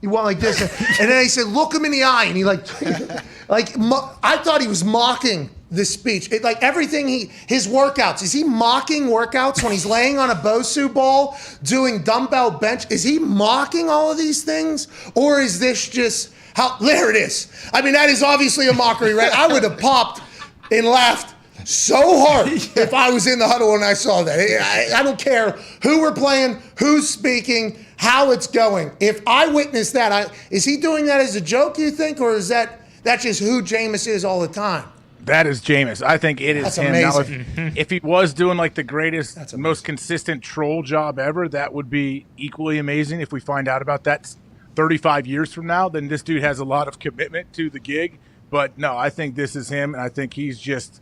he went like this, and then he said, look him in the eye, and he I thought he was mocking this speech. Like everything his workouts, is he mocking workouts when he's laying on a Bosu ball doing dumbbell bench? Is he mocking all of these things? Or is this just there it is. I mean, that is obviously a mockery, right? I would have popped and laughed so hard if I was in the huddle and I saw that. I don't care who we're playing, who's speaking, how it's going. If I witnessed that, is he doing that as a joke, you think? Or is that's just who Jameis is all the time? That is Jameis. I think it is That's him. amazing. Now, if he was doing like the greatest, most consistent troll job ever, that would be equally amazing. If we find out about that 35 years from now, then this dude has a lot of commitment to the gig. But no, I think this is him, and I think he's just.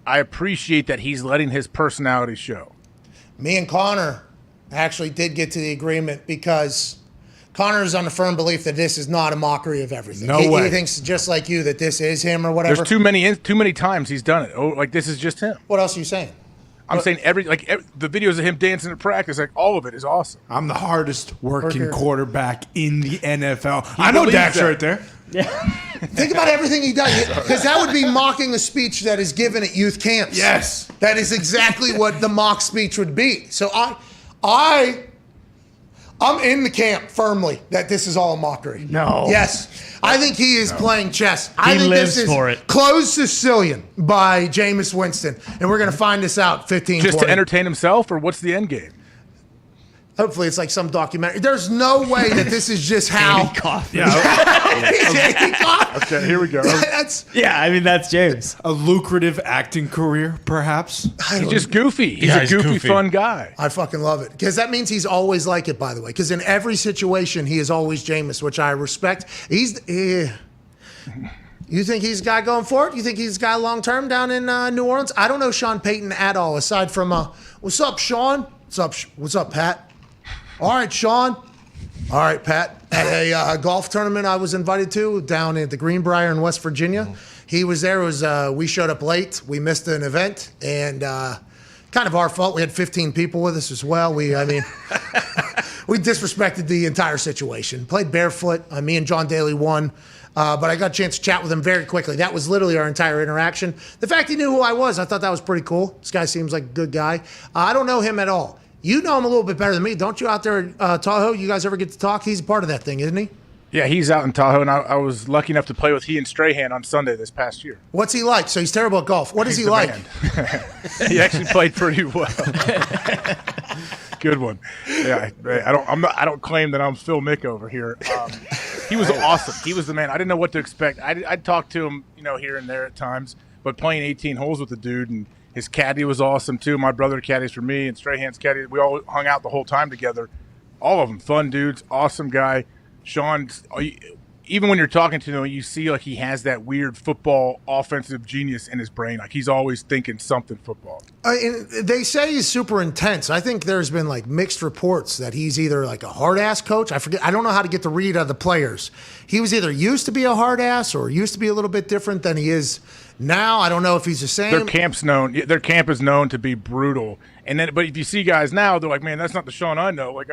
I appreciate that he's letting his personality show. Me and Connor actually did get to the agreement because Connor is on the firm belief that this is not a mockery of everything. No way. He thinks just like you that this is him or whatever. There's too many times he's done it. Oh, like this is just him. What else are you saying? I'm saying the videos of him dancing at practice, like all of it is awesome. I'm the hardest working Worker. quarterback in the NFL. I know Dak's right there. Think about everything he does, because that would be mocking a speech that is given at youth camps. Yes. That is exactly what the mock speech would be. So I'm in the camp firmly that this is all a mockery. No. Yes. I think he is playing chess. I think lives this is for it. Closed Sicilian by Jameis Winston. And we're going to find this out 15, Just 20. to entertain himself, or what's the end game? Hopefully it's like some documentary. There's no way that this is just how. Coffee. Jamie Coffey. Okay, here we go. That's Yeah, I mean, that's James. A lucrative acting career, perhaps. He's just goofy. He's a goofy, fun guy. I fucking love it. Because that means he's always like it, by the way. Because in every situation, he is always Jameis, which I respect. You think he's a guy going for it? You think he's a guy long term down in New Orleans? I don't know Sean Payton at all, aside from, what's up, Sean? What's up, Pat? All right, Sean. All right, Pat. At a golf tournament I was invited to down at the Greenbrier in West Virginia. He was there. We showed up late. We missed an event, and kind of our fault. We had 15 people with us as well. We disrespected the entire situation. Played barefoot. Me and John Daly won. But I got a chance to chat with him very quickly. That was literally our entire interaction. The fact he knew who I was, I thought that was pretty cool. This guy seems like a good guy. I don't know him at all. You know him a little bit better than me. Don't you out there at Tahoe? You guys ever get to talk? He's a part of that thing, isn't he? Yeah, he's out in Tahoe, and I was lucky enough to play with he and Strahan on Sunday this past year. What's he like? So he's terrible at golf. What is he like? He actually played pretty well. Good one. Yeah, I don't claim that I'm Phil Mick over here. He was awesome. He was the man. I didn't know what to expect. I'd talk to him, here and there at times, but playing 18 holes with the dude, and his caddy was awesome too. My brother caddies for me, and Strahan's caddy. We all hung out the whole time together. All of them fun dudes, awesome guy. Sean, even when you're talking to him, you see like he has that weird football offensive genius in his brain. Like he's always thinking something football. And they say he's super intense. I think there's been like mixed reports that he's either like a hard ass coach. I forget. I don't know how to get the read of the players. He was either used to be a hard ass or used to be a little bit different than he is now. I don't know if he's the same. Their camp is known to be brutal. And then, but if you see guys now, they're like, man, that's not the Sean I know. Like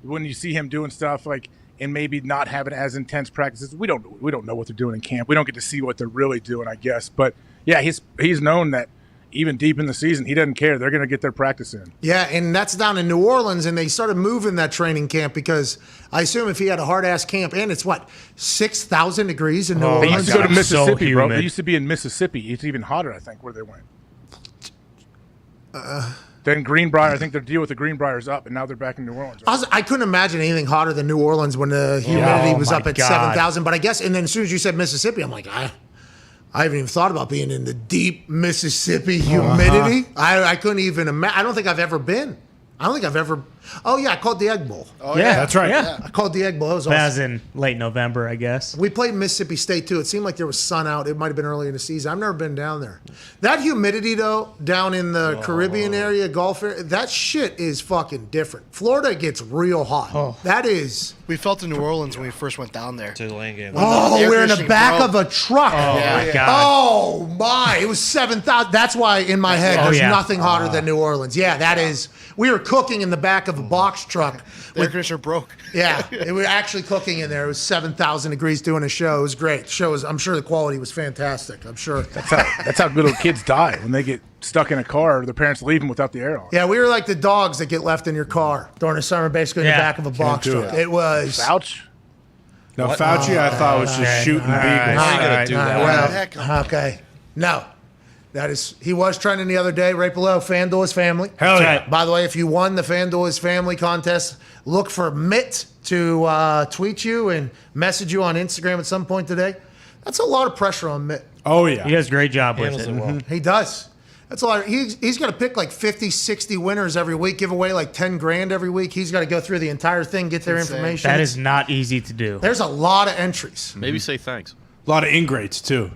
when you see him doing stuff like, and maybe not having as intense practices. We don't know what they're doing in camp. We don't get to see what they're really doing, I guess. But yeah, he's known that even deep in the season, he doesn't care. They're going to get their practice in. Yeah, and that's down in New Orleans, and they started moving that training camp because I assume if he had a hard-ass camp, and it's 6,000 degrees in New Orleans. They used to go to Mississippi, bro. They used to be in Mississippi. It's even hotter, I think, where they went. Then Greenbrier, I think their deal with the Greenbrier's up, and now they're back in New Orleans. I couldn't imagine anything hotter than New Orleans when the humidity was up at 7,000. But I guess, and then as soon as you said Mississippi, I'm like, I haven't even thought about being in the deep Mississippi humidity. I couldn't even imagine. I don't think I've ever been. I don't think I've ever. Oh, yeah, I called the Egg Bowl. Oh, yeah, that's right. Yeah. I called the Egg Bowl. That was As awesome. in late November, I guess. We played Mississippi State, too. It seemed like there was sun out. It might have been early in the season. I've never been down there. That humidity, though, down in the Caribbean area, Gulf area, that shit is fucking different. Florida gets real hot. That is. We felt in New Orleans when we first went down there. To the lane game. Oh, we're in the back of a truck. Oh, my God. Oh, my. It was 7,000. That's why in my head, there's nothing hotter than New Orleans. Yeah, that is. We were cooking in the back of a box truck. The air conditioner broke. Yeah, we were actually cooking in there. It was 7,000 degrees doing a show. It was great. The show was, I'm sure the quality was fantastic. I'm sure. That's how little kids die when they get stuck in a car or their parents leave them without the air on. Yeah, we were like the dogs that get left in your car during the summer, basically in the back of a box truck. It was. Fauci? No, Fauci, I thought was just shooting beagles. Well, okay. No. That is, he was trending the other day right below FanDuel is Family. Hell yeah. By the way, if you won the FanDuel is Family contest, look for Mitt to tweet you and message you on Instagram at some point today. That's a lot of pressure on Mitt. Oh, yeah. He does a great job with Handles it. it well. He does. That's a lot. He's got to pick like 50, 60 winners every week, give away like 10 grand every week. He's got to go through the entire thing, get their information. That is not easy to do. There's a lot of entries. Maybe say thanks. A lot of ingrates too.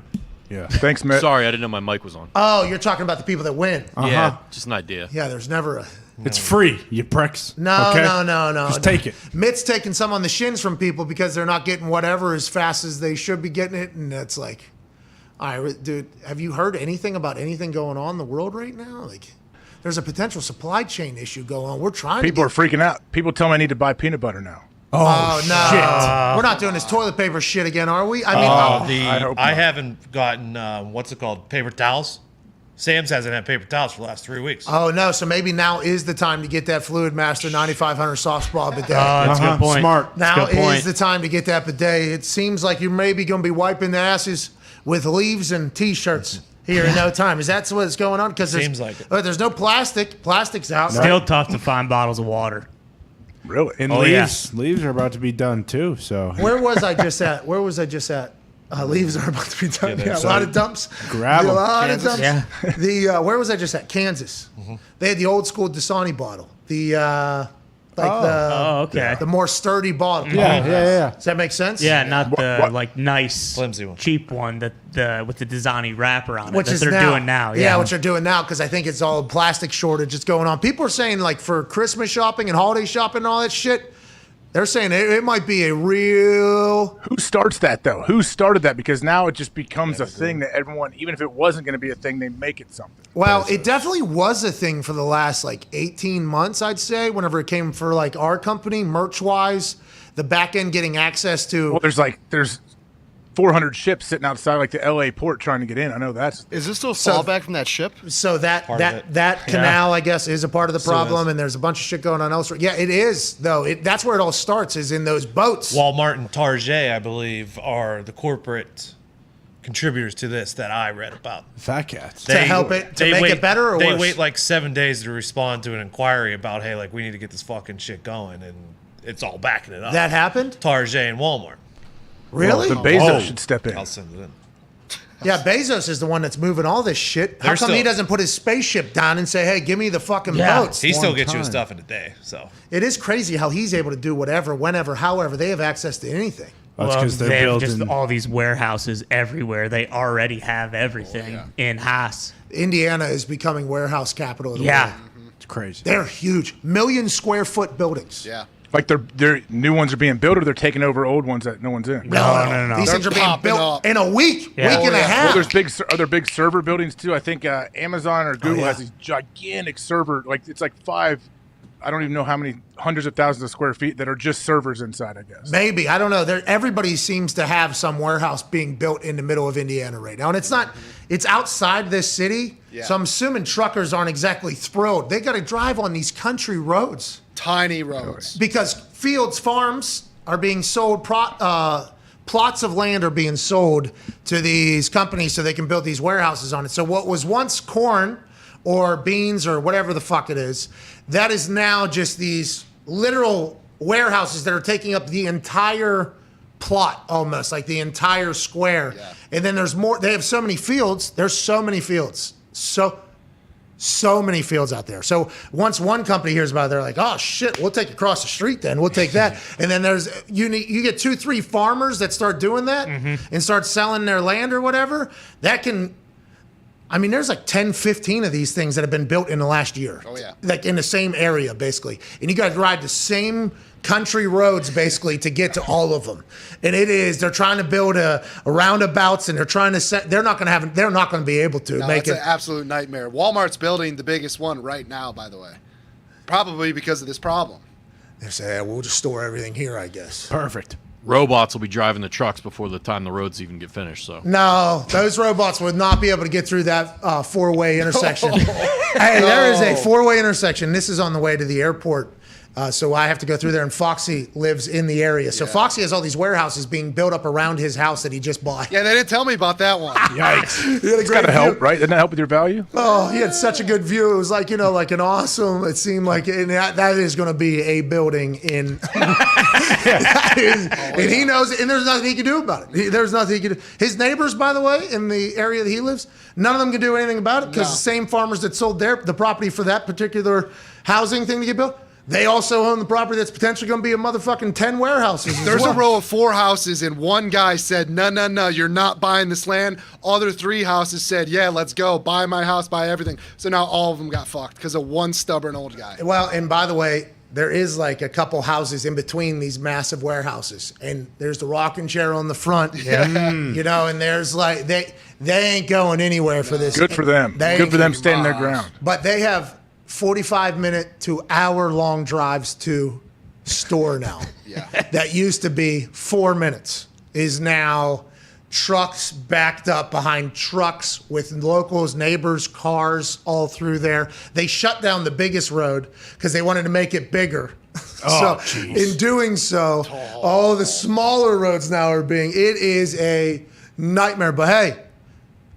Yeah. Thanks, Matt. Sorry, I didn't know my mic was on. Oh, you're talking about the people that win. Yeah, just an idea. Yeah, there's never a. It's free, you pricks. No, okay? no. Just take it. Mitt's taking some on the shins from people because they're not getting whatever as fast as they should be getting it, and that's like, all right, dude, have you heard anything about anything going on in the world right now? Like, there's a potential supply chain issue going on. We're trying. People are freaking out. People tell me I need to buy peanut butter now. Oh, no. shit. We're not doing this toilet paper shit again, are we? I mean, I haven't gotten what's it called, paper towels. Sam's hasn't had paper towels for the last 3 weeks. oh no, so maybe now is the time to get that Fluid Master 9500 softball bidet. That's a good point. Smart. Now Good point. is the time to get that bidet. It seems like you're maybe going to be wiping the asses with leaves and T-shirts here in no time. Is that what's going on? Because Seems like it. There's no plastic. Plastic's out. Still tough to find bottles of water. Really? And Oh, leaves are about to be done too. So Where was I just at? Leaves are about to be done. Yeah, Yeah, a so lot of dumps. grab 'em. A lot Kansas? of dumps. Yeah. Where was I just at? Kansas. They had the old school Dasani bottle. Okay. the more sturdy bottle. yeah. Does that make sense? Yeah, not the What? like nice Flimsy one. cheap one that with the Dasani wrapper on it Which that is they're now, doing now. Yeah, which they're doing now because I think it's all plastic shortage that's going on. People are saying like for Christmas shopping and holiday shopping and all that shit, they're saying it might be a real. Who starts that though? Who started that? Because now it just becomes a thing that everyone, even if it wasn't going to be a thing, they make it something. Well, it definitely was a thing for the last like 18 months, I'd say, whenever it came for like our company, merch wise, the back end getting access to. Well, there's 400 ships sitting outside like the LA port trying to get in. I know that's. Is this still fallback from that ship? So that Part of it. that canal, I guess, is a part of the Still problem, is. and there's a bunch of shit going on elsewhere. Yeah, it is though. That's where it all starts, is in those boats. Walmart and Target, I believe, are the corporate contributors to this that I read about. Fat cats. To help it- to make it better or they worse? wait like 7 days to respond to an inquiry about, hey, like we need to get this fucking shit going, and it's all backing it up. That happened? Target and Walmart. Really? The Bezos should step in. I'll send it in. Yeah, Bezos is the one that's moving all this shit. How They're come he still- doesn't put his spaceship down and say, "Hey, give me the fucking Yeah. boats"? He still One gets you his time. stuff in a day. So It is crazy how he's able to do whatever, whenever, however. They have access to anything. That's because they they're have just building. all these warehouses everywhere. They already have everything in Haas. Indiana is becoming warehouse capital of the Yeah. world. It's crazy. They're huge, 1,000,000-square-foot buildings. Yeah. Like they're new ones are being built, or they're taking over old ones that no one's in. No. These things are being popping built up. in a week, Yeah. week and a half. Well, there's big. Are there big server buildings too? I think Amazon or Google yeah. has these gigantic server. Like it's like 5. I don't even know how many hundreds of thousands of square feet that are just servers inside. I guess. Maybe, I don't know. Everybody seems to have some warehouse being built in the middle of Indiana right now, and it's not. It's outside this city, Yeah. so I'm assuming truckers aren't exactly thrilled. They got to drive on these country roads Tiny roads. because fields, farms are being sold. Plots of land are being sold to these companies so they can build these warehouses on it. So what was once corn or beans or whatever the fuck it is, that is now just these literal warehouses that are taking up the entire plot, almost like the entire square. Yeah. And then there's more. They have so many fields. There's so many fields. So many fields out there. So once one company hears about it, they're like, oh shit, we'll take across the street then. We'll take that. And then you get 2-3 farmers that start doing that and start selling their land or whatever. That can, I mean, there's like 10, 15 of these things that have been built in the last year. Oh, yeah. Like in the same area, basically. And you got to ride the same country roads, basically, to get to all of them. And they're trying to build a roundabouts, and they're trying to they're not going to be able to No, make it's it. an absolute nightmare. Walmart's building the biggest one right now, by the way. Probably because of this problem. They say, yeah, we'll just store everything here, I guess. Perfect. Robots will be driving the trucks before the time the roads even get finished. So No, those robots would not be able to get through that four-way intersection. Hey, there is a four-way intersection. This is on the way to the airport. So I have to go through there, and Foxy lives in the area. So Foxy has all these warehouses being built up around his house that he just bought. Yeah, they didn't tell me about that one. Yikes! He had a It's great got to view. help, right? Doesn't that help with your value? Oh, he had such a good view. It was like, like an awesome, it seemed like, and that is going to be a building in, and he knows it, and there's nothing he can do about it. There's nothing he can do. His neighbors, by the way, in the area that he lives, none of them can do anything about it because the same farmers that sold the property for that particular housing thing to get built, They also own the property that's potentially going to be a motherfucking 10 warehouses. There's a row of 4 houses, and one guy said, no, you're not buying this land. Other 3 houses said, yeah, let's go. Buy my house, buy everything. So now all of them got fucked because of one stubborn old guy. Well, and by the way, there is like a couple houses in between these massive warehouses. And there's the rocking chair on the front. You know, and there's like, they ain't going anywhere for this. Good for them. Good for them standing their ground. But they have 45-minute to hour-long drives to store now. Yeah. That used to be 4 minutes, is now trucks backed up behind trucks with locals, neighbors, cars all through there. They shut down the biggest road because they wanted to make it bigger. In doing so, all the smaller roads now are being, it is a nightmare. But hey,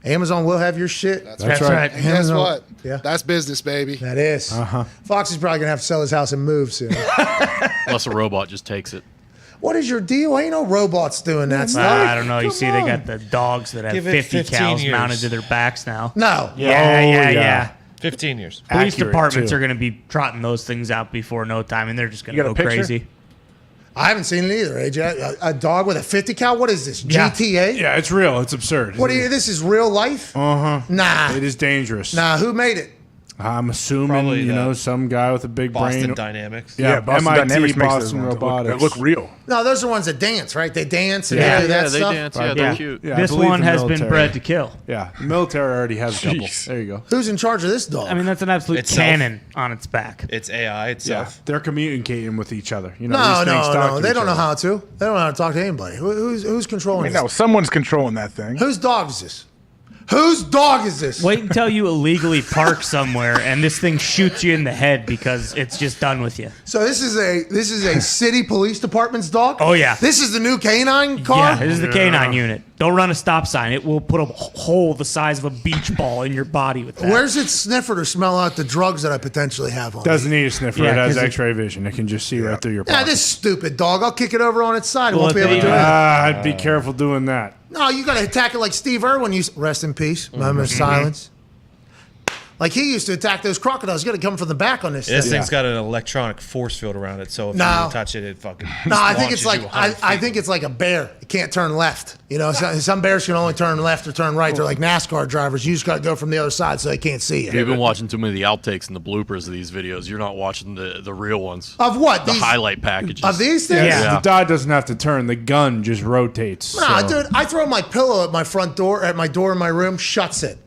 Amazon will have your shit. That's right. And guess what? Yeah. That's business, baby. That is. Fox is probably going to have to sell his house and move soon. Unless a robot just takes it. What is your deal? Ain't no robots doing that stuff. I don't know. You see, they got the dogs that have 50 cows mounted to their backs now. No. Yeah. 15 years. Police Accurate, departments too. are going to be trotting those things out before no time, and they're just going You to got go a picture? crazy. I haven't seen it either, AJ. A dog with a 50 cal? What is this? Yeah. GTA? Yeah, it's real. It's absurd. What are you? This is real life? Nah. It is dangerous. Nah, who made it? I'm assuming, Probably some guy with a big Boston brain. Dynamics. Yeah, Boston MIT, Dynamics makes Boston those ones Robotics. that look real. No, those are ones that dance, right? They dance and Yeah, they do that they stuff. dance. Yeah, they're cute. Yeah, I This believe one the has been military. bred to kill. Yeah, the military already has a couple. Jeez. There you go. Who's in charge of this dog? I mean, that's an absolute Itself. cannon on its back. It's AI Yeah, itself. they're communicating with each other. You know, no, these things talk no. to They each don't know other. how to. They don't know how to talk to anybody. Who's controlling No, this? someone's controlling that thing. Whose dog is this? Whose dog is this? Wait until you illegally park somewhere and this thing shoots you in the head because it's just done with you. So this is a city police department's dog? Oh, yeah. This is the new canine car? Yeah, this is the canine unit. Don't run a stop sign. It will put a hole the size of a beach ball in your body with that. Where's it sniffer to smell out the drugs that I potentially have on? Doesn't need a sniffer. Yeah, it has 'cause X-ray vision. It can just see right through your Yeah, pocket. this stupid dog. I'll kick it over on its side. It Well, won't be able to do it. I'd be careful doing that. No, you got to attack it like Steve Irwin used. Rest in peace. Moment of silence. Like he used to attack those crocodiles. You got to come from the back on this This thing. thing's got an electronic force field around it, so if No. you touch it, it fucking No, I think it's launches like you 100 I feet. think it's like a bear. It can't turn left. You know, some bears can only turn left or turn right. They're like NASCAR drivers. You just got to go from the other side so they can't see you. You've been watching too many of the outtakes and the bloopers of these videos. You're not watching the real ones. Of what? The These- highlight packages. Of these things? Yeah. The dot doesn't have to turn. The gun just rotates. Nah, so. dude, I throw my pillow at my front door, at my door in my room, shuts it.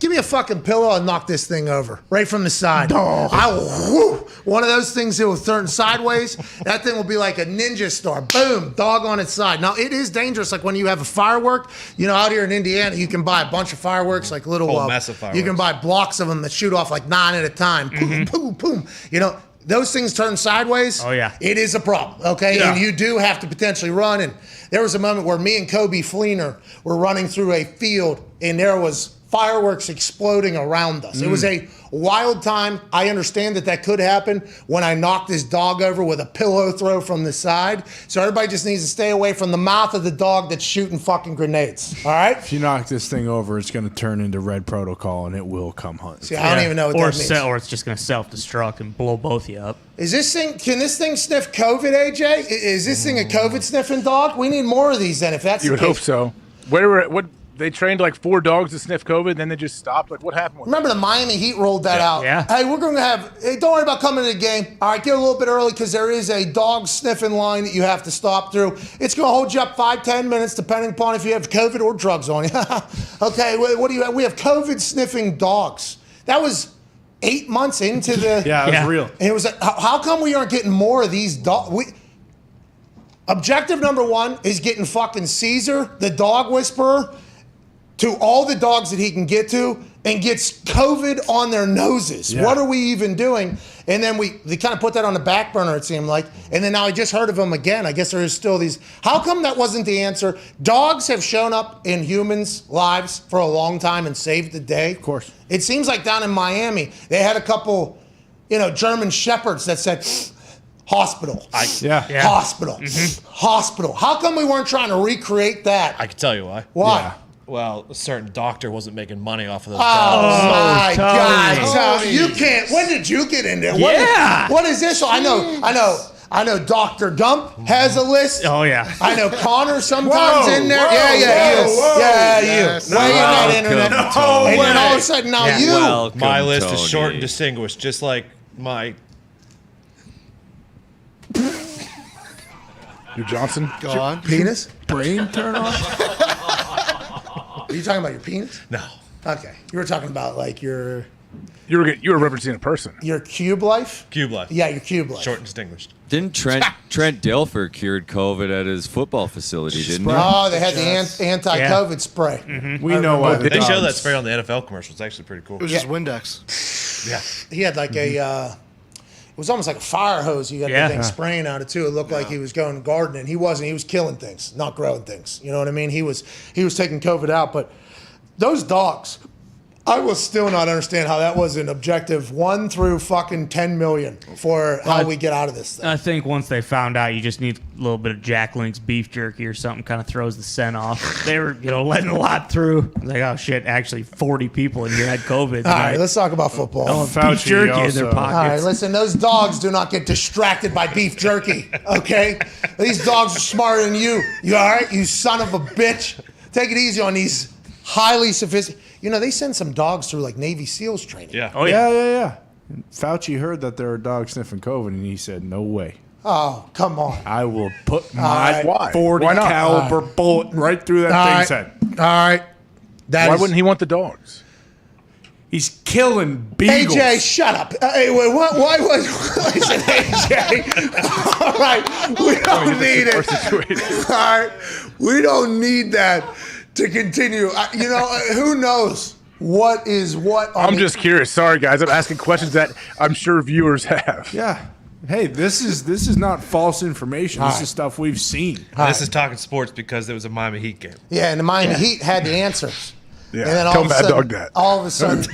Give me a fucking pillow, I'll knock this thing over right from the side. One of those things that will turn sideways, that thing will be like a ninja star. Boom, dog on its side. Now, it is dangerous. Like when you have a firework, you know, out here in Indiana, you can buy a bunch of fireworks, like little, Whole mess of you fireworks. can buy blocks of them that shoot off like 9 at a time. Boom, boom, boom. You know, those things turn sideways. Oh, yeah. It is a problem, okay? Yeah. And you do have to potentially run. And there was a moment where me and Kobe Fleener were running through a field, and there was fireworks exploding around us. It was a wild time. I understand that could happen when I knocked this dog over with a pillow throw from the side. So everybody just needs to stay away from the mouth of the dog that's shooting fucking grenades. All right? If you knock this thing over, it's going to turn into Red Protocol, and it will come hunting. See, I don't even know what that means. Or it's just going to self-destruct and blow both you up. Can this thing sniff COVID, AJ? Is this thing a COVID sniffing dog? We need more of these then, if that's You the would case. hope so. What they trained like 4 dogs to sniff COVID, then they just stopped. Like, what happened with Remember the Miami Heat rolled that out. Yeah. Hey, we're going to have, hey, don't worry about coming to the game. All right, get a little bit early because there is a dog sniffing line that you have to stop through. It's going to hold you up 5-10 minutes depending upon if you have COVID or drugs on you. Okay, what do you have? We have COVID sniffing dogs. That was 8 months into the. Yeah, it was real. And it was like, how come we aren't getting more of these dogs? Objective number 1 is getting fucking Caesar, the dog whisperer, to all the dogs that he can get to and gets COVID on their noses. Yeah. What are we even doing? And then they kind of put that on the back burner, it seemed like. And then now I just heard of them again. I guess there is still these. How come that wasn't the answer? Dogs have shown up in humans' lives for a long time and saved the day. Of course. It seems like down in Miami, they had a couple, German shepherds that said, hospital. Yeah. Hospital. Hospital. How come we weren't trying to recreate that? I can tell you why. Why? Well, a certain doctor wasn't making money off of those Oh dogs. my God! So you can't. When did you get in there? What is this? I know. Dr. Gump has a list. Oh yeah. I know Connor sometimes in there. You. Yes. Way in that internet. And then all of a sudden now you. Welcome, My list is Tony. short and distinguished, just like my. Your Johnson? Go on. Penis? Brain turn off? Are you talking about your penis? No. Okay. You were talking about like your You were referencing a person. your cube life? Cube life. Yeah, your cube life. Short and distinguished. Didn't Trent Dilfer cured COVID at his football facility, didn't he? Oh, they had the anti-COVID spray. We know why They show that spray on the NFL commercial. It's actually pretty cool. It was just Windex. Yeah. He had like a, it was almost like a fire hose. You got the thing spraying out it too. It looked like he was going gardening. He wasn't. He was killing things, not growing things. You know what I mean? He was taking COVID out. But those dogs, I will still not understand how that was an objective 1 through fucking 10 million for how we get out of this thing. I think once they found out, you just need a little bit of Jack Link's beef jerky or something, kind of throws the scent off. They were, letting a lot through. Like, oh shit, actually 40 people in here had COVID. All right, let's talk about football. Oh, beef jerky in their pockets. All right, listen, those dogs do not get distracted by beef jerky, okay? These dogs are smarter than you. You all right, you son of a bitch? Take it easy on these highly sophisticated. They send some dogs through like Navy SEALs training. Yeah. Oh, yeah. Fauci heard that there were dogs sniffing COVID, and he said, no way. Oh, come on. I will put my Why? 40 caliber bullet right through that thing's head. All right. Why wouldn't he want the dogs? He's killing beagles. AJ, shut up. Hey, wait, why was listen, AJ? All right, we don't need it. All right, we don't need that to continue. Who knows what is what? I'm just curious. Sorry, guys. I'm asking questions that I'm sure viewers have. Yeah. Hey, this is not false information. This is stuff we've seen. This is talking sports because there was a Miami Heat game. Yeah, and the Miami Heat had the answers. Yeah, and then tell Mad Dog that. All of a sudden,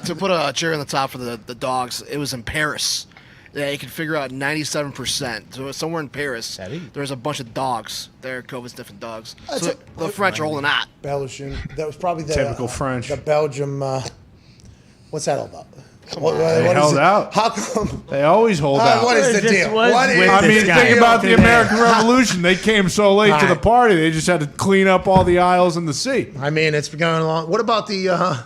to put a cherry on the top for the dogs, it was in Paris. Yeah, you can figure out 97%. So somewhere in Paris, there's a bunch of dogs. They're COVID sniffing dogs. So the French are holding out. Belgium. That was probably the Typical French. The Belgium. What's that all about? They held out. How come? They always hold out. What is the deal? Think about the American Revolution. They came so late to the party, they just had to clean up all the aisles in the sea. I mean, it's been going along. What about the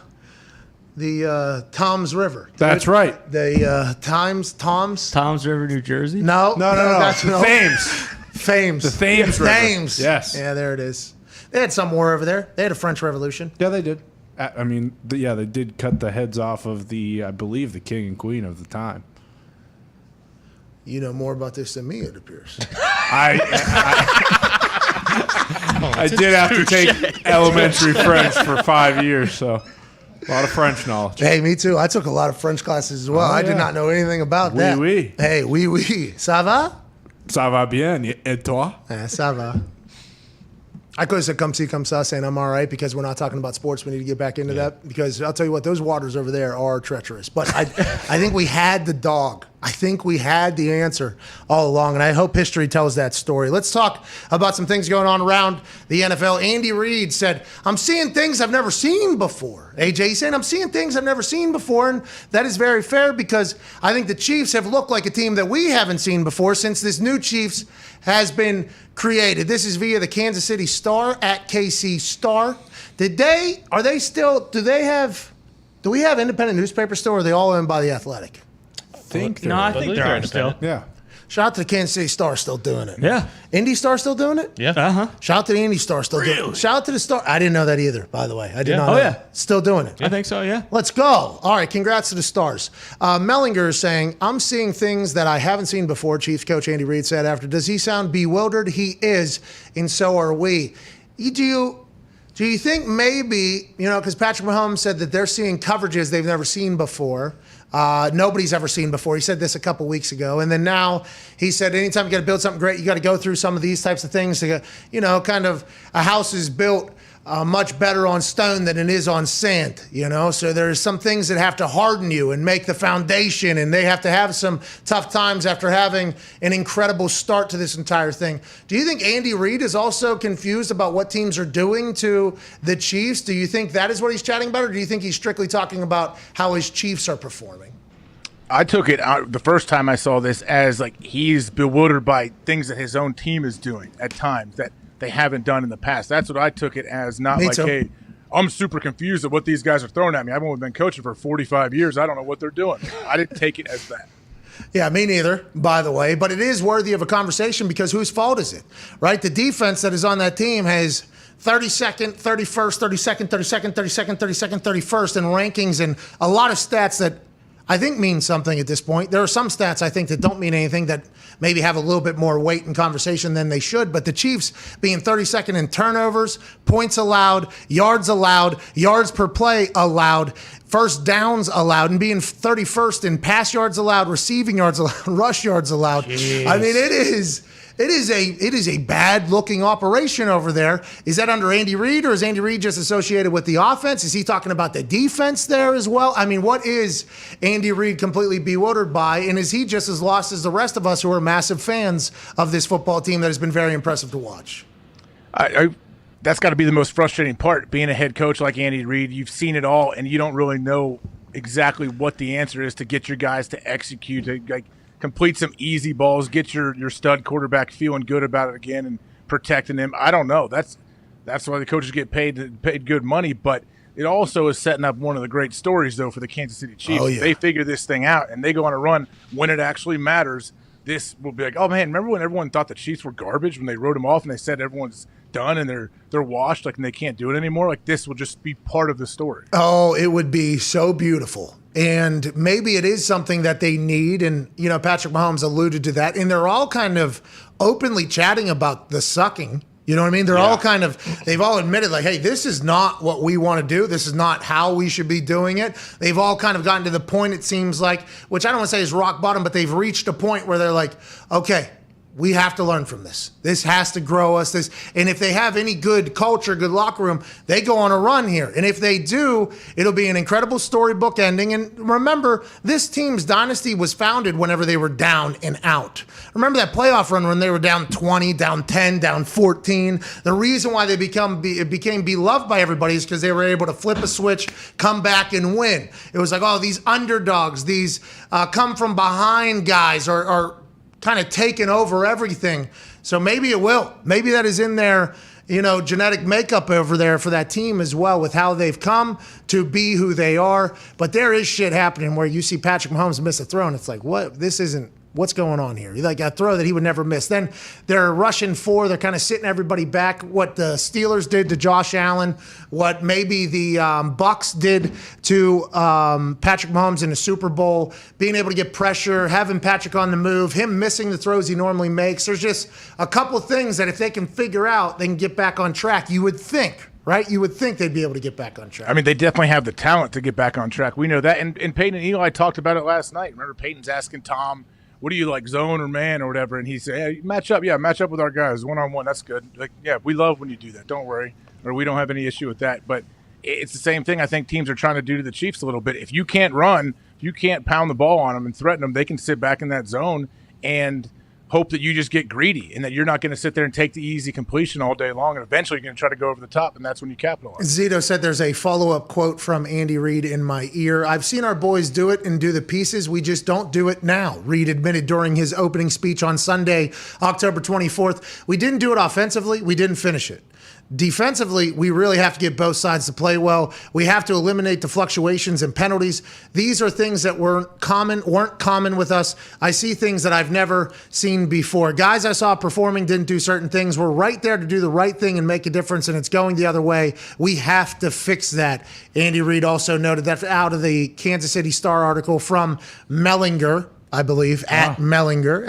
Tom's River? That's right. The Tom's River, New Jersey? No. That's Thames. Thames. The Thames River. Thames. Yes. Yeah, there it is. They had some war over there. They had a French Revolution. Yeah, they did. I mean, they did cut the heads off of I believe, the king and queen of the time. You know more about this than me, it appears. I did have to take elementary French for 5 years, so a lot of French knowledge. Hey, me too. I took a lot of French classes as well. I did not know anything about that. Oui. Hey, oui. Ça va? Ça va bien. Et toi? Ça va. I could have said come see, come saw, saying I'm all right because we're not talking about sports. We need to get back into that because I'll tell you what, those waters over there are treacherous. But I think we had the dog. I think we had the answer all along, and I hope history tells that story. Let's talk about some things going on around the NFL. Andy Reid said, I'm seeing things I've never seen before. AJ saying, I'm seeing things I've never seen before, and that is very fair because I think the Chiefs have looked like a team that we haven't seen before since this new Chiefs has been created. This is via the Kansas City Star at KC Star. Do we have independent newspapers still, or are they all owned by The Athletic? I think they're still. Yeah. Shout out to the Kansas City Star still doing it. Yeah. Indy Star still doing it? Yeah. Uh-huh. Shout out to the Indy Star still doing it. Shout out to the Star. I didn't know that either, by the way. I did not know that. Still doing it. I think so, yeah. Let's go. All right, congrats to the Stars. Mellinger is saying, I'm seeing things that I haven't seen before, Chiefs coach Andy Reid said after. Does he sound bewildered? He is, and so are we. Do you think maybe, because Patrick Mahomes said that they're seeing coverages they've never seen before. Nobody's ever seen before. He said this a couple weeks ago. And then now he said, anytime you got to build something great, you got to go through some of these types of things to, kind of a house is built much better on stone than it is on sand, So there's some things that have to harden you and make the foundation, and they have to have some tough times after having an incredible start to this entire thing. Do you think Andy Reid is also confused about what teams are doing to the Chiefs? Do you think that is what he's chatting about, or do you think he's strictly talking about how his Chiefs are performing? I took it out the first time I saw this as like he's bewildered by things that his own team is doing at times that they haven't done in the past. That's what I took it as, not Me like, too. hey, I'm super confused at what these guys are throwing at me. I've only been coaching for 45 years. I don't know what they're doing. I didn't take it as that. Yeah, me neither, by the way. But it is worthy of a conversation because whose fault is it, right? The defense that is on that team has 32nd, 31st, 32nd, 32nd, 32nd, 32nd, 31st in rankings, and a lot of stats that I think mean something at this point. There are some stats I think that don't mean anything, that maybe have a little bit more weight in conversation than they should. But the Chiefs being 32nd in turnovers, points allowed, yards per play allowed, first downs allowed, and being 31st in pass yards allowed, receiving yards allowed, rush yards allowed. Jeez. I mean, it is a bad looking operation over there. Is that under Andy Reid, or is Andy Reid just associated with the offense? Is he talking about the defense there as well? I mean, what is Andy Reid completely bewildered by? And is he just as lost as the rest of us who are massive fans of this football team that has been very impressive to watch? That's got to be the most frustrating part, being a head coach like Andy Reid. You've seen it all, and you don't really know exactly what the answer is to get your guys to execute, to complete some easy balls, get your stud quarterback feeling good about it again and protecting him. I don't know. That's why the coaches get paid good money, but it also is setting up one of the great stories, though, for the Kansas City Chiefs. Oh, yeah. If they figure this thing out and they go on a run when it actually matters, this will be like, oh, man, remember when everyone thought the Chiefs were garbage when they wrote them off and they said everyone's done and they're washed, and they can't do it anymore? Like, this will just be part of the story. Oh, it would be so beautiful. And maybe it is something that they need. And, Patrick Mahomes alluded to that. And they're all kind of openly chatting about the sucking. You know what I mean? They're all they've all admitted, like, hey, this is not what we want to do. This is not how we should be doing it. They've all kind of gotten to the point, it seems like, which I don't want to say is rock bottom, but they've reached a point where they're like, okay, we have to learn from this. This has to grow us. And if they have any good culture, good locker room, they go on a run here. And if they do, it'll be an incredible storybook ending. And remember, this team's dynasty was founded whenever they were down and out. Remember that playoff run when they were down 20, down 10, down 14? The reason why they became beloved by everybody is because they were able to flip a switch, come back, and win. It was like, oh, these underdogs, these come from behind guys are kind of taken over everything. So maybe it will. Maybe that is in their, genetic makeup over there for that team as well, with how they've come to be who they are. But there is shit happening where you see Patrick Mahomes miss a throw, and it's like, what? This isn't. What's going on here? Like a throw that he would never miss. Then they're rushing four. They're kind of sitting everybody back. What the Steelers did to Josh Allen, what maybe the Bucs did to Patrick Mahomes in the Super Bowl, being able to get pressure, having Patrick on the move, him missing the throws he normally makes. There's just a couple of things that if they can figure out, they can get back on track. You would think. Right? You would think they'd be able to get back on track. I mean, they definitely have the talent to get back on track. We know that. And Peyton and Eli talked about it last night. Remember, Peyton's asking Tom, what do you like, zone or man or whatever? And he said, hey, match up with our guys, one-on-one. That's good. Like, yeah, we love when you do that. Don't worry. Or we don't have any issue with that. But it's the same thing I think teams are trying to do to the Chiefs a little bit. If you can't run, if you can't pound the ball on them and threaten them, they can sit back in that zone and hope that you just get greedy and that you're not going to sit there and take the easy completion all day long, and eventually you're going to try to go over the top, and that's when you capitalize. Zito said there's a follow-up quote from Andy Reid in my ear. I've seen our boys do it and do the pieces. We just don't do it now, Reid admitted during his opening speech on Sunday, October 24th. We didn't do it offensively. We didn't finish it. Defensively, we really have to get both sides to play well. We have to eliminate the fluctuations and penalties. These are things that weren't common with us. I see things that I've never seen before. Guys I saw performing didn't do certain things. We're right there to do the right thing and make a difference, and it's going the other way. We have to fix that. Andy Reid also noted that out of the Kansas City Star article from Mellinger, I believe, at Mellinger,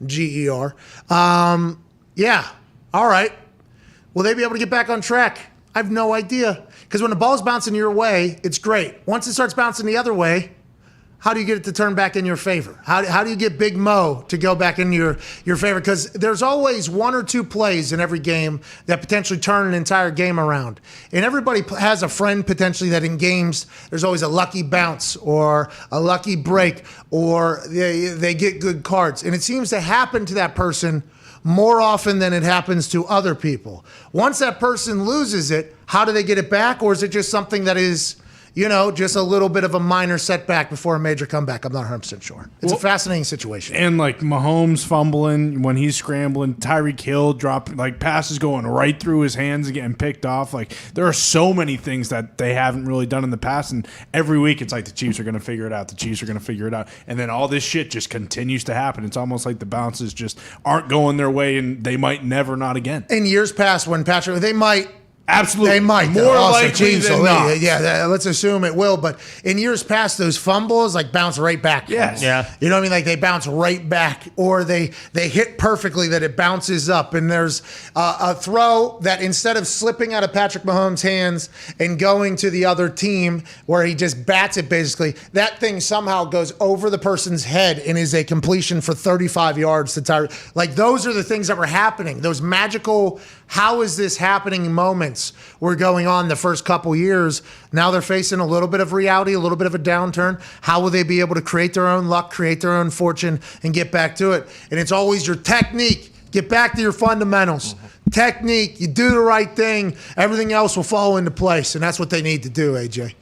Mellinger. Yeah. All right. Will they be able to get back on track? I have no idea. Because when the ball's bouncing your way, it's great. Once it starts bouncing the other way, how do you get it to turn back in your favor? How do you get Big Mo to go back in your favor? Because there's always one or two plays in every game that potentially turn an entire game around. And everybody has a friend potentially that in games there's always a lucky bounce or a lucky break or they get good cards. And it seems to happen to that person more often than it happens to other people. Once that person loses it, how do they get it back? Or is it just something that is, just a little bit of a minor setback before a major comeback? I'm not 100% sure. It's a fascinating situation. And like Mahomes fumbling when he's scrambling, Tyreek Hill dropping, like passes going right through his hands and getting picked off. Like there are so many things that they haven't really done in the past. And every week it's like the Chiefs are going to figure it out. The Chiefs are going to figure it out. And then all this shit just continues to happen. It's almost like the bounces just aren't going their way and they might never, not again. In years past when they might. Absolutely. They might. More likely than not. Yeah, let's assume it will. But in years past, those fumbles bounce right back. Yes. Yeah. You know what I mean? Like they bounce right back, or they hit perfectly that it bounces up. And there's a throw that instead of slipping out of Patrick Mahomes' hands and going to the other team where he just bats it basically, that thing somehow goes over the person's head and is a completion for 35 yards to Tyreek. Like those are the things that were happening. Those magical, how is this happening moments were going on the first couple years. Now they're facing a little bit of reality, a little bit of a downturn. How will they be able to create their own luck, create their own fortune, and get back to it? And it's always your technique. Get back to your fundamentals. Technique, you do the right thing, everything else will fall into place, and that's what they need to do, AJ.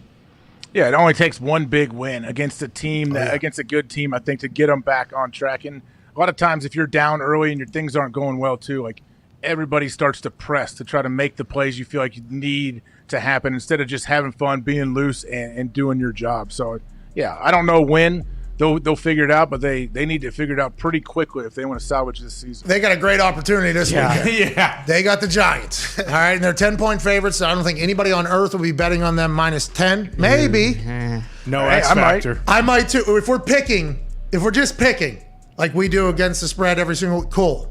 Yeah, it only takes one big win against a team, against a good team, I think, to get them back on track. And a lot of times if you're down early and your things aren't going well too, like everybody starts to press to try to make the plays you feel like you need to happen instead of just having fun, being loose, and doing your job. So, yeah, I don't know when they'll figure it out, but they need to figure it out pretty quickly if they want to salvage this season. They got a great opportunity this weekend. Yeah. They got the Giants. All right, and they're 10-point favorites, so I don't think anybody on earth will be betting on them minus 10. Maybe. No X factor. I might too. If we're just picking, like we do against the spread every single cool.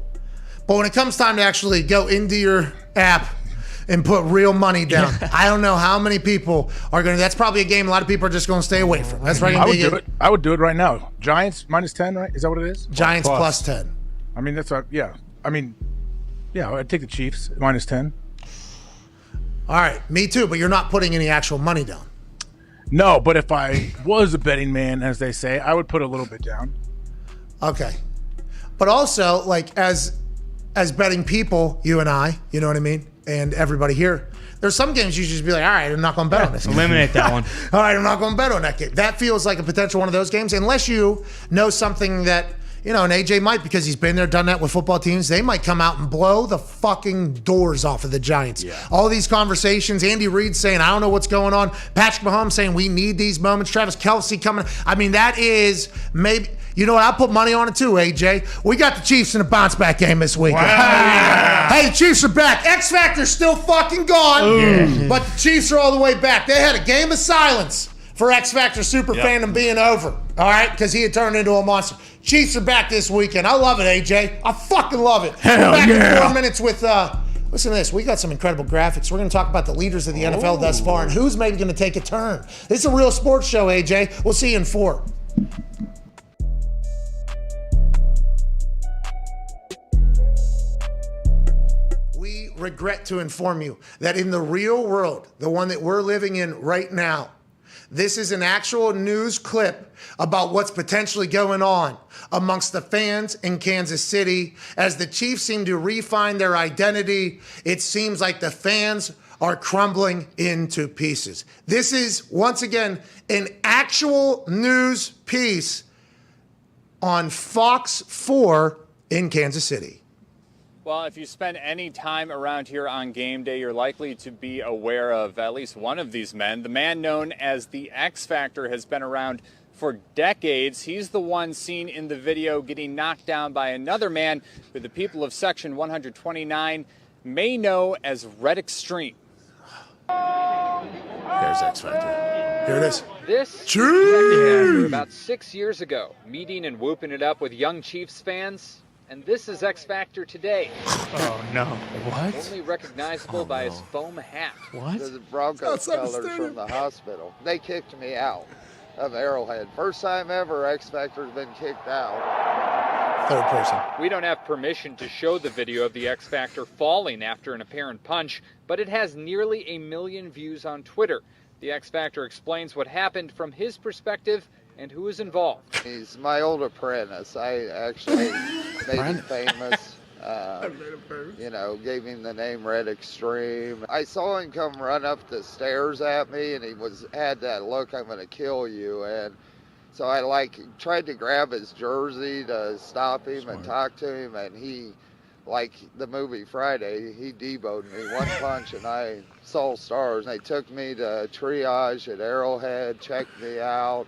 But when it comes time to actually go into your app and put real money down, I don't know how many people are going to. That's probably a game a lot of people are just going to stay away from. That's right. I would do it right now. Giants minus 10, right? Is that what it is? Giants plus 10. I mean, that's yeah. I'd take the Chiefs minus 10. All right, me too. But you're not putting any actual money down. No, but if I was a betting man, as they say, I would put a little bit down. Okay, but also as betting people, you and I, you know what I mean, and everybody here, there's some games you should just be like, all right, I'm not going to bet on this game. Eliminate that one. All right, I'm not going to bet on that game. That feels like a potential one of those games, unless you know something that, and AJ might, because he's been there, done that with football teams. They might come out and blow the fucking doors off of the Giants. Yeah. All these conversations, Andy Reid saying, I don't know what's going on. Patrick Mahomes saying, we need these moments. Travis Kelce coming. I mean, that is maybe, you know what? I'll put money on it too, AJ. We got the Chiefs in a bounce back game this week. Wow. Hey, the Chiefs are back. X Factor's still fucking gone, but the Chiefs are all the way back. They had a game of silence for X Factor super fandom being over, all right, because he had turned into a monster. Chiefs are back this weekend. I love it, AJ. I fucking love it. Hell We're back yeah. in 4 minutes with, listen to this. We got some incredible graphics. We're going to talk about the leaders of the NFL thus far and who's maybe going to take a turn. This is a real sports show, AJ. We'll see you in 4. We regret to inform you that in the real world, the one that we're living in right now, this is an actual news clip about what's potentially going on amongst the fans in Kansas City. As the Chiefs seem to refine their identity, it seems like the fans are crumbling into pieces. This is, once again, an actual news piece on Fox 4 in Kansas City. Well, if you spend any time around here on game day, you're likely to be aware of at least one of these men. The man known as the X Factor has been around for decades. He's the one seen in the video getting knocked down by another man who the people of Section 129 may know as Red Extreme. There's X Factor. Here it is. This Chiefs! is about 6 years ago, meeting and whooping it up with young Chiefs fans. And this is X Factor today. Oh, no. What? Only recognizable by his foam hat. What? The Broncos colors from the hospital. They kicked me out. of Arrowhead. First time ever X Factor's been kicked out. Third person. We don't have permission to show the video of the X Factor falling after an apparent punch, but it has nearly 1 million views on Twitter. The X Factor explains what happened from his perspective and who is involved. He's my old apprentice. I actually made him famous. Gave him the name Red Extreme. I saw him come run up the stairs at me, and he had that look, I'm going to kill you. And so I tried to grab his jersey to stop him and talk to him, and he, like the movie Friday, he deboed me one punch, and I saw stars. They took me to triage at Arrowhead, checked me out.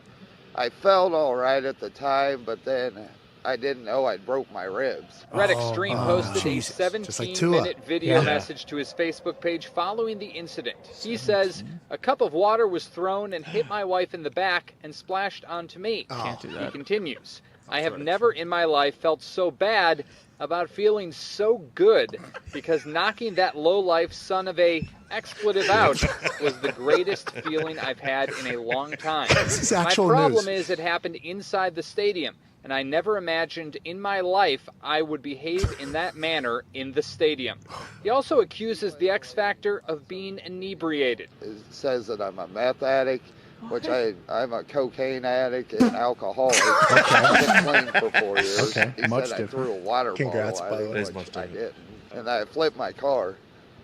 I felt all right at the time, but then I didn't know I'd broke my ribs. Red Extreme posted a 17-minute video message to his Facebook page following the incident. He says, "A cup of water was thrown and hit my wife in the back and splashed onto me." Can't do that. He continues, "I have never in my life felt so bad about feeling so good because knocking that low-life son of a expletive out was the greatest feeling I've had in a long time. My problem is it happened inside the stadium, and I never imagined in my life I would behave in that manner in the stadium." He also accuses the X Factor of being inebriated. It says that I'm a meth addict, which I'm a cocaine addict and alcoholic. I've been clean for 4 years. Okay. He said I threw a water Congrats, bottle by at the him, way. which I didn't. And I flipped my car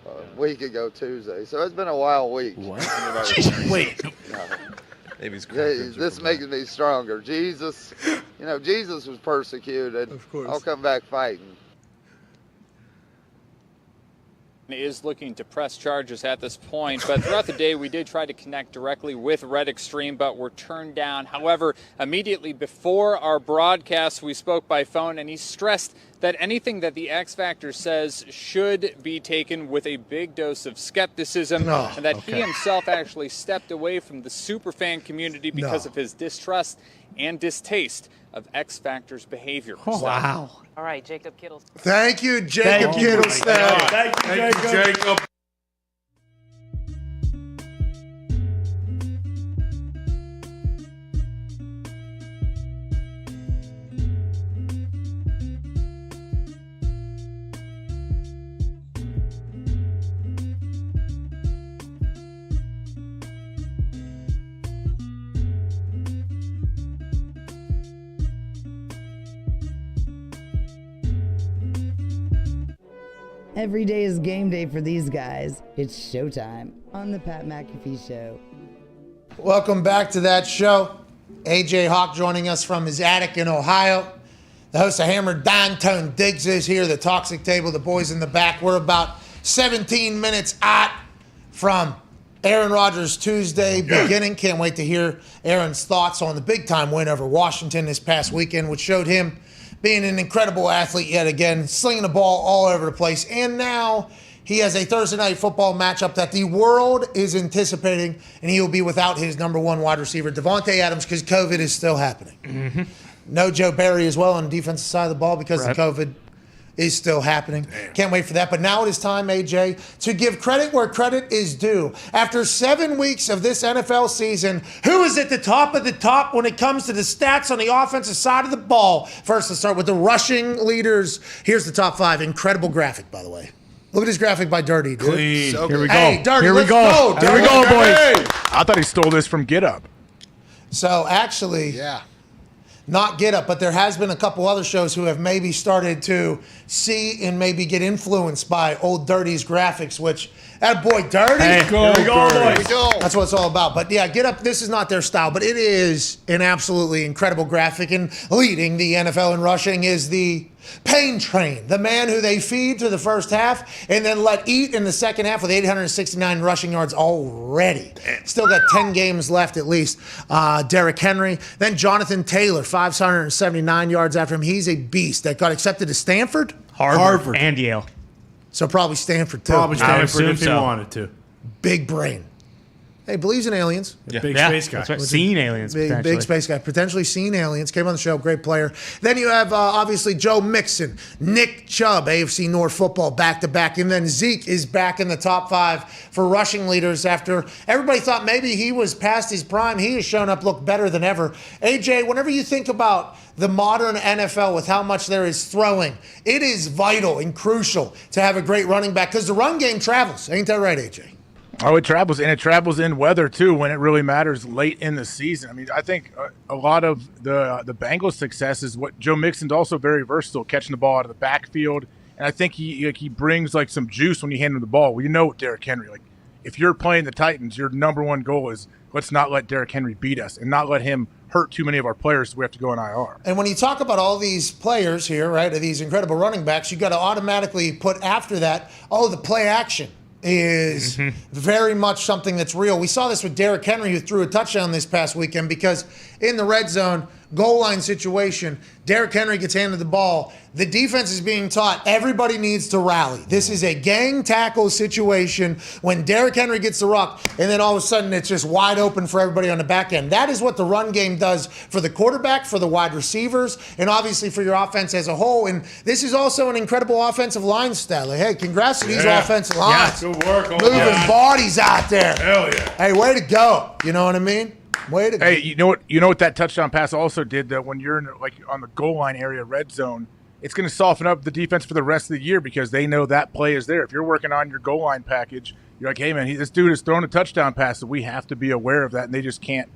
a week ago Tuesday. So it's been a wild week. What? Wait. This makes me stronger. Jesus was persecuted. Of course. I'll come back fighting. Is looking to press charges at this point, but throughout the day we did try to connect directly with Red Extreme, but were turned down. However, immediately before our broadcast we spoke by phone, and he stressed that anything that the X Factor says should be taken with a big dose of skepticism, and that he himself actually stepped away from the superfan community because of his distrust and distaste of X Factor's behavior. Wow. All right, Jacob Kittle. Thank you, Jacob Kittlestad. Thank you, Jacob. Every day is game day for these guys. It's showtime on the Pat McAfee Show. Welcome back to that show. AJ Hawk joining us from his attic in Ohio. The host of Hammer, Dahn Tone Diggs, is here. The Toxic Table, the boys in the back. We're about 17 minutes out from Aaron Rodgers Tuesday beginning. Can't wait to hear Aaron's thoughts on the big-time win over Washington this past weekend, which showed him being an incredible athlete yet again, slinging the ball all over the place. And now he has a Thursday night football matchup that the world is anticipating, and he will be without his number one wide receiver, Devontae Adams, because COVID is still happening. Mm-hmm. No Joe Barry as well on the defensive side of the ball because the COVID is still happening. Can't wait for that. But now it is time, AJ, to give credit where credit is due. After 7 weeks of this NFL season, who is at the top of the top when it comes to the stats on the offensive side of the ball? First, let's start with the rushing leaders. Here's the top 5. Incredible graphic, by the way. Look at this graphic by Dirty, dude. Clean. So Here we go. Hey, Dirty, Here we let's go. Dirty. Here we go, boys. Hey. I thought he stole this from Get Up. So actually, not Get Up, but there has been a couple other shows who have maybe started to see and maybe get influenced by old Dirty's graphics, which, that boy, Dirty. Hey, here we go, boys. That's what it's all about. But yeah, Get Up, this is not their style, but it is an absolutely incredible graphic. And leading the NFL in rushing is the Pain Train, the man who they feed through the first half and then let eat in the second half with 869 rushing yards already. Still got 10 games left at least. Derrick Henry. Then Jonathan Taylor, 579 yards after him. He's a beast that got accepted to Stanford. Harvard. And Yale. So probably Stanford too. Probably Stanford if he wanted to. Big brain. Hey, believes in aliens. Big space guy. That's right. Seen aliens, Big space guy. Potentially seen aliens. Came on the show. Great player. Then you have, obviously, Joe Mixon, Nick Chubb, AFC North football back-to-back. And then Zeke is back in the top 5 for rushing leaders after everybody thought maybe he was past his prime. He has shown up, looked better than ever. AJ, whenever you think about the modern NFL with how much there is throwing, it is vital and crucial to have a great running back because the run game travels. Ain't that right, AJ? Oh, it travels, and it travels in weather, too, when it really matters late in the season. I mean, I think a lot of the Bengals' success is what Joe Mixon's also very versatile, catching the ball out of the backfield, and I think he brings, like, some juice when you hand him the ball. Well, you know with Derrick Henry, like, if you're playing the Titans, your number one goal is let's not let Derrick Henry beat us and not let him hurt too many of our players so we have to go on IR. And when you talk about all these players here, right, these incredible running backs, you got to automatically put after that, the play action is very much something that's real. We saw this with Derrick Henry, who threw a touchdown this past weekend because in the red zone, goal line situation, Derrick Henry gets handed the ball. The defense is being taught everybody needs to rally. This is a gang tackle situation when Derrick Henry gets the rock, and then all of a sudden it's just wide open for everybody on the back end. That is what the run game does for the quarterback, for the wide receivers, and obviously for your offense as a whole. And this is also an incredible offensive line stat. Like, hey, congrats to these offensive lines. Good work. Moving bodies out there. Hell yeah. Hey, way to go. You know what I mean? Way to go. Hey, you know what that touchdown pass also did, that when you're in, like, on the goal line area, red zone, it's going to soften up the defense for the rest of the year because they know that play is there. If you're working on your goal line package, you're like, hey, man, this dude is throwing a touchdown pass, so we have to be aware of that, and they just can't,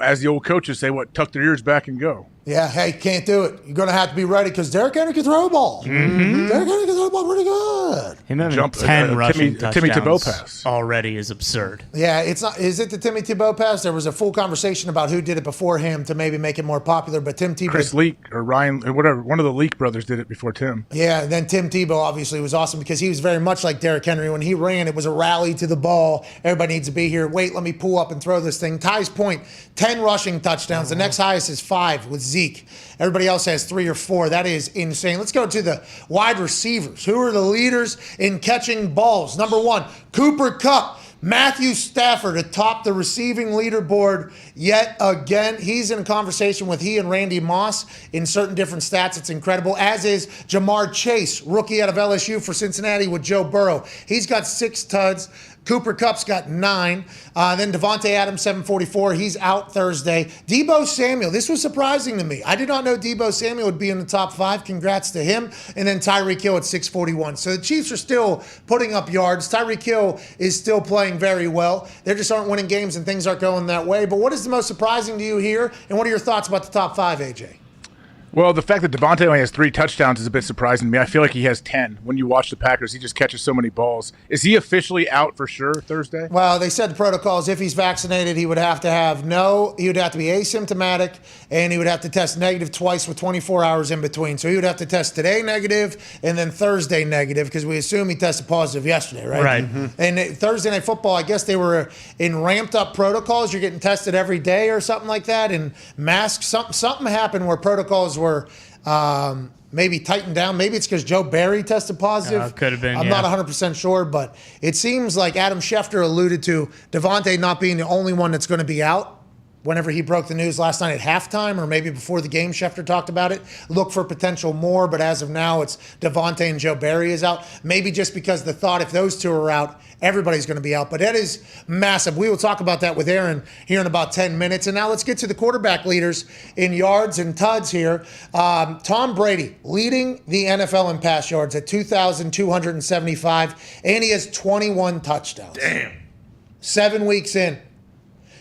as the old coaches say, tuck their ears back and go. Yeah, hey, can't do it. You're going to have to be ready because Derrick Henry can throw a ball. Derrick Henry can throw a ball pretty good. Him having 10 rushing touchdowns Timmy Tebow pass already is absurd. Yeah, it's not. Is it the Timmy Tebow pass? There was a full conversation about who did it before him to maybe make it more popular, but Tim Tebow. Chris Leak or Ryan, or whatever, one of the Leak brothers did it before Tim. Yeah, and then Tim Tebow obviously was awesome because he was very much like Derrick Henry. When he ran, it was a rally to the ball. Everybody needs to be here. Wait, let me pull up and throw this thing. Ty's point, 10 rushing touchdowns. The next highest is 5 with Zeke. Everybody else has 3 or 4. That is insane. Let's go to the wide receivers. Who are the leaders in catching balls? Number 1, Cooper Kupp. Matthew Stafford atop the receiving leaderboard yet again. He's in a conversation with he and Randy Moss in certain different stats. It's incredible, as is Jamar Chase, rookie out of LSU for Cincinnati with Joe Burrow. He's got 6 tuds. Cooper Kupp's got 9. Then Devontae Adams, 744. He's out Thursday. Deebo Samuel. This was surprising to me. I did not know Deebo Samuel would be in the top 5. Congrats to him. And then Tyreek Hill at 641. So the Chiefs are still putting up yards. Tyreek Hill is still playing very well. They just aren't winning games and things aren't going that way. But what is the most surprising to you here? And what are your thoughts about the top 5, AJ? Well, the fact that Devontae only has 3 touchdowns is a bit surprising to me. I feel like he has 10. When you watch the Packers, he just catches so many balls. Is he officially out for sure Thursday? Well, they said the protocols, if he's vaccinated, he would have to be asymptomatic, and he would have to test negative twice with 24 hours in between. So he would have to test today negative and then Thursday negative because we assume he tested positive yesterday, right? Right. And Thursday Night Football, I guess they were in ramped up protocols. You're getting tested every day or something like that, and masks. Something happened where protocols were maybe tightened down. Maybe it's because Joe Barry tested positive. Could have been. I'm not 100% sure, but it seems like Adam Schefter alluded to Devontae not being the only one that's going to be out. Whenever he broke the news last night at halftime or maybe before the game, Schefter talked about it. Look for potential more, but as of now, it's Devontae and Joe Barry is out. Maybe just because the thought if those two are out, everybody's going to be out. But that is massive. We will talk about that with Aaron here in about 10 minutes. And now let's get to the quarterback leaders in yards and tuds here. Tom Brady leading the NFL in pass yards at 2,275, and he has 21 touchdowns. Damn. 7 weeks in.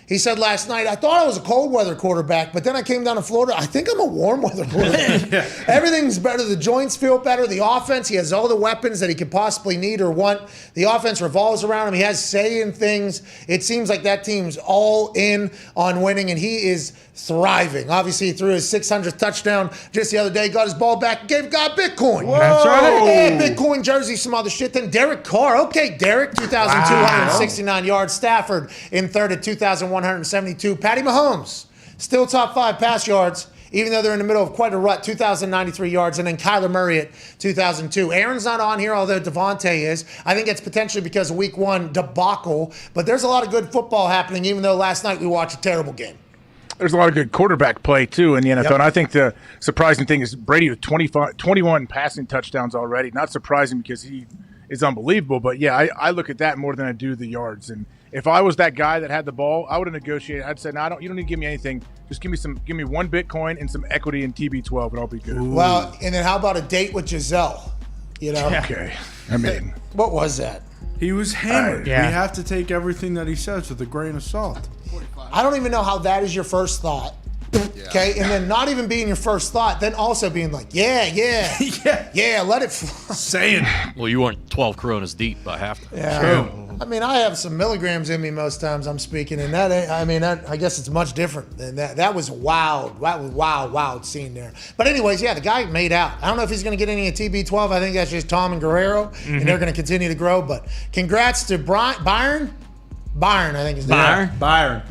He said last night, I thought I was a cold weather quarterback, but then I came down to Florida. I think I'm a warm weather quarterback. Everything's better. The joints feel better. The offense, he has all the weapons that he could possibly need or want. The offense revolves around him. He has say in things. It seems like that team's all in on winning, and he is thriving. Obviously, he threw his 600th touchdown just the other day, got his ball back, gave God Bitcoin. Whoa. That's right. Yeah, Bitcoin jersey, some other shit. Then Derek Carr. Okay, Derek, 2,269 yards. Stafford in third at 2,172. Patty Mahomes, still top 5 pass yards even though they're in the middle of quite a rut, 2,093 yards, and then Kyler Murray at 2,002. Aaron's not on here, although Devontae is. I think it's potentially because of week 1 debacle, but there's a lot of good football happening, even though last night we watched a terrible game. There's a lot of good quarterback play, too, in the NFL. Yep. And I think the surprising thing is Brady with 21 passing touchdowns already. Not surprising because he is unbelievable. But, yeah, I look at that more than I do the yards. And if I was that guy that had the ball, I would have negotiated. I'd say, no, you don't need to give me anything. Just give me one Bitcoin and some equity in TB12, and I'll be good. Ooh. Well, and then how about a date with Giselle? You know? Okay. I mean. What was that? He was hammered. Yeah. We have to take everything that he says with a grain of salt. I don't even know how that is your first thought. Okay, and then not even being your first thought, then also being like, yeah, let it fly. Saying. Well, you weren't 12 Coronas deep by halftime. Yeah. I mean, I have some milligrams in me most times I'm speaking, and I guess it's much different than that. That was wild scene there. But anyways, yeah, the guy made out. I don't know if he's going to get any of TB12. I think that's just Tom and Guerrero, and they're going to continue to grow. But congrats to Byron, I think his name. Brian.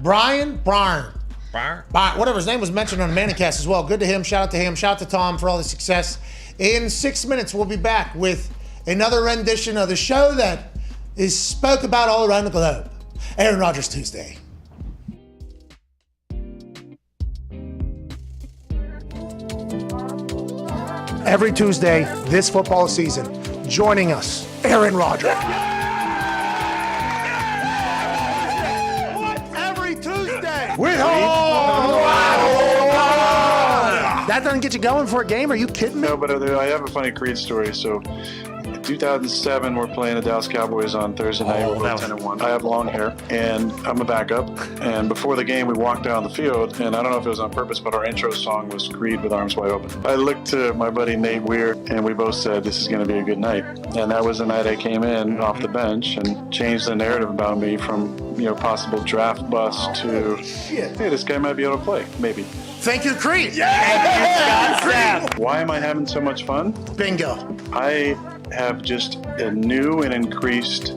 Whatever his name was mentioned on the Manicast as well. Good to him. Shout out to him. Shout out to Tom for all the success. In 6 minutes, we'll be back with another rendition of the show that is spoke about all around the globe. Aaron Rodgers Tuesday. Every Tuesday this football season, joining us, Aaron Rodgers. Every Tuesday. That doesn't get you going for a game? Are you kidding me? No, but I have a funny Creed story. So, in 2007, we're playing the Dallas Cowboys on Thursday night. We're 10-1. I have long hair, and I'm a backup. And before the game, we walked down the field, and I don't know if it was on purpose, but our intro song was Creed with Arms Wide Open. I looked to my buddy Nate Weir, and we both said, this is going to be a good night. And that was the night I came in off the bench and changed the narrative about me from, possible draft bust to, hey, this guy might be able to play, maybe. Thank you, Creed. Yeah! Why am I having so much fun? Bingo. I have just a new and increased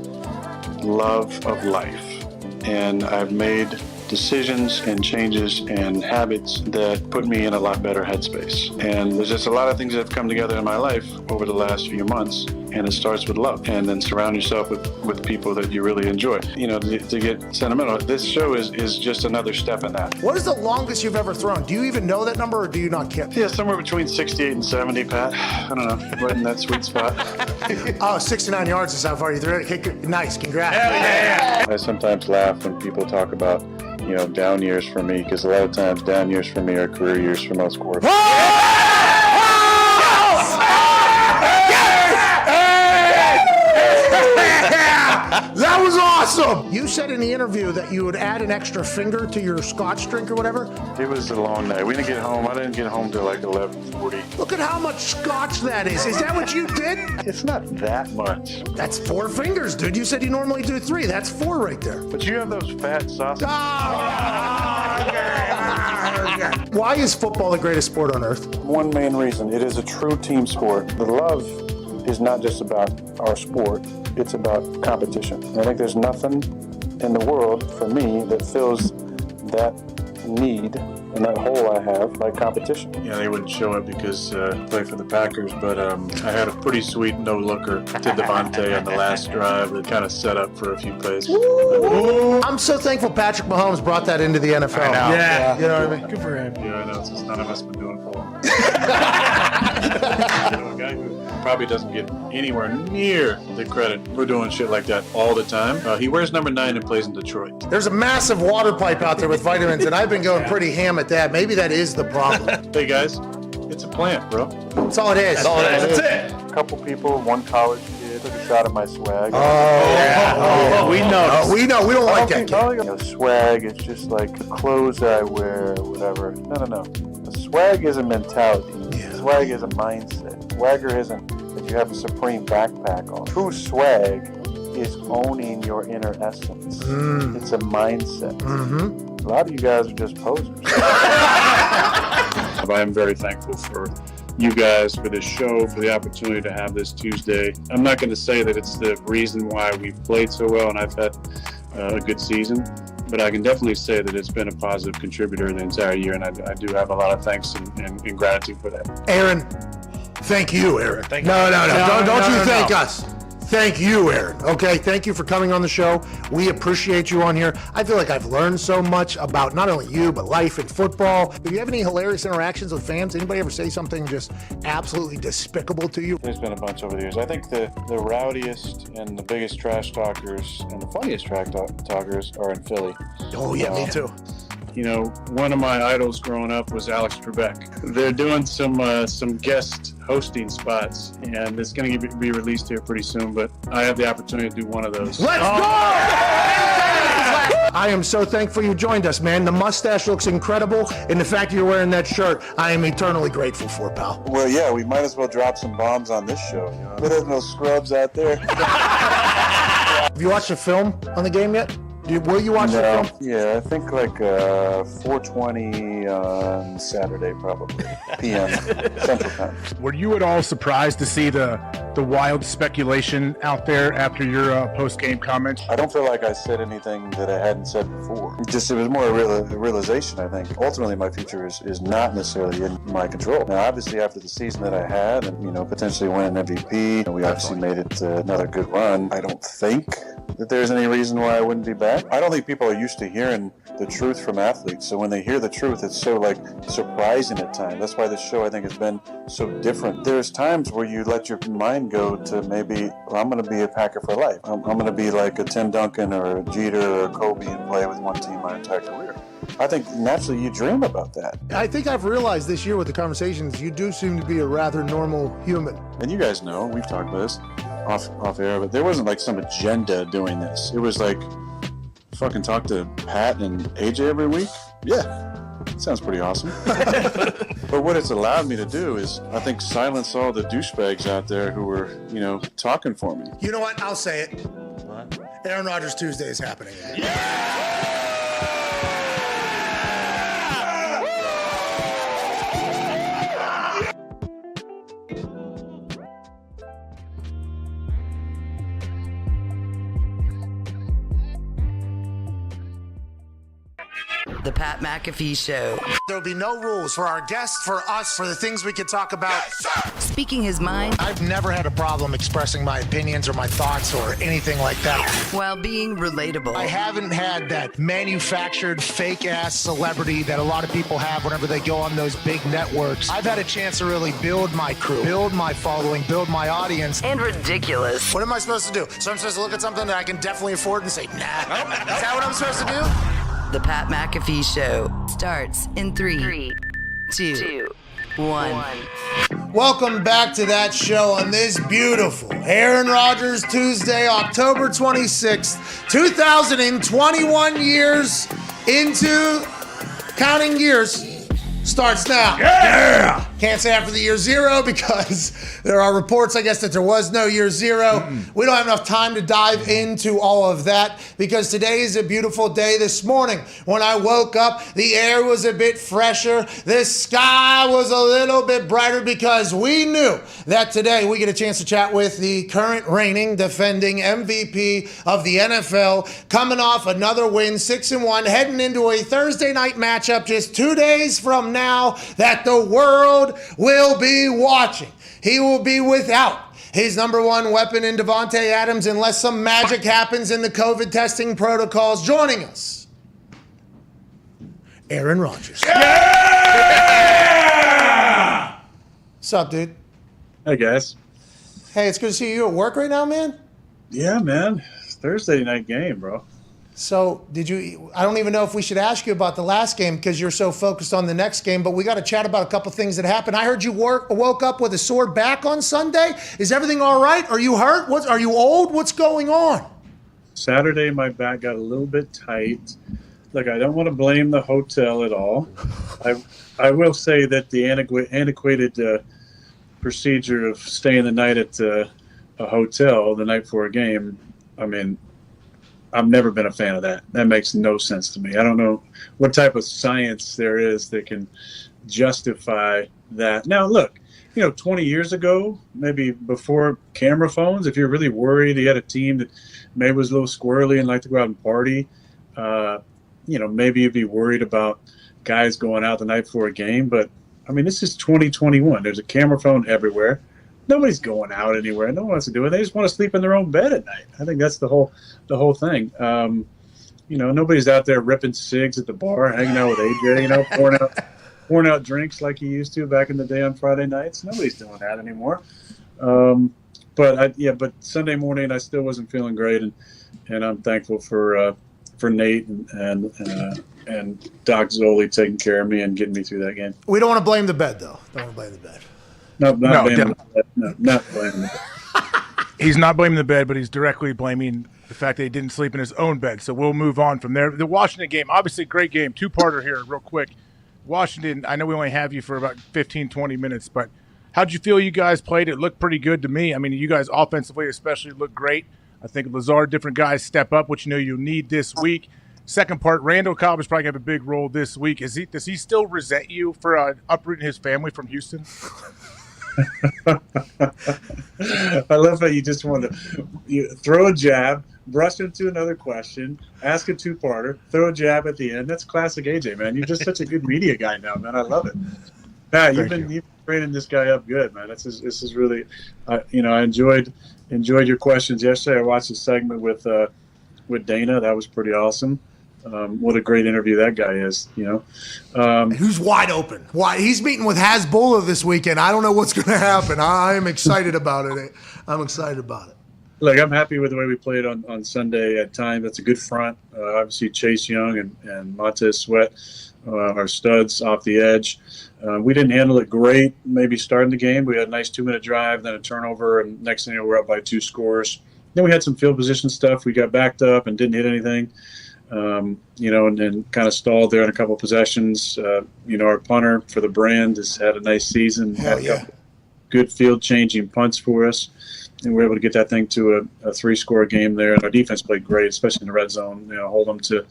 love of life. And I've made decisions and changes and habits that put me in a lot better headspace. And there's just a lot of things that have come together in my life over the last few months. And it starts with love. And then surround yourself with people that you really enjoy. To get sentimental, this show is just another step in that. What is the longest you've ever thrown? Do you even know that number, or do you not care? Yeah, somewhere between 68 and 70, Pat. I don't know, right in that sweet spot. 69 yards is how far you threw it. Nice, congrats. Yeah. I sometimes laugh when people talk about, down years for me, because a lot of times down years for me are career years for most quarterbacks. That was awesome! You said in the interview that you would add an extra finger to your scotch drink or whatever. It was a long night. We didn't get home. I didn't get home till like 11:40. Look at how much scotch that is. Is that what you did? It's not that much. That's 4 fingers, dude. You said you normally do 3. That's 4 right there. But you have those fat sausages. Why is football the greatest sport on earth? One main reason. It is a true team sport. The love is not just about our sport. It's about competition. And I think there's nothing in the world for me that fills that need and that hole I have like competition. Yeah, they wouldn't show it because I play for the Packers, but I had a pretty sweet no-looker to Devontae on the last drive that kind of set up for a few plays. I'm so thankful Patrick Mahomes brought that into the NFL. I know. Yeah. You know what I mean? Good for him. Yeah, I know. It's just none of us been doing it for long. A guy who probably doesn't get anywhere near the credit. We're doing shit like that all the time. He wears number 9 and plays in Detroit. There's a massive water pipe out there with vitamins, and I've been going pretty ham at that. Maybe that is the problem. Hey guys, it's a plant, bro. That's all it is. That's all it is. That's it. A couple people, one college kid, took a shot at my swag. We know. We know. We don't like that kid. Swag is just like clothes that I wear or whatever. No. A swag is a mentality. Yeah. Swag is a mindset. Swagger isn't that you have a Supreme backpack on. True swag is owning your inner essence. It's a mindset. A lot of you guys are just posers. I am very thankful for you guys, for this show, for the opportunity to have this Tuesday. I'm not going to say that it's the reason why we've played so well and I've had a good season, but I can definitely say that it's been a positive contributor the entire year, and I do have a lot of thanks and gratitude for that. Aaron, thank you, Aaron. Thank No. you. Don't you thank us. Thank you, Aaron. Okay, thank you for coming on the show. We appreciate you on here. I feel like I've learned so much about not only you, but life and football. Do you have any hilarious interactions with fans? Anybody ever say something just absolutely despicable to you? There's been a bunch over the years. I think the rowdiest and the biggest trash talkers and the funniest trash talkers are in Philly. Oh, yeah, me too. You know, one of my idols growing up was Alex Trebek. They're doing some guest hosting spots, and it's going to be released here pretty soon, but I have the opportunity to do one of those. Let's go! I am so thankful you joined us, man. The mustache looks incredible, and the fact you're wearing that shirt, I am eternally grateful for, pal. Well, yeah, we might as well drop some bombs on this show. You know? There's no scrubs out there. Have you watched the film on the game yet? Will you watch the film? Yeah, I think like 4:20 on Saturday, probably p.m. Central Time. Were you at all surprised to see the wild speculation out there after your post-game comments? I don't feel like I said anything that I hadn't said before. It was more a realization, I think. Ultimately, my future is not necessarily in my control. Now, obviously, after the season that I had and, potentially win an MVP, we obviously made it another good run. I don't think that there's any reason why I wouldn't be back. I don't think people are used to hearing the truth from athletes. So when they hear the truth, it's so surprising at times. That's why this show, I think, has been so different. There's times where you let your mind go to maybe, I'm going to be a Packer for life. I'm going to be like a Tim Duncan or a Jeter or a Kobe and play with one team my entire career. I think naturally you dream about that. I think I've realized this year with the conversations, you do seem to be a rather normal human. And you guys know, we've talked about this off air, but there wasn't like some agenda doing this. It was like, fucking talk to Pat and AJ every week? Yeah, sounds pretty awesome. But what it's allowed me to do is, I think, silence all the douchebags out there who were, talking for me. You know what? I'll say it. What? Aaron Rodgers Tuesday is happening. The Pat McAfee Show. There'll be no rules for our guests, for us, for the things we can talk about. Yes, speaking his mind. I've never had a problem expressing my opinions or my thoughts or anything like that. While being relatable. I haven't had that manufactured fake-ass celebrity that a lot of people have whenever they go on those big networks. I've had a chance to really build my crew, build my following, build my audience. And ridiculous. What am I supposed to do? So I'm supposed to look at something that I can definitely afford and say, nah. Is that what I'm supposed to do? The Pat McAfee Show starts in 3, 2, 1. Welcome back to that show on this beautiful Aaron Rodgers Tuesday, October 26th, 2021 years into counting years. Starts now. Yeah! Can't say after the year zero because there are reports, I guess, that there was no year zero. We don't have enough time to dive into all of that because today is a beautiful day. This morning, when I woke up, the air was a bit fresher. The sky was a little bit brighter because we knew that today we get a chance to chat with the current reigning, defending MVP of the NFL, coming off another win, 6-1, heading into a Thursday night matchup just 2 days from now that the world will be watching. He will be without his number one weapon in Devontae Adams unless some magic happens in the COVID testing protocols. Joining us, Aaron Rodgers. Yeah! What's up, dude? Hey, guys. Hey, it's good to see you at work right now, man. Yeah, man. It's Thursday night game, bro. So I don't even know if we should ask you about the last game because you're so focused on the next game, but we got to chat about a couple things that happened. I heard you woke up with a sore back on Sunday. Is everything all right? Are you hurt? Are you old? What's going on? Saturday, my back got a little bit tight. Look, I don't want to blame the hotel at all. I will say that the antiquated procedure of staying the night at a hotel the night before a game, I mean, I've never been a fan of that. That makes no sense to me. I don't know what type of science there is that can justify that. Now, look, 20 years ago, maybe before camera phones, if you're really worried, you had a team that maybe was a little squirrely and liked to go out and party, maybe you'd be worried about guys going out the night before a game, but I mean, this is 2021. There's a camera phone everywhere. Nobody's going out anywhere. No one wants to do it. They just want to sleep in their own bed at night. I think that's the whole thing. Nobody's out there ripping cigs at the bar, hanging out with AJ, pouring out drinks like you used to back in the day on Friday nights. Nobody's doing that anymore. But Sunday morning I still wasn't feeling great, and I'm thankful for Nate and Doc Zoli taking care of me and getting me through that game. We don't want to blame the bed, though. Don't want to blame the bed. Not blaming the bed. No, not blaming the bed. He's not blaming the bed, but he's directly blaming the fact that he didn't sleep in his own bed. So we'll move on from there. The Washington game, obviously great game. Two-parter here real quick. Washington, I know we only have you for about 15, 20 minutes, but how'd you feel you guys played? It looked pretty good to me. I mean, you guys offensively especially looked great. I think Lazard, different guys step up, which you need this week. Second part, Randall Cobb is probably going to have a big role this week. Does he still resent you for uprooting his family from Houston? I love how you just want to throw a jab, brush into another question, ask a two-parter, throw a jab at the end. That's classic AJ, man. You're just such a good media guy now, man. I love it. Yeah, you've been training this guy up good, man. This is really, I enjoyed your questions yesterday. I watched a segment with Dana. That was pretty awesome. What a great interview that guy is, Who's wide open? Why he's meeting with Hasbulla this weekend. I don't know what's going to happen. I am excited about it. I'm excited about it. Look, I'm happy with the way we played on Sunday at time. That's a good front. Obviously, Chase Young and Montez Sweat are studs off the edge. We didn't handle it great, maybe starting the game. We had a nice 2-minute drive, then a turnover, and next thing we're up by 2 scores. Then we had some field position stuff. We got backed up and didn't hit anything. And then kind of stalled there in a couple of possessions. Our punter for the brand has had a nice season. Hell had a yeah. couple good field-changing punts for us, and we were able to get that thing to a 3-score game there. And our defense played great, especially in the red zone. Hold them to,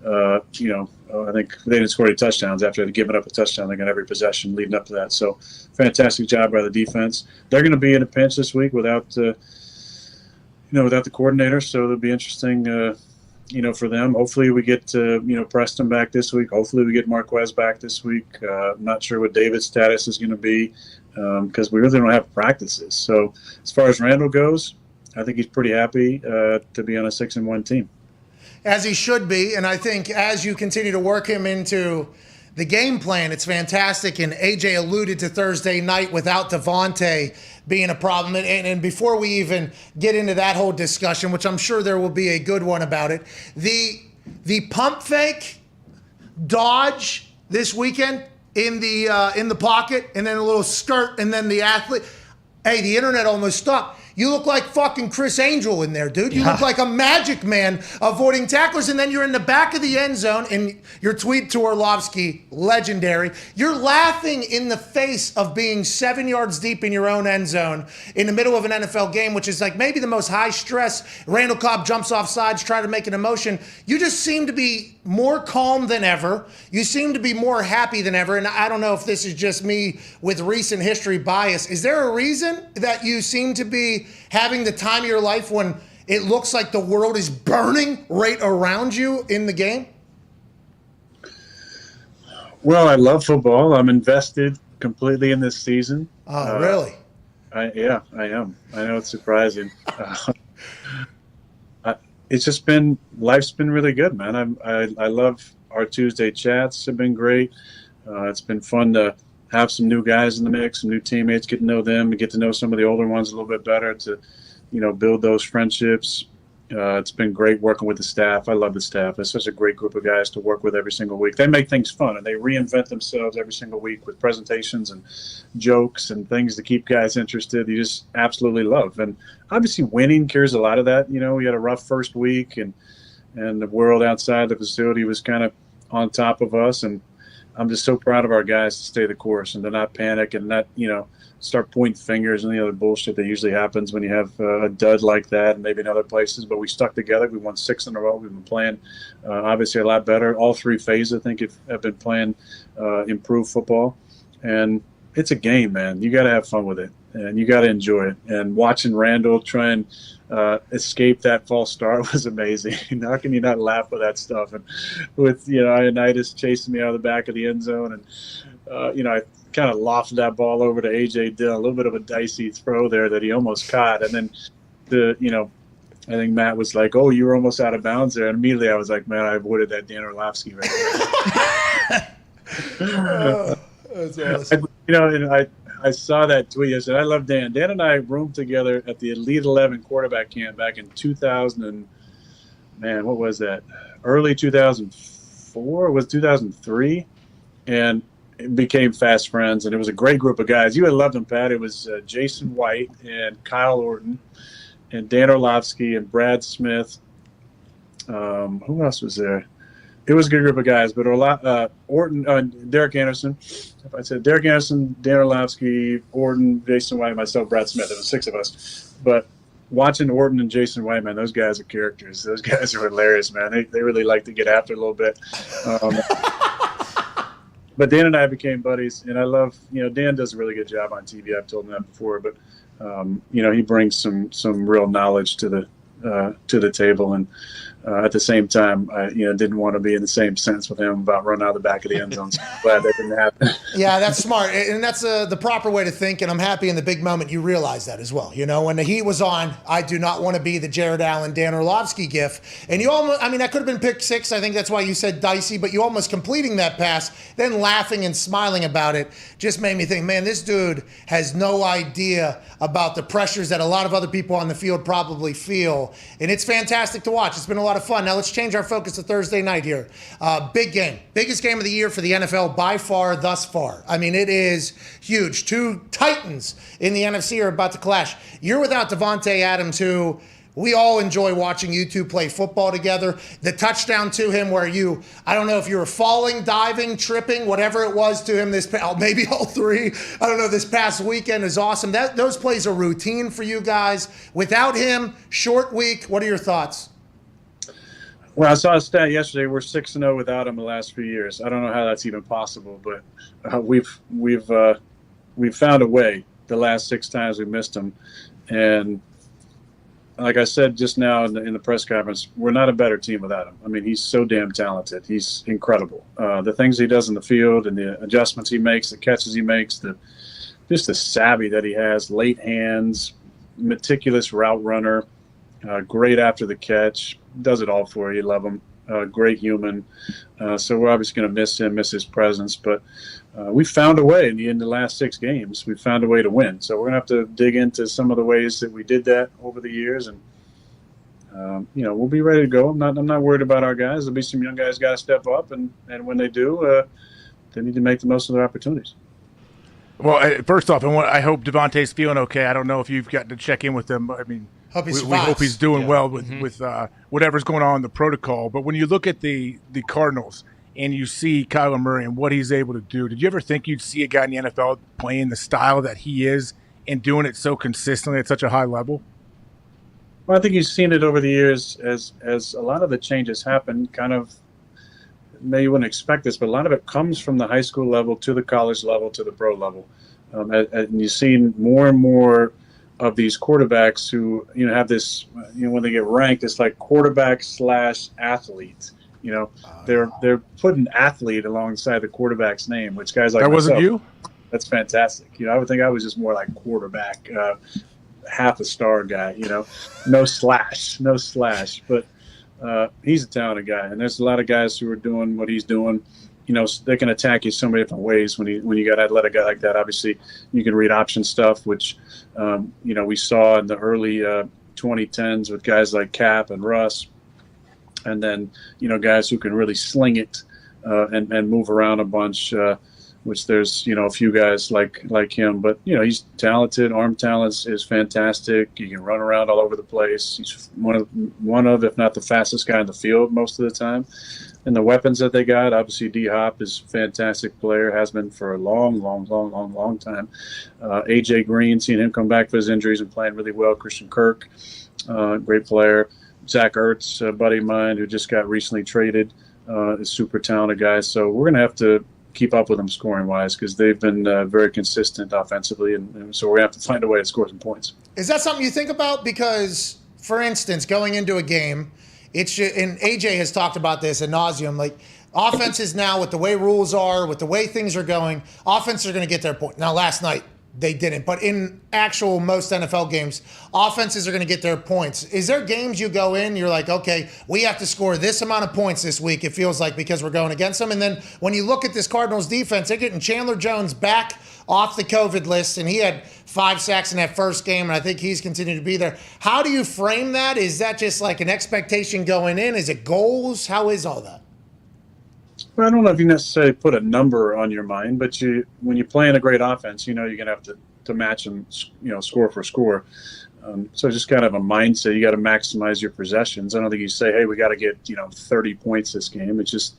I think they didn't score any touchdowns after they'd given up a touchdown like on every possession leading up to that. So fantastic job by the defense. They're going to be in a pinch this week without the coordinator, so it'll be interesting. For them. Hopefully we get Preston back this week. Hopefully we get Marquez back this week. I'm not sure what David's status is going to be because we really don't have practices. So as far as Randall goes, I think he's pretty happy to be on a 6-1 team. As he should be, and I think as you continue to work him into the game plan, it's fantastic. And AJ alluded to Thursday night without Devontae being a problem. And before we even get into that whole discussion, which I'm sure there will be a good one about it, the pump fake dodge this weekend in the pocket, and then a little skirt, and then the athlete. Hey, the internet almost stopped. You look like fucking Chris Angel in there, dude. You look like a magic man avoiding tacklers, and then you're in the back of the end zone, and your tweet to Orlovsky, legendary. You're laughing in the face of being 7 yards deep in your own end zone in the middle of an NFL game, which is like maybe the most high stress. Randall Cobb jumps off sides, trying to make an emotion. You just seem to be more calm than ever. You seem to be more happy than ever, and I don't know if this is just me with recent history bias. Is there a reason that you seem to be having the time of your life when it looks like the world is burning right around you in the game? Well, I love football. I'm invested completely in this season. Oh, really? I am. I know it's surprising. Life's been really good, man. I love our Tuesday chats have been great. It's been fun to have some new guys in the mix, some new teammates, get to know them, and get to know some of the older ones a little bit better to, build those friendships. It's been great working with the staff. I love the staff. It's such a great group of guys to work with every single week. They make things fun, and they reinvent themselves every single week with presentations and jokes and things to keep guys interested. You just absolutely love. And obviously winning carries a lot of that. We had a rough first week, and the world outside the facility was kind of on top of us. And I'm just so proud of our guys to stay the course and to not panic and not, start pointing fingers and the other bullshit that usually happens when you have a dud like that and maybe in other places. But we stuck together. We won 6 in a row. We've been playing obviously a lot better. All 3 phases, I think, have been playing improved football. And it's a game, man. You got to have fun with it. and you got to enjoy it. And watching Randall try and escape that false start was amazing. How can you not laugh with that stuff? And with Ioannidis chasing me out of the back of the end zone, and I kind of lofted that ball over to AJ Dillon, a little bit of a dicey throw there that he almost caught, and then I think Matt was like, "Oh, you were almost out of bounds there," and immediately I was like, "Man, I avoided that Dan Orlovsky right there." That's awesome. And I saw that tweet. I said, "I love Dan." Dan and I roomed together at the Elite 11 quarterback camp back in 2000. And man, what was that? Early 2004? It was 2003, and became fast friends. And it was a great group of guys. You would have loved them, Pat. It was Jason White and Kyle Orton and Dan Orlovsky and Brad Smith. Who else was there? It was a good group of guys, but Orton, Derek Anderson. If I said Derek Anderson, Dan Orlovsky, Orton, Jason White, myself, Brad Smith, there was 6 of us. But watching Orton and Jason White, man, those guys are characters. Those guys are hilarious, man. They really like to get after it a little bit. But Dan and I became buddies, and I love, Dan does a really good job on TV. I've told him that before, but he brings some real knowledge to the table, and at the same time, I didn't want to be in the same sentence with him about running out of the back of the end zone. So I'm glad that didn't happen. Yeah, that's smart, and that's the proper way to think. And I'm happy in the big moment you realize that as well. When the heat was on, I do not want to be the Jared Allen, Dan Orlovsky gif. And you almost, that could have been pick 6. I think that's why you said dicey, but you almost completing that pass, then laughing and smiling about it, just made me think, man, this dude has no idea about the pressures that a lot of other people on the field probably feel. And it's fantastic to watch. It's been a lot of fun. Now let's change our focus to Thursday night here. Big game. Biggest game of the year for the NFL by far thus far. It is huge. 2 titans in the NFC are about to clash. You're without Devontae Adams, who we all enjoy watching you two play football together. The touchdown to him where I don't know if you were falling, diving, tripping, whatever it was to him maybe all 3. I don't know, this past weekend is awesome. Those plays are routine for you guys. Without him, short week. What are your thoughts? Well, I saw a stat yesterday. We're 6-0 without him the last few years. I don't know how that's even possible, but we've found a way the last 6 times we missed him. And like I said just now in the press conference, we're not a better team without him. He's so damn talented. He's incredible. The things he does in the field and the adjustments he makes, the catches he makes, just the savvy that he has, late hands, meticulous route runner, great after the catch, does it all for you. Love him. Great human. So we're obviously going to miss him, miss his presence, but we found a way in the last 6 games. We found a way to win. So we're going to have to dig into some of the ways that we did that over the years, and we'll be ready to go. I'm not worried about our guys. There'll be some young guys got to step up, and when they do, they need to make the most of their opportunities. Well, first off, I hope Devontae's feeling okay. I don't know if you've gotten to check in with him. We hope he's doing well with whatever's going on in the protocol. But when you look at the Cardinals and you see Kyler Murray and what he's able to do, did you ever think you'd see a guy in the NFL playing the style that he is and doing it so consistently at such a high level? Well, I think you've seen it over the years as a lot of the changes happen. Kind of, maybe you wouldn't expect this, but a lot of it comes from the high school level to the college level to the pro level. And you've seen more and more of these quarterbacks who have this when they get ranked, it's like quarterback / athlete. They're putting athlete alongside the quarterback's name, which guys like that myself, wasn't you. That's fantastic. I would think I was just more like quarterback, half a star guy. No slash, but he's a talented guy, and there's a lot of guys who are doing what he's doing. They can attack you so many different ways when you got to let a guy like that. Obviously, you can read option stuff, which we saw in the early 2010s with guys like Cap and Russ, and then guys who can really sling it and move around a bunch. Which there's a few guys like him, but he's talented. Arm talent is fantastic. He can run around all over the place. He's one of if not the fastest guy in the field most of the time. And the weapons that they got, obviously D-Hop is a fantastic player, has been for a long time. AJ Green, seeing him come back for his injuries and playing really well. Christian Kirk, great player. Zach Ertz, a buddy of mine who just got recently traded, is a super talented guy. So we're going to have to keep up with them scoring wise because they've been very consistent offensively, and so we have to find a way to score some points. Is that something you think about? Because, for instance, going into a game, and AJ has talked about this ad nauseum, like offenses now with the way rules are, with the way things are going, offenses are going to get their point. Now, last night, they didn't. But in actual most NFL games, offenses are going to get their points. Is there games you go in, you're like, okay, we have to score this amount of points this week, it feels like, because we're going against them? And then when you look at this Cardinals defense, they're getting Chandler Jones back off the COVID list, and he had 5 sacks in that first game, and I think he's continued to be there. How do you frame that? Is that just like an expectation going in? Is it goals? How is all that? Well, I don't know if you necessarily put a number on your mind, but when you're playing a great offense, you're going to have to match them, score for score. So just kind of a mindset. You got to maximize your possessions. I don't think you say, hey, we got to get 30 points this game. It's just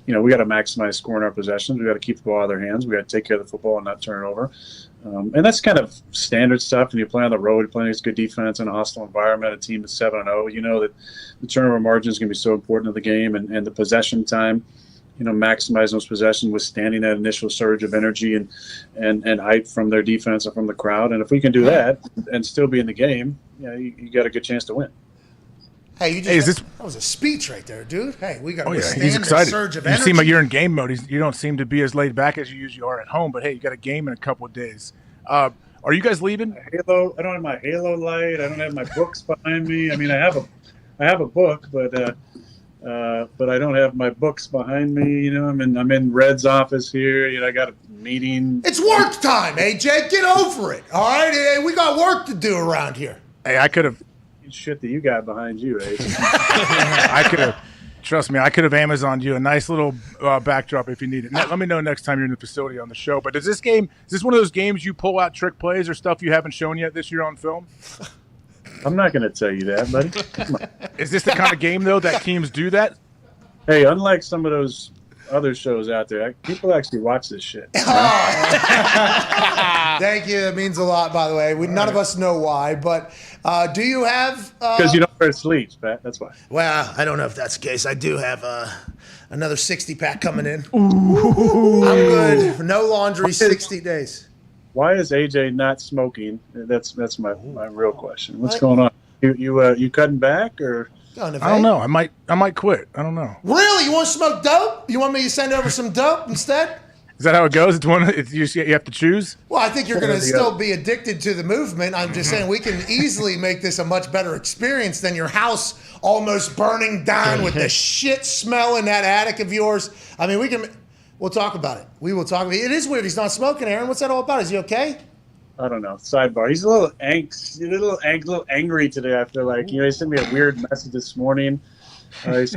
we got to maximize scoring our possessions. We got to keep the ball out of their hands. We got to take care of the football and not turn it over. And that's kind of standard stuff. When you play on the road, you're playing against good defense in a hostile environment, a team that's 7-0. You know that the turnover margin is going to be so important to the game, and the possession time. Maximize those possessions, withstanding that initial surge of energy and hype from their defense and from the crowd. And if we can do that and still be in the game, you got a good chance to win. Hey, that was a speech right there, dude. Hey, we got to withstand he's excited. the surge of you energy. seem like you're in game mode. You don't seem to be as laid back as you usually are at home. But hey, you got a game in a couple of days. Are you guys leaving? Halo. I don't have my Halo light. I don't have my books behind me. I mean, I have a book, but I don't have my books behind me. I'm in Red's office here. I got a meeting. It's work time, AJ. Get over it. All right, hey, we got work to do around here. Hey, I could have shit that you got behind you, AJ. I could have. Trust me, I could have Amazoned you a nice little backdrop if you need it. Let me know next time you're in the facility on the show. But is this one of those games you pull out trick plays or stuff you haven't shown yet this year on film? I'm not going to tell you that, buddy. Come on. Is this the kind of game, though, that teams do that? Hey, unlike some of those other shows out there, people actually watch this shit. Thank you. That means a lot, by the way. None of us know why, but do you have... Because you don't wear sleeves, Pat. That's why. Well, I don't know if that's the case. I do have another 60-pack coming in. Ooh. I'm good. No laundry, 60 days. Why is AJ not smoking? That's my real question. What's going on? You cutting back or? I don't know. I might quit. I don't know. Really? You want to smoke dope? You want me to send over some dope instead? Is that how it goes? You have to choose? Well, I think you're going to still be addicted to the movement. I'm just saying we can easily make this a much better experience than your house almost burning down with the shit smell in that attic of yours. I mean, we'll talk about it. We will talk about it. It is weird. He's not smoking, Aaron. What's that all about? Is he okay? I don't know. Sidebar. He's a little angry today after he sent me a weird message this morning. This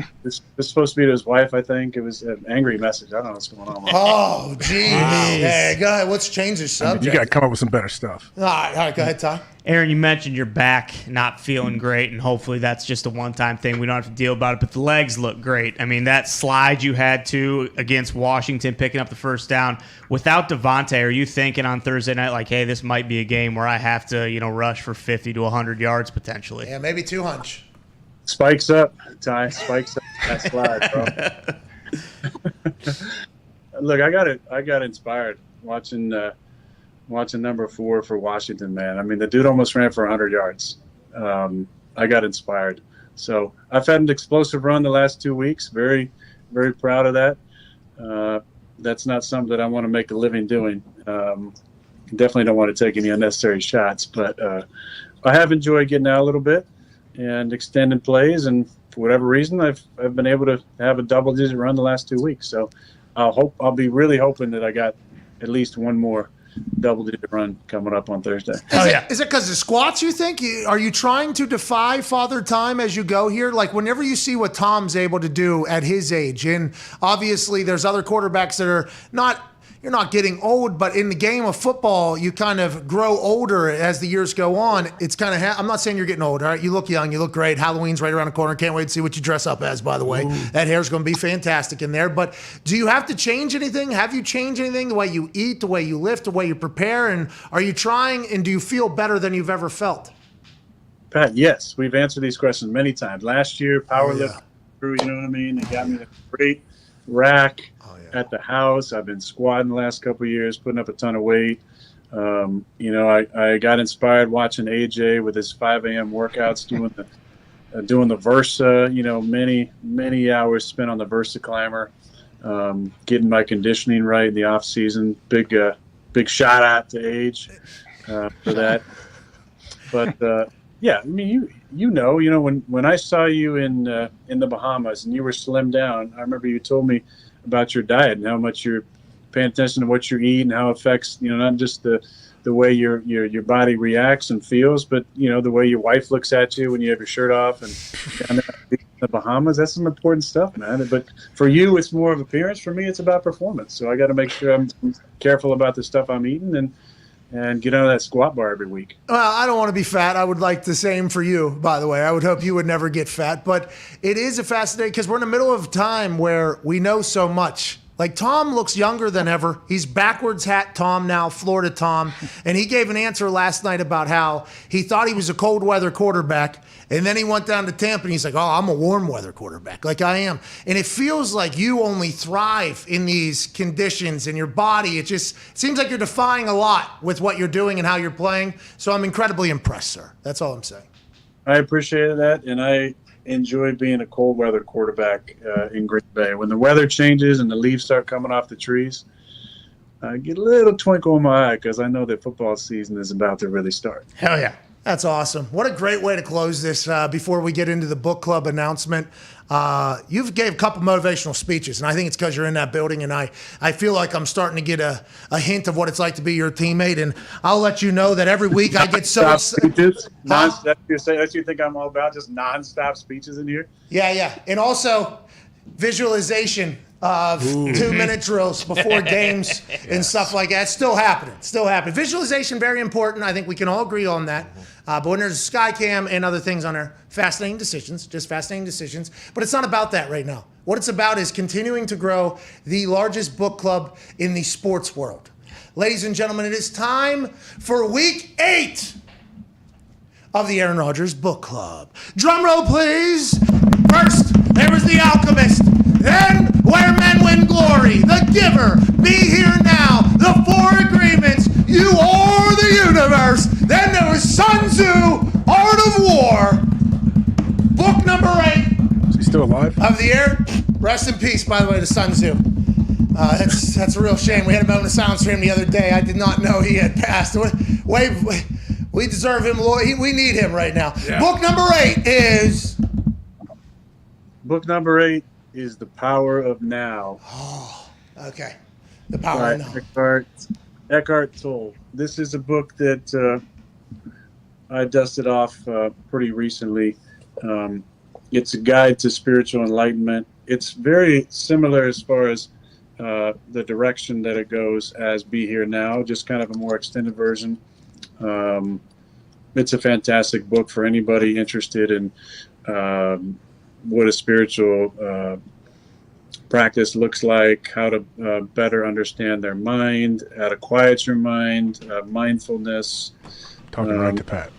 was supposed to be to his wife, I think. It was an angry message. I don't know what's going on. Oh, geez. Hey, go ahead. Let's change the subject. You got to come up with some better stuff. All right. Go ahead, Ty. Aaron, you mentioned your back not feeling great, and hopefully that's just a one-time thing. We don't have to deal about it, but the legs look great. I mean, that slide you had to against Washington, picking up the first down. Without Devontae, are you thinking on Thursday night, like, hey, this might be a game where I have to, rush for 50 to 100 yards potentially? Yeah, maybe 200. Spikes up, Ty. Spikes up that slide, bro. Look, I got inspired watching number 4 for Washington, man. I mean, the dude almost ran for 100 yards. I got inspired. So I've had an explosive run the last 2 weeks. Very, very proud of that. That's not something that I want to make a living doing. Definitely don't want to take any unnecessary shots, but I have enjoyed getting out a little bit and extending plays, and for whatever reason, I've been able to have a double-digit run the last 2 weeks. So I'll be really hoping that I got at least one more double-digit run coming up on Thursday. Is it because of squats, you think? Are you trying to defy Father Time as you go here? Like, whenever you see what Tom's able to do at his age, and obviously there's other quarterbacks that are you're not getting old, but in the game of football, you kind of grow older as the years go on. It's kind of, I'm not saying you're getting old, all right? You look young, you look great. Halloween's right around the corner. Can't wait to see what you dress up as, by the way. Ooh. That hair's going to be fantastic in there. But do you have to change anything? Have you changed anything? The way you eat, the way you lift, the way you prepare? And are you trying, and do you feel better than you've ever felt? Pat, yes. We've answered these questions many times. Last year, powerlifting, you know what I mean? They got me the great rack. at the house. I've been squatting the last couple of years, putting up a ton of weight. I got inspired watching AJ with his 5 a.m. workouts, doing the Versa. Many hours spent on the Versa climber, getting my conditioning right in the off season. Big shout out to Age for that. But yeah, I mean, when I saw you in the Bahamas and you were slimmed down, I remember you told me about your diet and how much you're paying attention to what you eat and how it affects, not just the way your body reacts and feels, but the way your wife looks at you when you have your shirt off and down there in the Bahamas. That's some important stuff, man. But for you, it's more of appearance. For me, it's about performance. So I got to make sure I'm careful about the stuff I'm eating and get out of that squat bar every week. Well, I don't want to be fat. I would like the same for you, by the way. I would hope you would never get fat. But it is a fascinating, because we're in the middle of time where we know so much. Like, Tom looks younger than ever. He's backwards hat Tom now, Florida Tom. And he gave an answer last night about how he thought he was a cold weather quarterback. And then he went down to Tampa and he's like, oh, I'm a warm weather quarterback, like I am. And it feels like you only thrive in these conditions in your body. It just seems like you're defying a lot with what you're doing and how you're playing. So I'm incredibly impressed, sir. That's all I'm saying. I appreciate that. And I enjoy being a cold weather quarterback in Green Bay. When the weather changes and the leaves start coming off the trees, I get a little twinkle in my eye because I know that football season is about to really start. Hell yeah. That's awesome. What a great way to close this before we get into the book club announcement. You've gave a couple motivational speeches, and I think it's because you're in that building, and I feel like I'm starting to get a hint of what it's like to be your teammate, and I'll let you know that every week I get so excited. That's you think I'm all about, just nonstop speeches in here? Yeah. And also visualization of 2-minute drills before games and stuff like that. Still happening. Visualization, very important. I think we can all agree on that. But when there's sky cam and other things on there, fascinating decisions. But it's not about that right now. What it's about is continuing to grow the largest book club in the sports world. Ladies and gentlemen, it is time for week 8 of the Aaron Rodgers Book Club. Drum roll, please. First, there was The Alchemist. Then, Where Men Win Glory, The Giver, Be Here Now, The 4 Agreements, You Are the Universe. Then there was Sun Tzu, Art of War. Book number 8. Is he still alive? Of the year. Rest in peace, by the way, to Sun Tzu. That's a real shame. We had a moment of silence for him the other day. I did not know he had passed. We deserve him. We need him right now. Yeah. Book number 8 is... Book number 8 is The Power of Now. Oh, okay. The Power of Now. Eckhart Tolle. This is a book that I dusted off pretty recently. It's a guide to spiritual enlightenment. It's very similar as far as the direction that it goes as Be Here Now, just kind of a more extended version. It's a fantastic book for anybody interested in what a spiritual practice looks like, how to better understand their mind, how to quiet your mind, mindfulness. Talking right to Pat.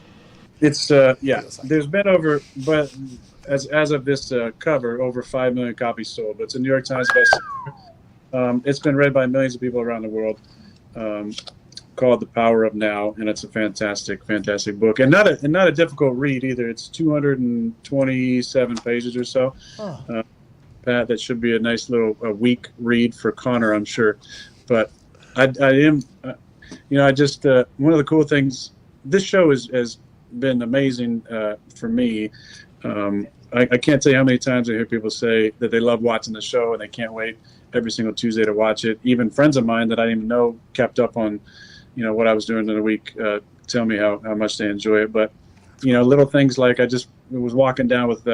It's there's been but as of this cover, over 5 million copies sold. But it's a New York Times bestseller. It's been read by millions of people around the world. Called The Power of Now, and it's a fantastic book, and not a difficult read either. It's 227 pages or so. Pat, that should be a nice little week read for Connor, I'm sure. But I am, I just one of the cool things. This show has been amazing for me. I can't tell you how many times I hear people say that they love watching the show and they can't wait every single Tuesday to watch it. Even friends of mine that I didn't even know kept up on what I was doing in the week, tell me how much they enjoy it. But, little things like I was walking down with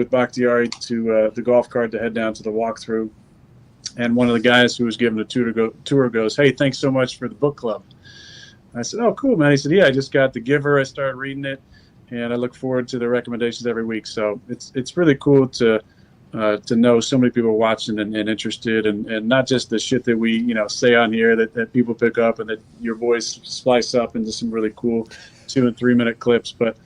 Bakhtiari to the golf cart to head down to the walkthrough. And one of the guys who was giving the tour goes, "Hey, thanks so much for the book club." I said, "Oh, cool, man." He said, "Yeah, I just got The Giver. I started reading it, and I look forward to the recommendations every week." So it's really cool to know so many people watching and interested, and not just the shit that we say on here that people pick up and that your voice splice up into some really cool 2 and 3 minute clips, but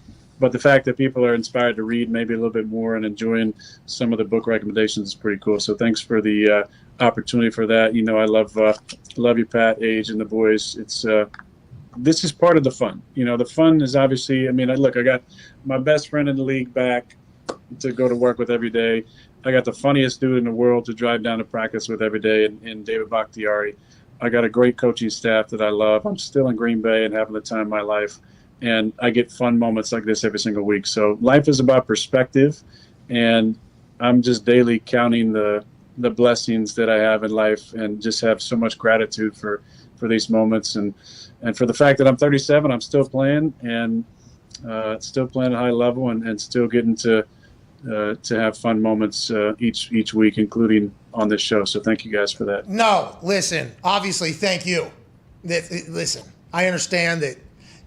the fact that people are inspired to read maybe a little bit more and enjoying some of the book recommendations is pretty cool. So thanks for the opportunity for that. I love you, Pat, Age, and the boys. It's this is part of the fun. The fun is obviously. I got my best friend in the league back to go to work with every day. I got the funniest dude in the world to drive down to practice with every day in David Bakhtiari. I got a great coaching staff that I love. I'm still in Green Bay and having the time of my life. And I get fun moments like this every single week. So life is about perspective. And I'm just daily counting the blessings that I have in life and just have so much gratitude for these moments. And for the fact that I'm 37, I'm still playing and still playing at a high level and still getting to have fun moments each week, including on this show. So thank you guys for that. No, listen, obviously, thank you. Listen, I understand that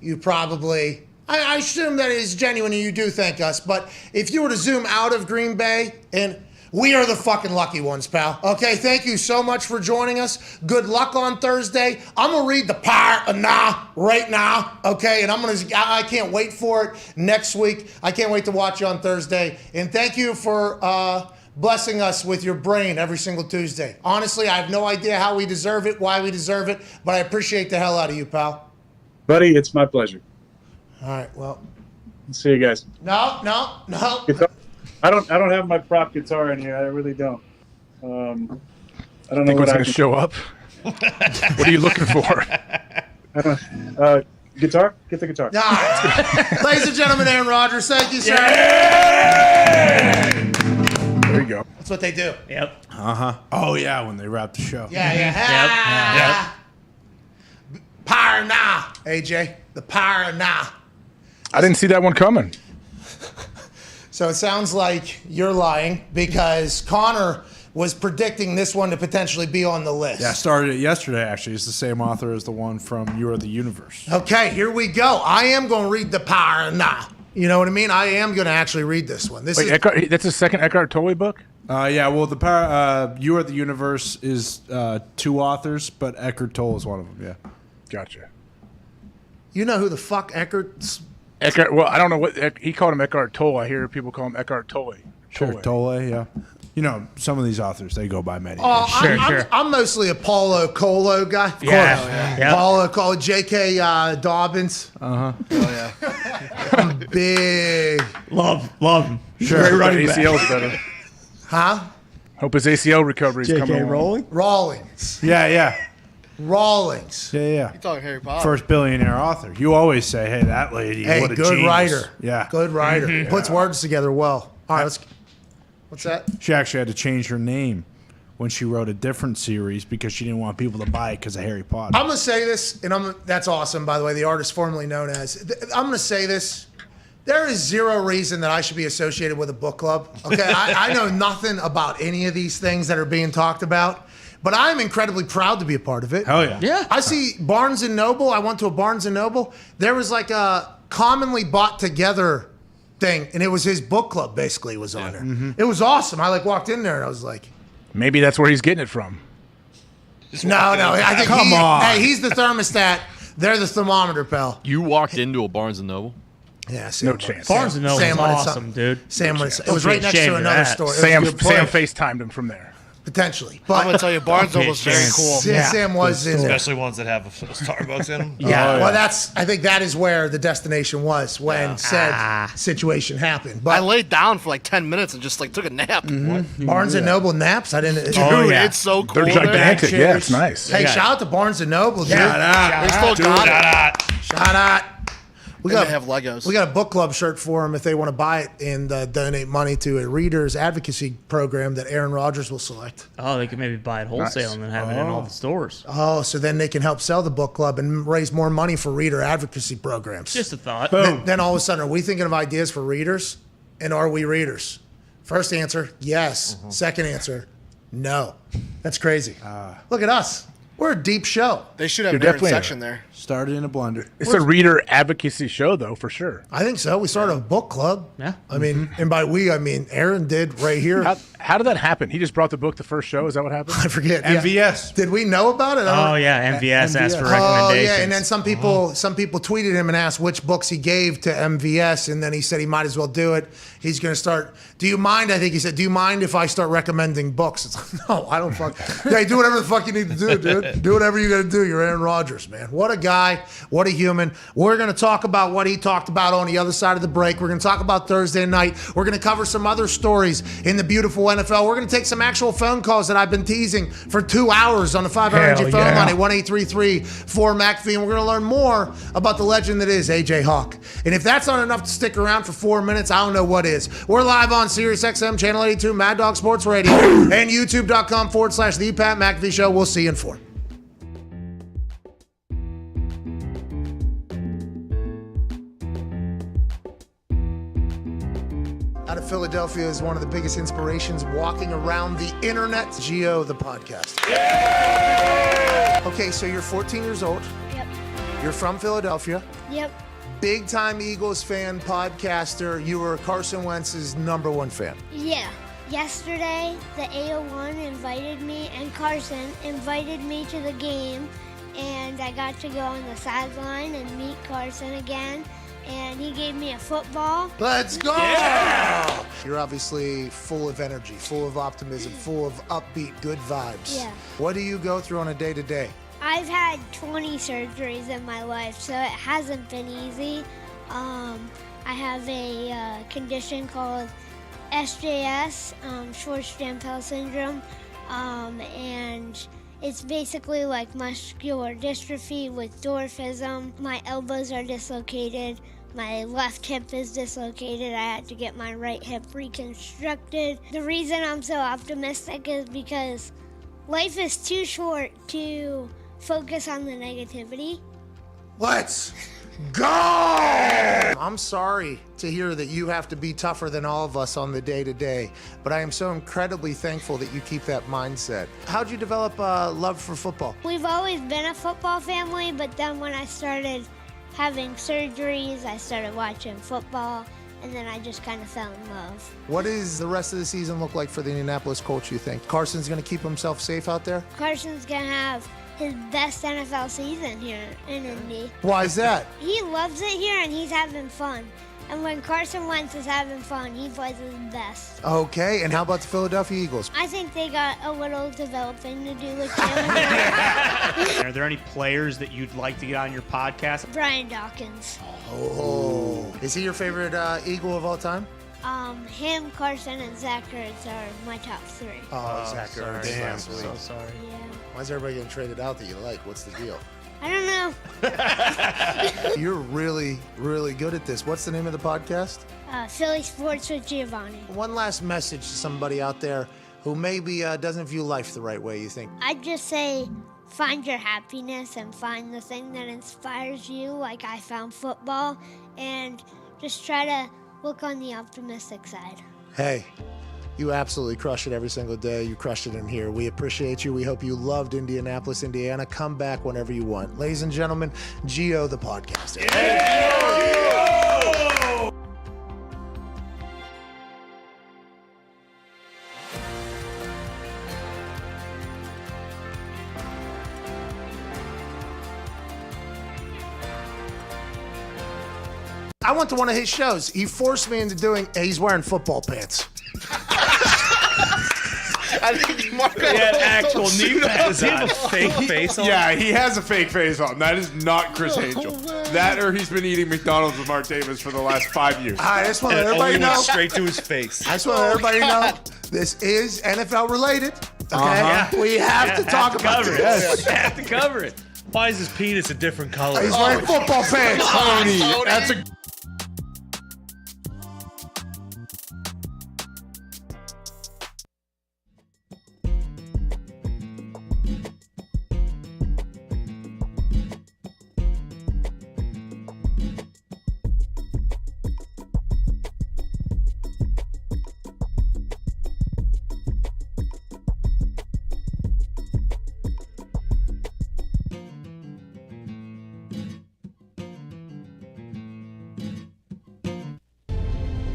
you probably, I assume that it is genuine and you do thank us, but if you were to zoom out of Green Bay, and we are the fucking lucky ones, pal. Okay, thank you so much for joining us. Good luck on Thursday. I'm going to read the Power of Nah right now, okay? And I can't wait for it next week. I can't wait to watch you on Thursday. And thank you for blessing us with your brain every single Tuesday. Honestly, I have no idea how we deserve it, why we deserve it, but I appreciate the hell out of you, pal. Buddy, it's my pleasure. All right, well. See you guys. No. I don't have my prop guitar in here. I really don't. I don't know Think what what's going to show up? What are you looking for? Guitar? Get the guitar. Ladies and gentlemen, Aaron Rodgers, thank you, sir. There you go. That's what they do. Yep. Oh yeah, when they wrap the show. Yeah. Power now, AJ. The power now. I didn't see that one coming. So it sounds like you're lying because Connor was predicting this one to potentially be on the list. Yeah, I started it yesterday, actually. It's the same author as the one from You Are the Universe. Okay, here we go. I am going to read the power now. You know what I mean? I am going to actually read this one. Wait, Eckhart, that's a second Eckhart Tolle book? Yeah, well, the power, You Are the Universe is two authors, but Eckhart Tolle is one of them, yeah. Gotcha. You know who the fuck Eckhart? Well, I don't know what he called him Eckhart Tolle. I hear people call him Eckhart Tolle. Sure, Tolle, yeah. Some of these authors, they go by many. I'm mostly a Paulo Coelho guy. Of course. Yeah. Paulo Coelho, J.K. Dobbins. Uh-huh. Oh, yeah. I'm big. Love him. Sure. Great running back. ACL's better. Huh? Hope his ACL recovery is coming along. Rawlings. Yeah. Rawlings. Yeah. You talking Harry Potter? First billionaire author. You always say, hey, that lady, what a good genius. writer. Yeah. Good writer. Mhm. Puts words together well. All right, what's that? She actually had to change her name when she wrote a different series because she didn't want people to buy it because of Harry Potter. I'm going to say this, and that's awesome, by the way, the artist formerly known as. I'm going to say this. There is zero reason that I should be associated with a book club. Okay, I know nothing about any of these things that are being talked about. But I'm incredibly proud to be a part of it. Hell yeah. Yeah. I see Barnes & Noble. I went to a Barnes & Noble. There was like a commonly bought together thing, and it was his book club basically was on there. Mm-hmm. It was awesome. I walked in there, and I was like... Maybe that's where he's getting it from. No. I think Come on. Hey, he's the thermostat. They're the thermometer, pal. You walked into a Barnes & Noble? Yeah, No chance. Barnes & Noble is awesome, something. dude. Sam, No it chance. was right Don't be next to ashamed of another that. store. It was Sam a good place. FaceTimed him from there. Potentially. I'm going to tell you, Barnes Noble was very cool. Sam was in there. Especially ones that have a Starbucks in them. Yeah, well, I think that is where the destination was when said situation happened. But I laid down for like 10 minutes and just took a nap. Barnes and Noble naps. I didn't. Dude, it's so cool. They're gigantic. Yeah, it's nice. Hey, shout out to Barnes and Noble, dude. They still got it. Shout out. We They have Legos. We got a book club shirt for them if they want to buy it and donate money to a readers advocacy program that Aaron Rodgers will select. Oh, they could maybe buy it wholesale and then have it in all the stores. Oh, so then they can help sell the book club and raise more money for reader advocacy programs. Just a thought. Then all of a sudden, are we thinking of ideas for readers? And are we readers? First answer, yes. Second answer, no. That's crazy. Look at us. We're a deep show. They should have You're a different definitely section there. Started in a blender. It's a reader advocacy show, though, for sure. I think so. We started a book club. Yeah. I mean, and by we, I mean Aaron did right here. How did that happen? He just brought the book the first show. Is that what happened? I forget. MVS. Yeah. Did we know about it? Oh yeah, MVS asked for Oh recommendations. yeah, and then some people tweeted him and asked which books he gave to MVS, and then he said he might as well do it. He's going to start. Do you mind? I think he said, "Do you mind if I start recommending books?" It's like, no, I don't fuck. Yeah, do whatever the fuck you need to do, dude. Do whatever you got to do. You're Aaron Rodgers, man. What a guy. What a human. We're going to talk about what he talked about on the other side of the break. We're going to talk about Thursday night. We're going to cover some other stories in the beautiful NFL. We're going to take some actual phone calls that I've been teasing for 2 hours on the 5-hour Energy phone line at 1-833-4-McAfee, and we're going to learn more about the legend that is A.J. Hawk. And if that's not enough to stick around for 4 minutes, I don't know what is. We're live on SiriusXM Channel 82, Mad Dog Sports Radio, and YouTube.com/The Pat McAfee Show. We'll see you in 4. Out of Philadelphia is one of the biggest inspirations walking around the internet, Gio the Podcaster. Okay, so you're 14 years old. Yep. You're from Philadelphia. Yep. Big time Eagles fan, podcaster. You were Carson Wentz's #1 fan. Yeah. Yesterday, the 801 invited me, and Carson invited me to the game, and I got to go on the sideline and meet Carson again. And he gave me a football. Let's go! Yeah! You're obviously full of energy, full of optimism, full of upbeat, good vibes. Yeah. What do you go through on a day-to-day? I've had 20 surgeries in my life, so it hasn't been easy. I have a condition called SJS, short stem syndrome, and it's basically like muscular dystrophy with dwarfism. My elbows are dislocated. My left hip is dislocated. I had to get my right hip reconstructed. The reason I'm so optimistic is because life is too short to focus on the negativity. Let's go! I'm sorry to hear that you have to be tougher than all of us on the day-to-day, but I am so incredibly thankful that you keep that mindset. How'd you develop love for football? We've always been a football family, but then when I started having surgeries, I started watching football, and then I just kind of fell in love. What does the rest of the season look like for the Indianapolis Colts, you think? Carson's going to keep himself safe out there? Carson's going to have his best NFL season here in Indy. Why is that? He loves it here, and he's having fun. And when Carson Wentz is having fun, he plays his best. Okay, and how about the Philadelphia Eagles? I think they got a little developing to do with Jalen. Are there any players that you'd like to get on your podcast? Brian Dawkins. Oh. Is he your favorite Eagle of all time? Him, Carson, and Zach Ertz are my top 3. Oh, Zach sorry. Ertz. Damn, last week. so sorry. Yeah. Why is everybody getting traded out that you like? What's the deal? I don't know. You're really, really good at this. What's the name of the podcast? Philly Sports with Giovanni. One last message to somebody out there who maybe doesn't view life the right way, you think? I'd just say find your happiness and find the thing that inspires you, like I found football, and just try to look on the optimistic side. Hey, you absolutely crush it every single day. You crushed it in here. We appreciate you. We hope you loved Indianapolis, Indiana. Come back whenever you want. Ladies and gentlemen, Gio the Podcaster. I went to one of his shows. He forced me into doing. He's wearing football pants. I think Marco had actual knee pads. Does he have a fake face on? Yeah, he has a fake face on. That is not Chris Angel. That or he's been eating McDonald's with Mark Davis for the last 5 years. I just want to let And it everybody only went know. straight to his face. I just want to let everybody know this is NFL related. Okay, Uh-huh. we have to talk about cover this. it. Have to cover it. Why is his penis a different color? He's wearing football pants. Tony, that's a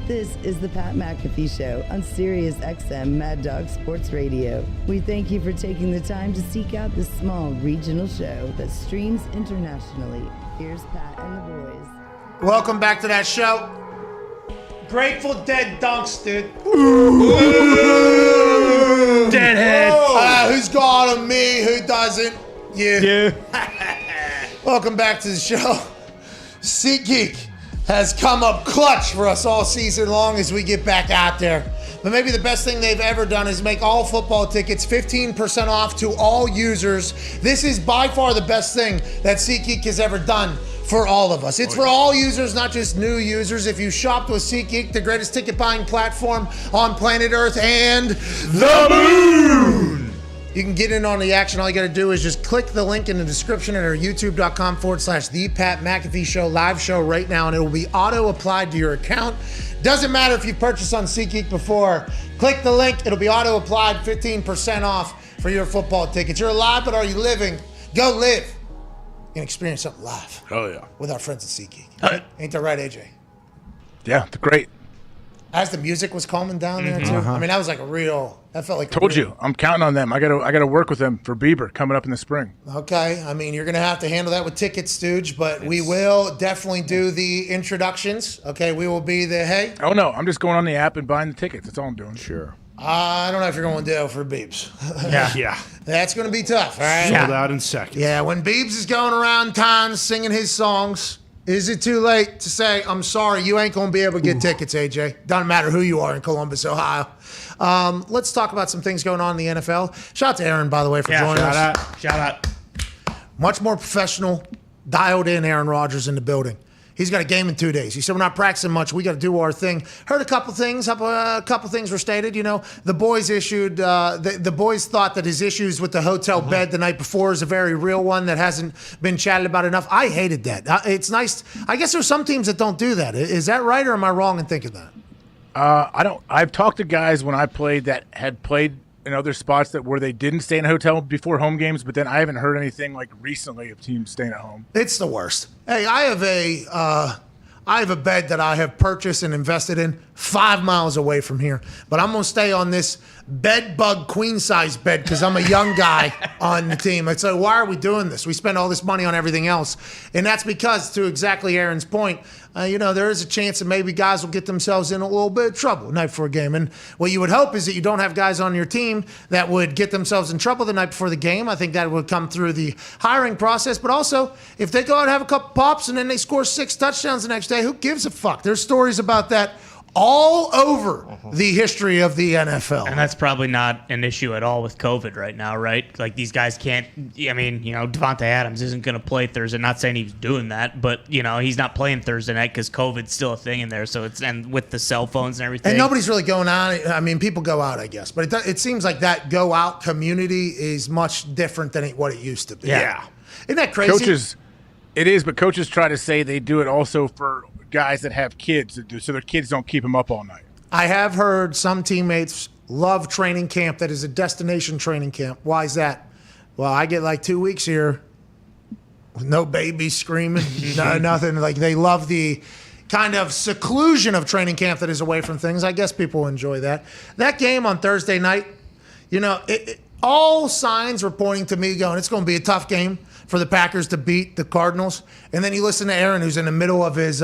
This is the Pat McAfee Show on Sirius XM Mad Dog Sports Radio. We thank you for taking the time to seek out this small regional show that streams internationally. Here's Pat and the boys. Welcome back to that show. Grateful Dead dunks, dude. Deadhead. Who's got on me? Who doesn't? You. Welcome back to the show. SeatGeek has come up clutch for us all season long as we get back out there. But maybe the best thing they've ever done is make all football tickets 15% off to all users. This is by far the best thing that SeatGeek has ever done for all of us. It's for all users, not just new users. If you shopped with SeatGeek, the greatest ticket buying platform on planet Earth and the moon, you can get in on the action. All you got to do is just click the link in the description at our youtube.com/The Pat McAfee Show live show right now, and it will be auto applied to your account. Doesn't matter if you've purchased on SeatGeek before. Click the link. It'll be auto applied, 15% off for your football tickets. You're alive, but are you living? Go live. You can experience something live. Oh, yeah. With our friends at SeatGeek. Ain't that right, AJ? Yeah, it's great. As the music was calming down there, too. I mean, that was like that felt like Told you, I'm counting on them. I gotta work with them for Bieber coming up in the spring. Okay, I mean, you're going to have to handle that with tickets, Stooge, but we will definitely do the introductions. Okay, we will be the, hey. Oh, no, I'm just going on the app and buying the tickets. That's all I'm doing. Sure. I don't know if you're going to do it for Biebs. Yeah. That's going to be tough, all right? Sold out in seconds. Yeah, when Biebs is going around town singing his songs, is it too late to say, I'm sorry, you ain't going to be able to get tickets, AJ? Doesn't matter who you are in Columbus, Ohio. Let's talk about some things going on in the NFL. Shout out to Aaron, by the way, for joining us. Shout out. Much more professional, dialed in Aaron Rodgers in the building. He's got a game in 2 days. He said, we're not practicing much. We got to do our thing. Heard a couple things. A couple things were stated. You know, the boys issued, the boys thought that his issues with the hotel bed the night before is a very real one that hasn't been chatted about enough. I hated that. It's nice. I guess there's some teams that don't do that. Is that right, or am I wrong in thinking that? I've talked to guys when I played that had played in other spots where they didn't stay in a hotel before home games, but then I haven't heard anything like recently of teams staying at home. It's the worst. Hey, I have a bed that I have purchased and invested in 5 miles away from here, but I'm gonna stay on this bed bug queen size bed because I'm a young guy on the team. It's like, why are we doing this? We spend all this money on everything else, and that's because, to exactly Aaron's point, there is a chance that maybe guys will get themselves in a little bit of trouble the night before a game. And what you would hope is that you don't have guys on your team that would get themselves in trouble the night before the game. I think that would come through the hiring process. But also, if they go out and have a couple pops and then they score 6 touchdowns the next day, who gives a fuck? There's stories about that all over the history of the NFL. And that's probably not an issue at all with COVID right now, right? Like, these guys can't, Devontae Adams isn't going to play Thursday. Not saying he's doing that, but, he's not playing Thursday night because COVID's still a thing in there. So and with the cell phones and everything. And nobody's really going out. I mean, people go out, I guess. But it seems like that go out community is much different than what it used to be. Yeah. Isn't that crazy? It is, but coaches try to say they do it also for guys that have kids, so their kids don't keep them up all night. I have heard some teammates love training camp that is a destination training camp. Why is that? Well, I get like 2 weeks here with no babies screaming, no, nothing. Like, they love the kind of seclusion of training camp that is away from things. I guess people enjoy that. That game on Thursday night, all signs were pointing to me going, it's going to be a tough game for the Packers to beat the Cardinals. And then you listen to Aaron, who's in the middle of his,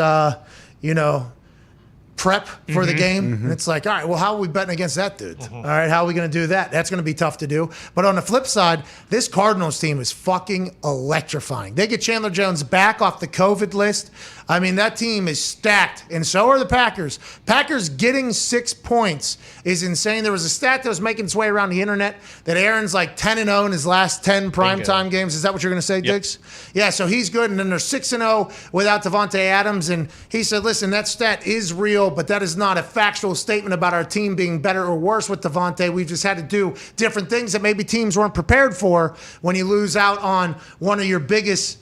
prep for the game. And it's like, all right, well, how are we betting against that dude? All right, how are we going to do that? That's going to be tough to do. But on the flip side, this Cardinals team is fucking electrifying. They get Chandler Jones back off the COVID list. I mean, that team is stacked, and so are the Packers. Packers getting 6 points is insane. There was a stat that was making its way around the internet that Aaron's like 10-0 in his last 10 primetime games. Is that what you're going to say, Diggs? Yeah, so he's good, and then they're 6-0 without Devontae Adams, and he said, listen, that stat is real, but that is not a factual statement about our team being better or worse with Devontae. We've just had to do different things that maybe teams weren't prepared for when you lose out on one of your biggest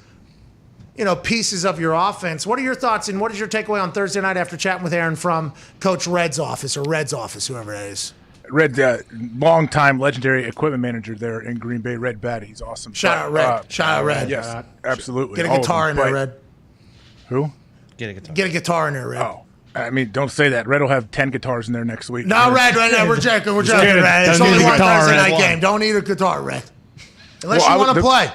pieces of your offense. What are your thoughts, and what is your takeaway on Thursday night after chatting with Aaron from Coach Red's office, whoever it is? Red, long-time legendary equipment manager there in Green Bay, Red Batty. He's awesome. Shout out Red. Shout out Red. Yes, absolutely. Get a guitar in there, Red. Who? Get a guitar. Get a guitar in there, Red. Oh, I mean, don't say that. Red will have 10 guitars in there next week. No, Red, we're joking. We're joking, Red. It's only one Thursday night game. Don't need a guitar, Red. Unless you want to play.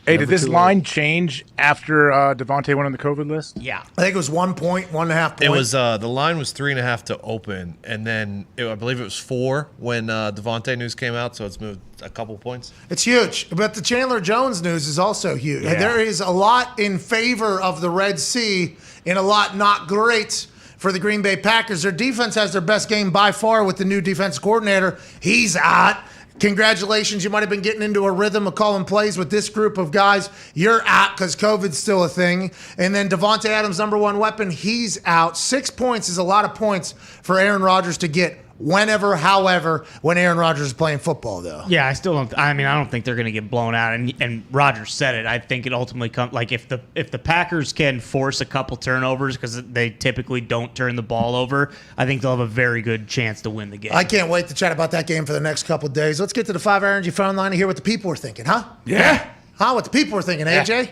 Did this line change after Devontae went on the COVID list? Yeah. I think it was 1 point, 1.5 point. It was the line was 3.5 to open, and then I believe it was 4 when Devontae news came out, so it's moved a couple points. It's huge, but the Chandler Jones news is also huge. Yeah. There is a lot in favor of the Red Sea and a lot not great for the Green Bay Packers. Their defense has their best game by far with the new defense coordinator. He's out. Congratulations. You might have been getting into a rhythm of calling plays with this group of guys. You're out because COVID's still a thing. And then Devontae Adams, number one weapon, he's out. 6 points is a lot of points for Aaron Rodgers to get whenever, however, when Aaron Rodgers is playing football, though. Yeah, I don't think they're going to get blown out. And Rodgers said it. I think it ultimately comes like if the Packers can force a couple turnovers because they typically don't turn the ball over, I think they'll have a very good chance to win the game. I can't wait to chat about that game for the next couple of days. Let's get to the 5 Energy phone line and hear what the people are thinking, huh? Yeah. Huh? What the people are thinking, AJ?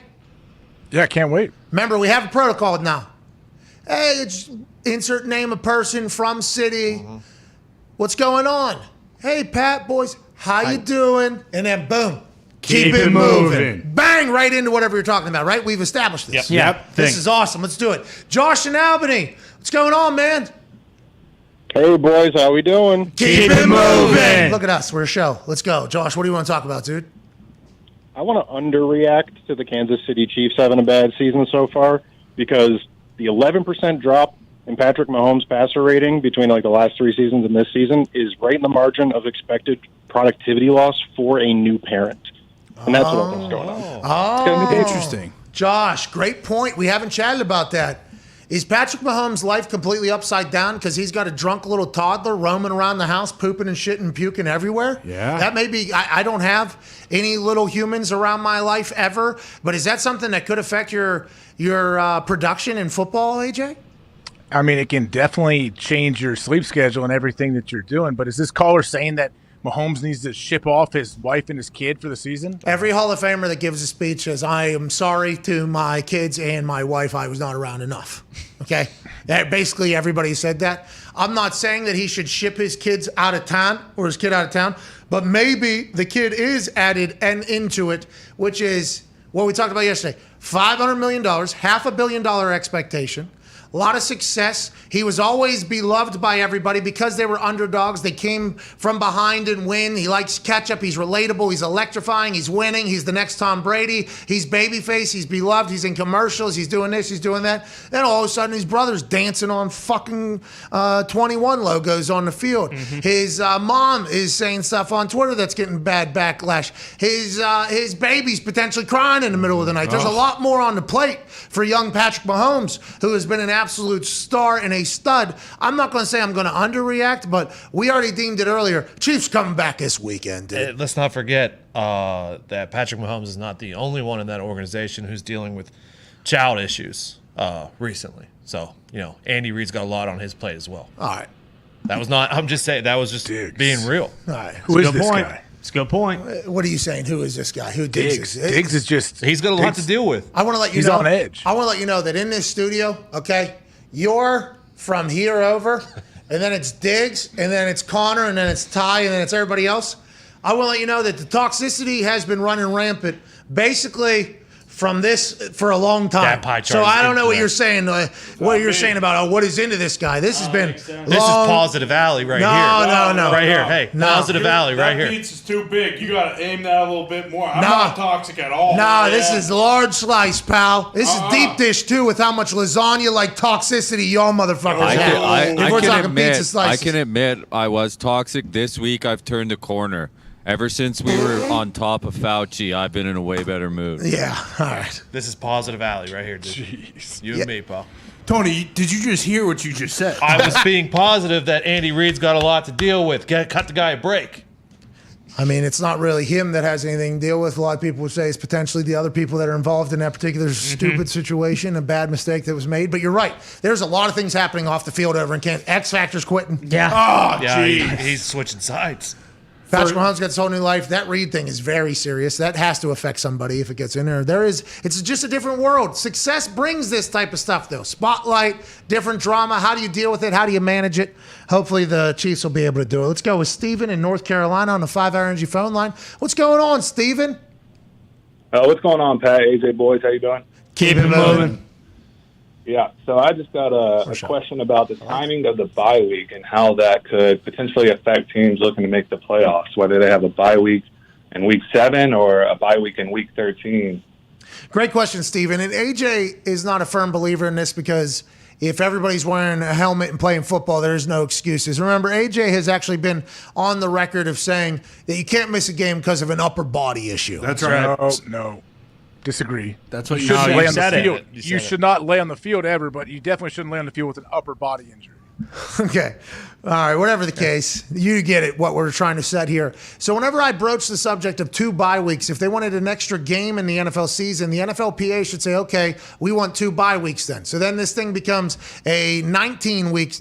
Yeah, can't wait. Remember, we have a protocol now. Hey, it's insert name of person from city. What's going on? Hey, Pat, boys, how you doing? And then boom, keep it moving. Bang, right into whatever you're talking about, right? We've established this. Yep. This is awesome. Let's do it. Josh in Albany, what's going on, man? Hey, boys, how we doing? Keep it moving. Look at us. We're a show. Let's go. Josh, what do you want to talk about, dude? I want to underreact to the Kansas City Chiefs having a bad season so far because the 11% drop in Patrick Mahomes' passer rating between like the last 3 seasons and this season is right in the margin of expected productivity loss for a new parent. And that's what I think's going on. Oh, interesting. Josh, great point. We haven't chatted about that. Is Patrick Mahomes' life completely upside down because he's got a drunk little toddler roaming around the house, pooping and shitting and puking everywhere? Yeah. That may be, I don't have any little humans around my life ever, but is that something that could affect your production in football, AJ? I mean, it can definitely change your sleep schedule and everything that you're doing. But is this caller saying that Mahomes needs to ship off his wife and his kid for the season? Every Hall of Famer that gives a speech says, I am sorry to my kids and my wife. I was not around enough. Okay? Basically, everybody said that. I'm not saying that he should ship his kids out of town or his kid out of town, but maybe the kid is added and into it, which is what we talked about yesterday. $500 million, $500 million expectation. A lot of success. He was always beloved by everybody because they were underdogs. They came from behind and win. He likes catch up. He's relatable. He's electrifying. He's winning. He's the next Tom Brady. He's babyface. He's beloved. He's in commercials. He's doing this. He's doing that. Then all of a sudden, his brother's dancing on fucking 21 logos on the field. His mom is saying stuff on Twitter that's getting bad backlash. His baby's potentially crying in the middle of the night. There's a lot more on the plate for young Patrick Mahomes, who has been an absolute star and a stud. I'm not going to say I'm going to underreact, but we already deemed it earlier. Chiefs coming back this weekend, dude. Let's not forget that Patrick Mahomes is not the only one in that organization who's dealing with child issues recently. So, Andy Reid's got a lot on his plate as well. All right. That was not, I'm just saying, that was just being real. All right. Who is this guy? It's a good point. What are you saying? Who is this guy? Who Diggs is? Diggs is just... He's got a lot to deal with. I want to let you He's know. on edge. I want to let you know that in this studio, okay, you're from here over, and then it's Diggs, and then it's Connor, and then it's Ty, and then it's everybody else. I want to let you know that the toxicity has been running rampant, basically from this for a long time. That pie chart so is I don't know what incorrect. you're saying about what is into this guy. This has been This is Positive Alley right here. No. Right here. Hey, Positive Alley right here. That pizza's too big. You got to aim that a little bit more. I'm not toxic at all. No, this is large slice, pal. This is deep dish, too, with how much lasagna like toxicity y'all motherfuckers have. I can admit I was toxic. This week I've turned a corner. Ever since we were on top of Fauci, I've been in a way better mood. Yeah, all right. This is Positive Alley right here, dude. Jeez. You and me, pal. Tony, did you just hear what you just said? I was being positive that Andy Reid's got a lot to deal with. Cut the guy a break. I mean, it's not really him that has anything to deal with. A lot of people would say it's potentially the other people that are involved in that particular stupid situation, a bad mistake that was made. But you're right. There's a lot of things happening off the field over in Kansas. X Factor's quitting. Yeah. Oh, Yeah, geez. he's switching sides. Patrick Mahomes got this whole new life. That Reed thing is very serious. That has to affect somebody if it gets in there. It's just a different world. Success brings this type of stuff, though. Spotlight, different drama. How do you deal with it? How do you manage it? Hopefully the Chiefs will be able to do it. Let's go with Steven in North Carolina on the 5-Hour Energy phone line. What's going on, Steven? What's going on, Pat? AJ boys, how you doing? Keep it moving. Yeah, so I just got a question about the timing of the bye week and how that could potentially affect teams looking to make the playoffs, whether they have a bye week in week 7 or a bye week in week 13. Great question, Steven. And AJ is not a firm believer in this because if everybody's wearing a helmet and playing football, there's no excuses. Remember, AJ has actually been on the record of saying that you can't miss a game because of an upper body issue. That's right. No. Disagree. That's what you you shouldn't lay on the said. field. You should not lay on the field ever, but you definitely shouldn't lay on the field with an upper body injury. Okay. All right. Whatever the case, you get it, what we're trying to set here. So whenever I broach the subject of 2 bye weeks, if they wanted an extra game in the NFL season, the NFLPA should say, okay, we want 2 bye weeks then. So then this thing becomes a 19-week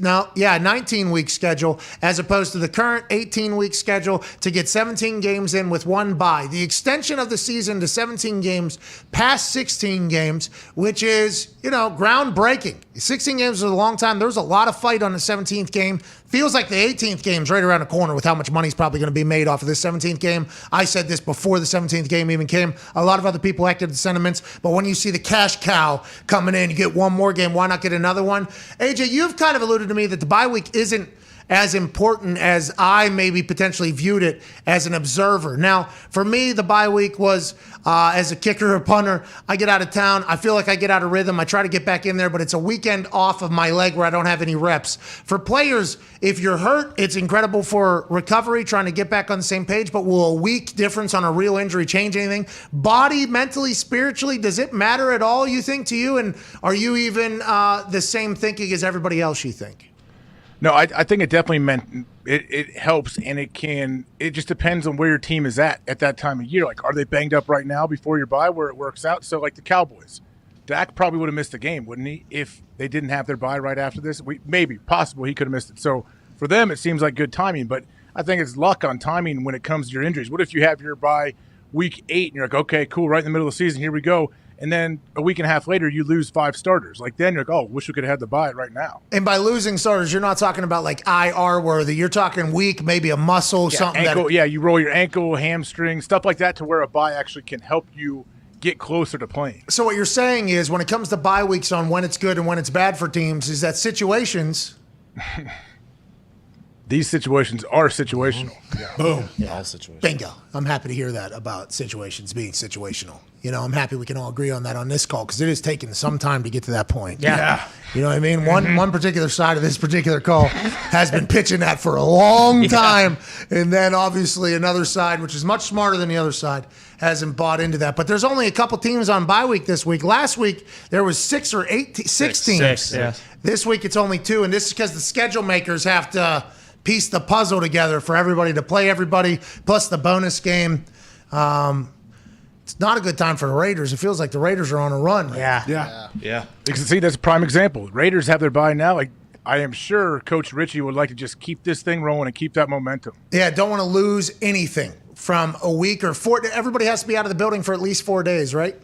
schedule as opposed to the current 18-week schedule to get 17 games in with 1 bye. The extension of the season to 17 games past 16 games, which is, groundbreaking. 16 games is a long time. There was a lot of fight on the 17th game. Feels like the 18th game's right around the corner with how much money's probably going to be made off of this 17th game. I said this before the 17th game even came. A lot of other people echoed the sentiments, but when you see the cash cow coming in, you get one more game, why not get another one? AJ, you've kind of alluded to me that the bye week isn't as important as I maybe potentially viewed it as an observer. Now, for me, the bye week was as a kicker or punter, I get out of town. I feel like I get out of rhythm. I try to get back in there, but it's a weekend off of my leg where I don't have any reps. For players, if you're hurt, it's incredible for recovery, trying to get back on the same page, but will a week difference on a real injury change anything? Body, mentally, spiritually, does it matter at all, you think, to you? And are you even the same thinking as everybody else, you think? No, I think it definitely meant it helps, and it just depends on where your team is at that time of year. Like, are they banged up right now before your bye where it works out? So, like the Cowboys, Dak probably would have missed the game, wouldn't he, if they didn't have their bye right after this? Possible he could have missed it. So, for them, it seems like good timing, but I think it's luck on timing when it comes to your injuries. What if you have your bye week 8 and you're like, okay, cool, right in the middle of the season, here we go. And then a week and a half later, you lose 5 starters. Like, then you're like, oh, wish we could have had the bye right now. And by losing starters, you're not talking about like IR worthy. You're talking weak, maybe a muscle, something. Ankle, you roll your ankle, hamstring, stuff like that to where a bye actually can help you get closer to playing. So what you're saying is when it comes to bye weeks on when it's good and when it's bad for teams is that situations... These situations are situational. Yeah. Boom. Yeah. All situations. Bingo. I'm happy to hear that about situations being situational. I'm happy we can all agree on that on this call because it has taken some time to get to that point. Yeah. You know what I mean? One particular side of this particular call has been pitching that for a long time. And then obviously another side, which is much smarter than the other side, hasn't bought into that. But there's only a couple teams on bye week this week. Last week, there was 6 teams. Six, yeah. This week, it's only 2. And this is because the schedule makers have to piece the puzzle together for everybody to play everybody, plus the bonus game. It's not a good time for the Raiders. It feels like the Raiders are on a run. Right? Yeah. Yeah. You can see that's a prime example. Raiders have their bye now. Like, I am sure Coach Ritchie would like to just keep this thing rolling and keep that momentum. Yeah, don't want to lose anything from a week or 4. Everybody has to be out of the building for at least 4 days, right?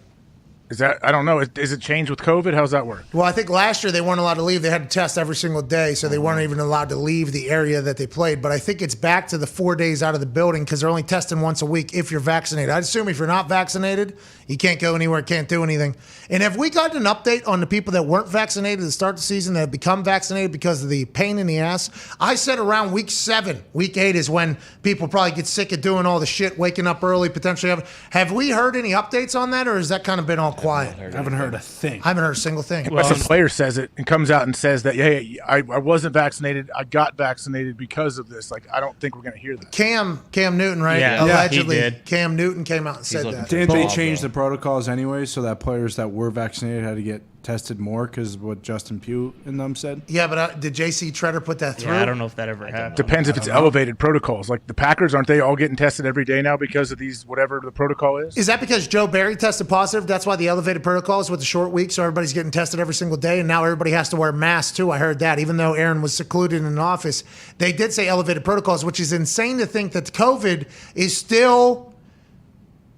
Is that, I don't know. Is it changed with COVID? How's that work? Well, I think last year they weren't allowed to leave. They had to test every single day, so they weren't even allowed to leave the area that they played. But I think it's back to the 4 days out of the building because they're only testing once a week if you're vaccinated. I'd assume if you're not vaccinated, you can't go anywhere, can't do anything. And have we gotten an update on the people that weren't vaccinated to start the season that have become vaccinated because of the pain in the ass? I said around week 7, week 8 is when people probably get sick of doing all the shit, waking up early, potentially. Have we heard any updates on that, or has that kind of been all quiet? I haven't heard a thing. I haven't heard a single thing. Unless a player says it and comes out and says that, hey, I wasn't vaccinated. I got vaccinated because of this. Like, I don't think we're going to hear that. Cam Newton, right? Yeah, allegedly. he did. Cam Newton came out and said that. Didn't they change the protocols anyway so that players that were vaccinated had to get tested more because what Justin Pugh and them said. Yeah, but did J.C. Treader put that through? Yeah, I don't know if that ever happened. Depends if it's elevated protocols. Like the Packers, aren't they all getting tested every day now because of these, whatever the protocol is? Is that because Joe Barry tested positive? That's why the elevated protocol is with the short week, so everybody's getting tested every single day, and now everybody has to wear masks too. I heard that, even though Aaron was secluded in an office. They did say elevated protocols, which is insane to think that COVID is still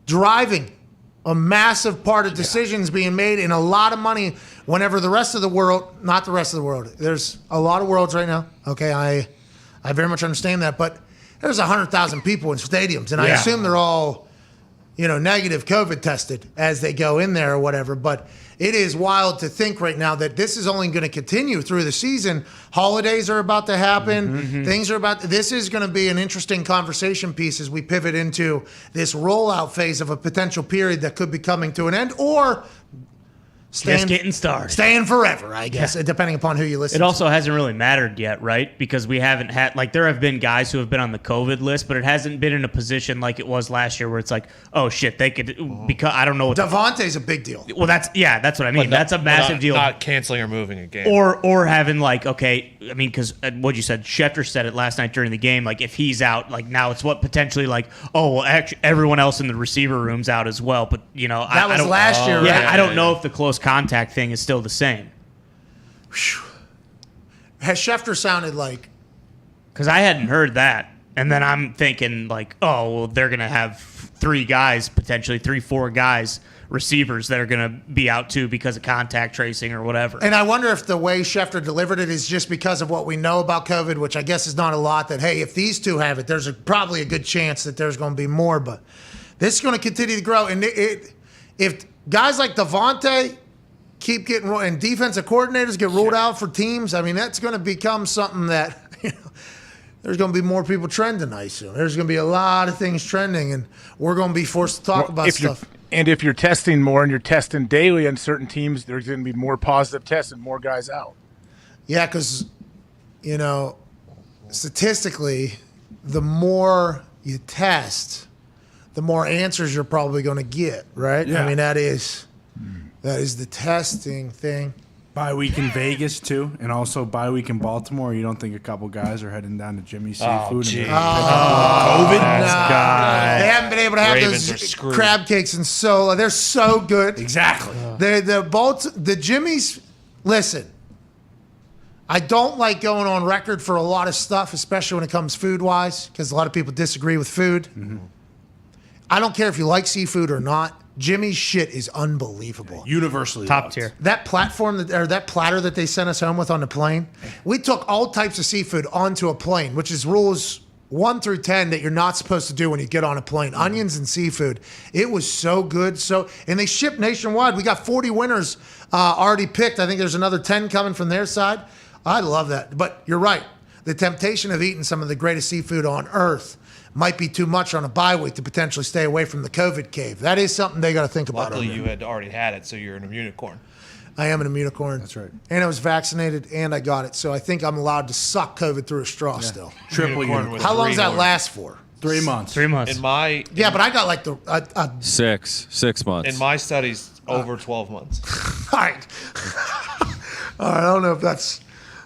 driving a massive part of decisions being made and a lot of money whenever the rest of the world, not the rest of the world, there's a lot of worlds right now. Okay, I very much understand that, but there's 100,000 people in stadiums, and I assume they're all, negative COVID tested as they go in there or whatever. But it is wild to think right now that this is only going to continue through the season. Holidays are about to happen. Things are this is going to be an interesting conversation piece as we pivot into this rollout phase of a potential period that could be coming to an end or Just getting started. Staying forever, I guess, depending upon who you listen to. It also hasn't really mattered yet, right? Because we haven't had, there have been guys who have been on the COVID list, but it hasn't been in a position like it was last year where it's like, oh shit, they could, because I don't know what. Devontae's a big deal. Well, that's what I mean. That's a massive deal. Not canceling or moving a game. Or having because what you said, Schefter said it last night during the game, if he's out, now it's what potentially actually everyone else in the receiver room's out as well. But, that was last year, right? Yeah, I don't know if the close contact thing is still the same. Has Schefter sounded like? Because I hadn't heard that, and then I'm thinking they're gonna have 4 guys, receivers that are gonna be out too because of contact tracing or whatever. And I wonder if the way Schefter delivered it is just because of what we know about COVID, which I guess is not a lot. That hey, if these two have it, there's probably a good chance that there's going to be more, but this is going to continue to grow. And if guys like Devontae keep getting and defensive coordinators get ruled out for teams, I mean, that's going to become something that there's going to be more people trending, I assume. There's going to be a lot of things trending, and we're going to be forced to talk about stuff. And if you're testing more and you're testing daily on certain teams, there's going to be more positive tests and more guys out. Yeah, because, statistically, the more you test, the more answers you're probably going to get, right? Yeah. I mean, that is the testing thing. Bye week in Vegas, too, and also bye week in Baltimore. You don't think a couple guys are heading down to Jimmy's Seafood? COVID? No. They haven't been able to have those crab cakes and so they're so good. Exactly. The Jimmy's, listen, I don't like going on record for a lot of stuff, especially when it comes food-wise, because a lot of people disagree with food. Mm-hmm. I don't care if you like seafood or not. Jimmy's shit is unbelievable. Universally top tier. That platform that platter that they sent us home with on the plane, we took all types of seafood onto a plane, which is rules 1 through 10 that you're not supposed to do when you get on a plane. Onions and seafood. It was so good. And they ship nationwide. We got 40 winners already picked. I think there's another 10 coming from their side. I love that. But you're right. The temptation of eating some of the greatest seafood on earth might be too much on a bye week to potentially stay away from the COVID cave. That is something they got to think about. Luckily, you had already had it, so you're an unicorn. I am an unicorn. That's right. And I was vaccinated, and I got it. So I think I'm allowed to suck COVID through a straw still. Triple unicorn. How long does that last for? 3 months. 3 months. In my but I got six months. In my studies, over 12 months. All right. All right. I don't know if that's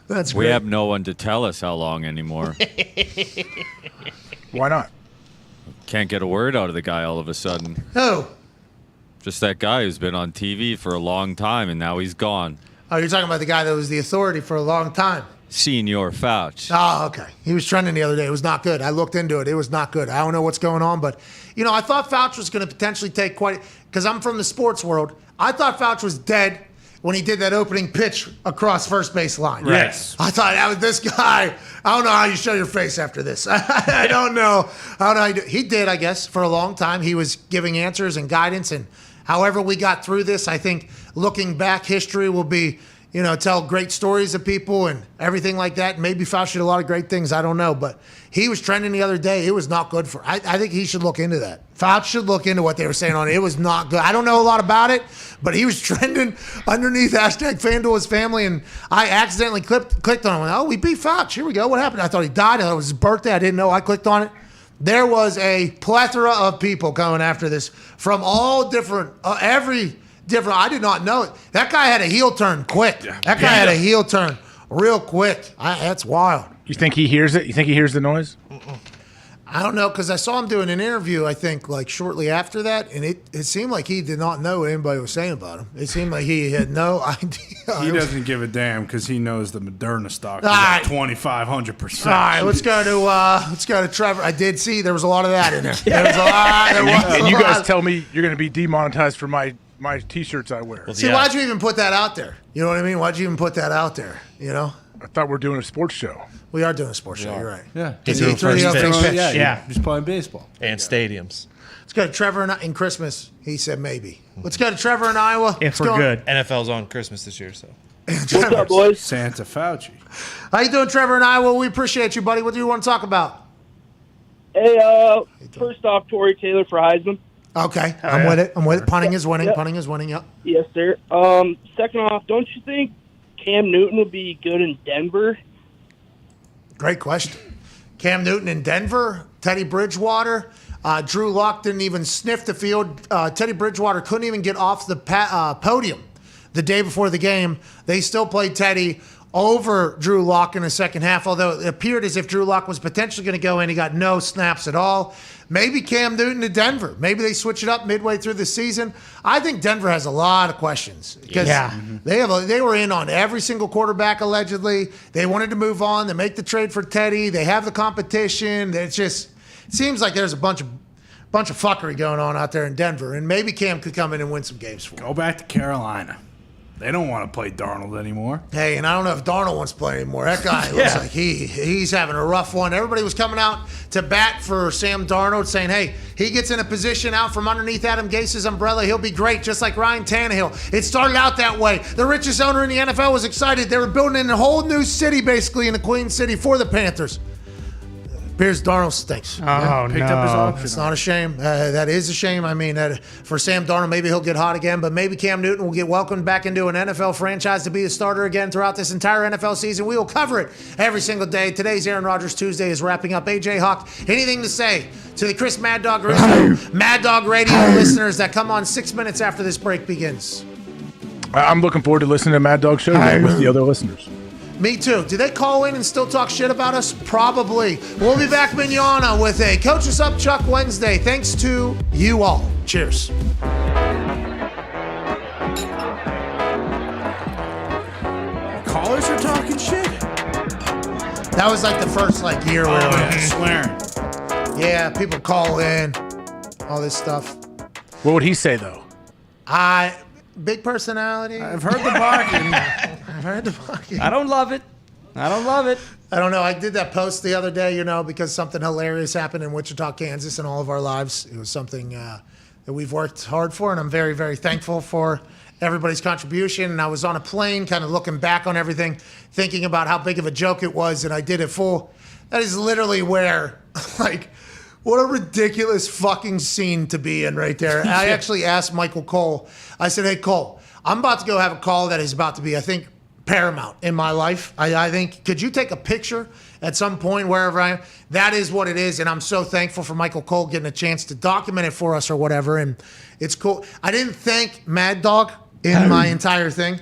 great. We have no one to tell us how long anymore. Why not? Can't get a word out of the guy all of a sudden. Who? Just that guy who's been on TV for a long time, and now he's gone. Oh, you're talking about the guy that was the authority for a long time. Senior Fauci. Oh, okay. He was trending the other day. It was not good. I looked into it. It was not good. I don't know what's going on, but, I thought Fauci was going to potentially take because I'm from the sports world. I thought Fauci was dead when he did that opening pitch across first base line. Yes. I thought that was this guy. I don't know how you show your face after this. I don't know. I don't know how you do. He did, I guess, for a long time. He was giving answers and guidance, and however we got through this, I think looking back, history will be, tell great stories of people and everything like that. Maybe Fauci did a lot of great things. I don't know. But he was trending the other day. It was not good for I think he should look into that. Fauci should look into what they were saying on it. It was not good. I don't know a lot about it, but he was trending underneath #FanDuel his family, and I accidentally clicked on it. Oh, we beat Fauci. Here we go. What happened? I thought he died. I thought it was his birthday. I didn't know. I clicked on it. There was a plethora of people coming after this from all different, different. I did not know it. That guy had a heel turn quick. That guy had a heel turn real quick. That's wild. You think he hears it? You think he hears the noise? I don't know, because I saw him doing an interview, I think, like shortly after that, and it seemed like he did not know what anybody was saying about him. It seemed like he had no idea. He doesn't give a damn because he knows the Moderna stock is All at right. 2,500%. All right, let's go to Trevor. I did see there was a lot of that in there. There was a lot. And you guys tell me you're going to be demonetized for my T-shirts I wear. See, why'd you even put that out there? You know what I mean? Why'd you even put that out there? You know? I thought we're doing a sports show. We are doing a sports show. You're right. Yeah. He threw the opening pitch. Yeah, just playing baseball. And stadiums. Let's go to Trevor in Christmas. He said maybe. Let's go to Trevor in Iowa. If we're good. NFL's on Christmas this year, so. What's up, boys? Santa Fauci. How you doing, Trevor in Iowa? We appreciate you, buddy. What do you want to talk about? Hey, first off, Torrey Taylor for Heisman. Okay, I'm with it. Punting is winning. Yep. Punting is winning. Yep. Yes, sir. Second off, don't you think Cam Newton would be good in Denver? Great question. Cam Newton in Denver, Teddy Bridgewater. Drew Lock didn't even sniff the field. Teddy Bridgewater couldn't even get off the podium the day before the game. They still played Teddy over Drew Lock in the second half, although it appeared as if Drew Lock was potentially going to go in. He got no snaps at all. Maybe Cam Newton to Denver. Maybe they switch it up midway through the season. I think Denver has a lot of questions because they were in on every single quarterback allegedly. They wanted to move on. They make the trade for Teddy. They have the competition. It seems like there's a bunch of fuckery going on out there in Denver, and maybe Cam could come in and win some games for them. Go back to Carolina. They don't want to play Darnold anymore. Hey, and I don't know if Darnold wants to play anymore. That guy looks like he's having a rough one. Everybody was coming out to bat for Sam Darnold, saying, hey, he gets in a position out from underneath Adam Gase's umbrella. He'll be great, just like Ryan Tannehill. It started out that way. The richest owner in the NFL was excited. They were building a whole new city, basically, in the Queen City for the Panthers. Piers Darnold stinks. Picked up his option. It's not a shame. That is a shame. I mean, for Sam Darnold, maybe he'll get hot again, but maybe Cam Newton will get welcomed back into an NFL franchise to be a starter again throughout this entire NFL season. We will cover it every single day. Today's Aaron Rodgers Tuesday is wrapping up. AJ Hawk, anything to say to the Chris Mad Dog Radio listeners that come on 6 minutes after this break begins? I'm looking forward to listening to Mad Dog Show with the other listeners. Me too. Do they call in and still talk shit about us? Probably. We'll be back manana with a Coach Us Up Chuck Wednesday. Thanks to you all. Cheers. Callers are talking shit. That was like the first year where swearing. Yeah, people call in, all this stuff. What would he say though? Big personality. I've heard the barking. I don't love it. I don't know. I did that post the other day, because something hilarious happened in Wichita, Kansas in all of our lives. It was something that we've worked hard for, and I'm very, very thankful for everybody's contribution. And I was on a plane kind of looking back on everything, thinking about how big of a joke it was, and I did it full. That is literally where, what a ridiculous fucking scene to be in right there. I actually asked Michael Cole. I said, hey, Cole, I'm about to go have a call that is about to be, I think, paramount in my life. I think, could you take a picture at some point wherever I am? That is what it is, and I'm so thankful for Michael Cole getting a chance to document it for us or whatever, and it's cool. I didn't thank Mad Dog in my entire thing,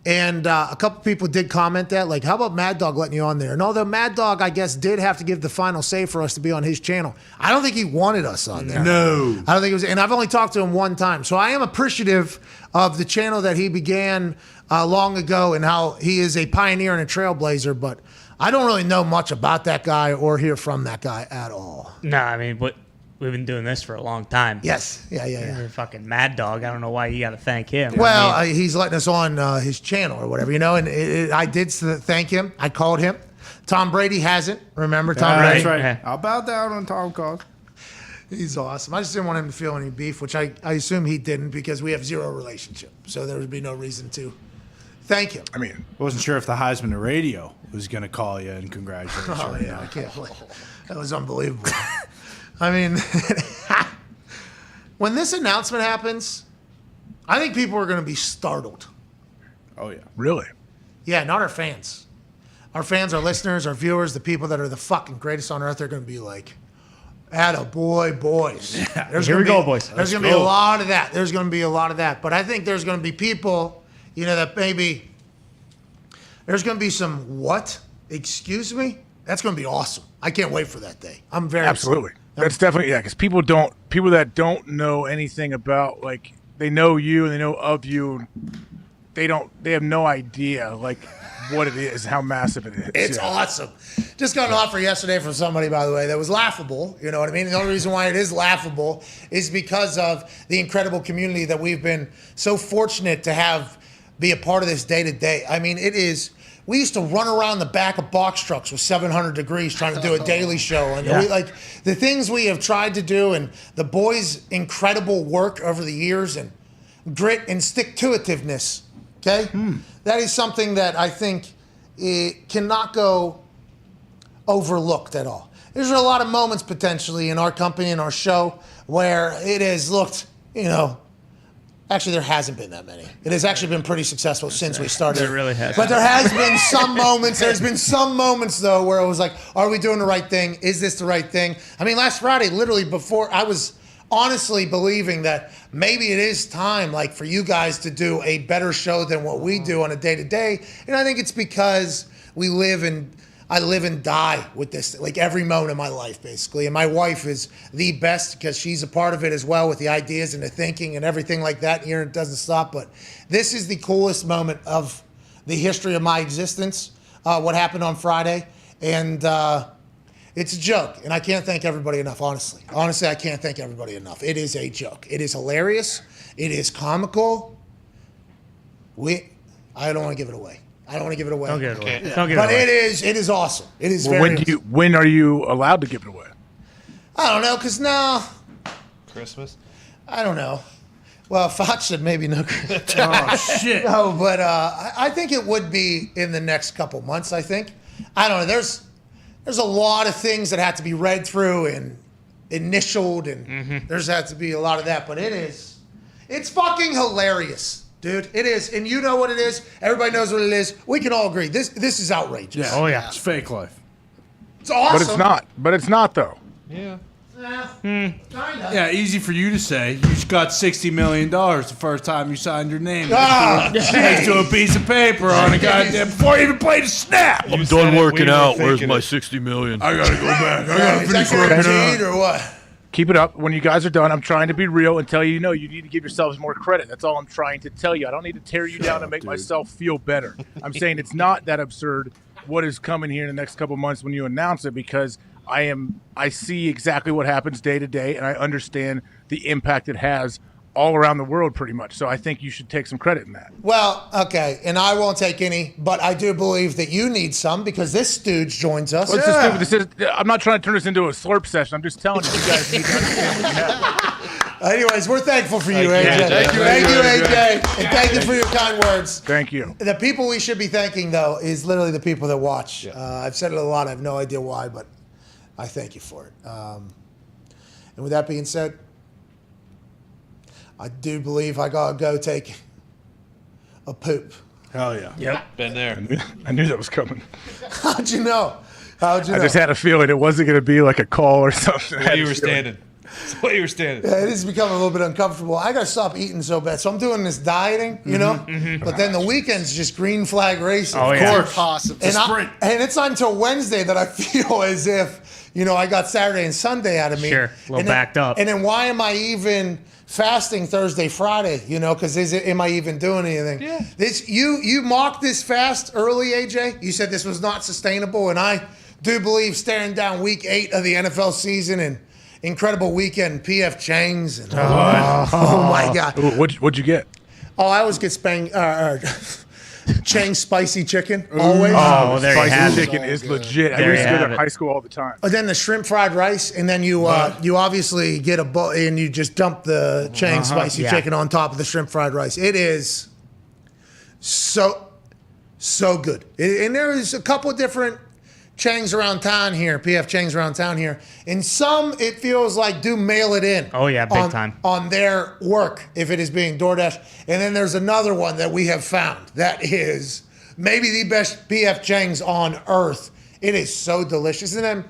and a couple people did comment that, how about Mad Dog letting you on there? And although Mad Dog, I guess, did have to give the final say for us to be on his channel, I don't think he wanted us on there. No. I don't think it was, and I've only talked to him one time, so I am appreciative of the channel that he began long ago and how he is a pioneer and a trailblazer, but I don't really know much about that guy or hear from that guy at all. No, I mean, we've been doing this for a long time. Yes. Yeah. You're a fucking Mad Dog. I don't know why you got to thank him. Well, he's letting us on his channel or whatever, and I did thank him. I called him. Tom Brady hasn't. Remember Tom Brady? That's right. Yeah. I'll bow down on Tom calls. He's awesome. I just didn't want him to feel any beef, which I assume he didn't because we have zero relationship. So there would be no reason to thank him. I mean, I wasn't sure if the Heisman to radio was going to call you and congratulate you. Oh, yeah, I can't believe that was unbelievable. I mean, when this announcement happens, I think people are going to be startled. Oh, yeah. Really? Yeah, not our fans. Our fans, our listeners, our viewers, the people that are the fucking greatest on earth, they're going to be like, Attaboy, boys. Here we go, boys. There's going to be a lot of that. There's going to be a lot of that. But I think there's going to be people, that maybe there's going to be some what? Excuse me? That's going to be awesome. I can't wait for that day. I'm very absolutely. excited. That's definitely because people that don't know anything about they know you and they know of you. They have no idea what it is, how massive it is. It's awesome. Just got an offer yesterday from somebody, by the way, that was laughable. You know what I mean? The only reason why it is laughable is because of the incredible community that we've been so fortunate to be a part of this day to day. I mean, it is. We used to run around the back of box trucks with 700 degrees trying to do a daily show. And the things we have tried to do and the boys' incredible work over the years and grit and stick-to-itiveness, okay? That is something that I think it cannot go overlooked at all. There's a lot of moments potentially in our company and our show where it has looked, actually there hasn't been that many. It has actually been pretty successful since we started. It really has. But there has been some moments. There's been some moments though where it was like, are we doing the right thing? Is this the right thing? I mean, last Friday, literally before, I was honestly believing that maybe it is time for you guys to do a better show than what we do on a day-to-day. And I think it's because I live and die with this, every moment of my life, basically. And my wife is the best because she's a part of it as well with the ideas and the thinking and everything like that. Here it doesn't stop. But this is the coolest moment of the history of my existence, what happened on Friday. And it's a joke, and I can't thank everybody enough, honestly. Honestly, I can't thank everybody enough. It is a joke. It is hilarious. It is comical. I don't want to give it away. Don't give it away. But it is awesome. It is very awesome. When are you allowed to give it away? I don't know, because now... Christmas? I don't know. Well, Fox said maybe no. Oh, shit. No, but I think it would be in the next couple months, I think. I don't know. There's a lot of things that have to be read through and initialed, and there's had to be a lot of that. But it's fucking hilarious, dude. It is. And you know what it is. Everybody knows what it is. We can all agree. This is outrageous. Yeah. Oh, yeah. It's fake life. It's awesome. But it's not, though. Yeah. Kinda. Yeah, easy for you to say. You just got $60 million the first time you signed your name next to a piece of paper on a goddamn before you even played a snap. I'm done working out. Where's my $60 million? I gotta go back. I gotta finish working out. Or what? Keep it up. When you guys are done, I'm trying to be real and tell you, you need to give yourselves more credit. That's all I'm trying to tell you. I don't need to tear you down and make myself feel better. I'm saying it's not that absurd what is coming here in the next couple months when you announce it, because I see exactly what happens day to day, and I understand the impact it has all around the world pretty much. So I think you should take some credit in that. Well, okay, and I won't take any, but I do believe that you need some because this stooge joins us. Well, I'm not trying to turn this into a slurp session. I'm just telling you guys need to understand what you have. Anyways, we're thankful for you, AJ. Thank you, AJ. And thank you for your kind words. Thank you. The people we should be thanking, though, is literally the people that watch. I've said it a lot. I have no idea why, but I thank you for it. And with that being said, I do believe I gotta go take a poop. Hell yeah. Yep. Been there. I knew that was coming. How'd you know? I just had a feeling it wasn't going to be like a call or something. Where you were standing. That's where you were standing. Yeah, it has become a little bit uncomfortable. I got to stop eating so bad. So I'm doing this dieting, you know? But then the weekend's just green flag racing. Oh, of yeah. course. Possible. And it's not until Wednesday that I feel as if, I got Saturday and Sunday out of me. Sure, a little backed up. And then why am I even fasting Thursday, Friday? Because am I even doing anything? Yeah. You mocked this fast early, AJ. You said this was not sustainable, and I do believe staring down week 8 of the NFL season and incredible weekend, PF Chang's. And, oh my God. What'd you get? Oh, I always get Chang's spicy chicken, always. Oh, there you have Spicy it. chicken is legit. I There used to you go have to it. high school all the time. But then the shrimp fried rice, and then you obviously get a bowl, and you just dump the Chang's spicy Yeah. chicken on top of the shrimp fried rice. It is so good. And there is a couple of different Chang's around town here, PF Chang's around town here. And some, it feels like, do mail it in. Oh, yeah, big time. On their work, if it is being DoorDash. And then there's another one that we have found that is maybe the best PF Chang's on earth. It is so delicious. And then,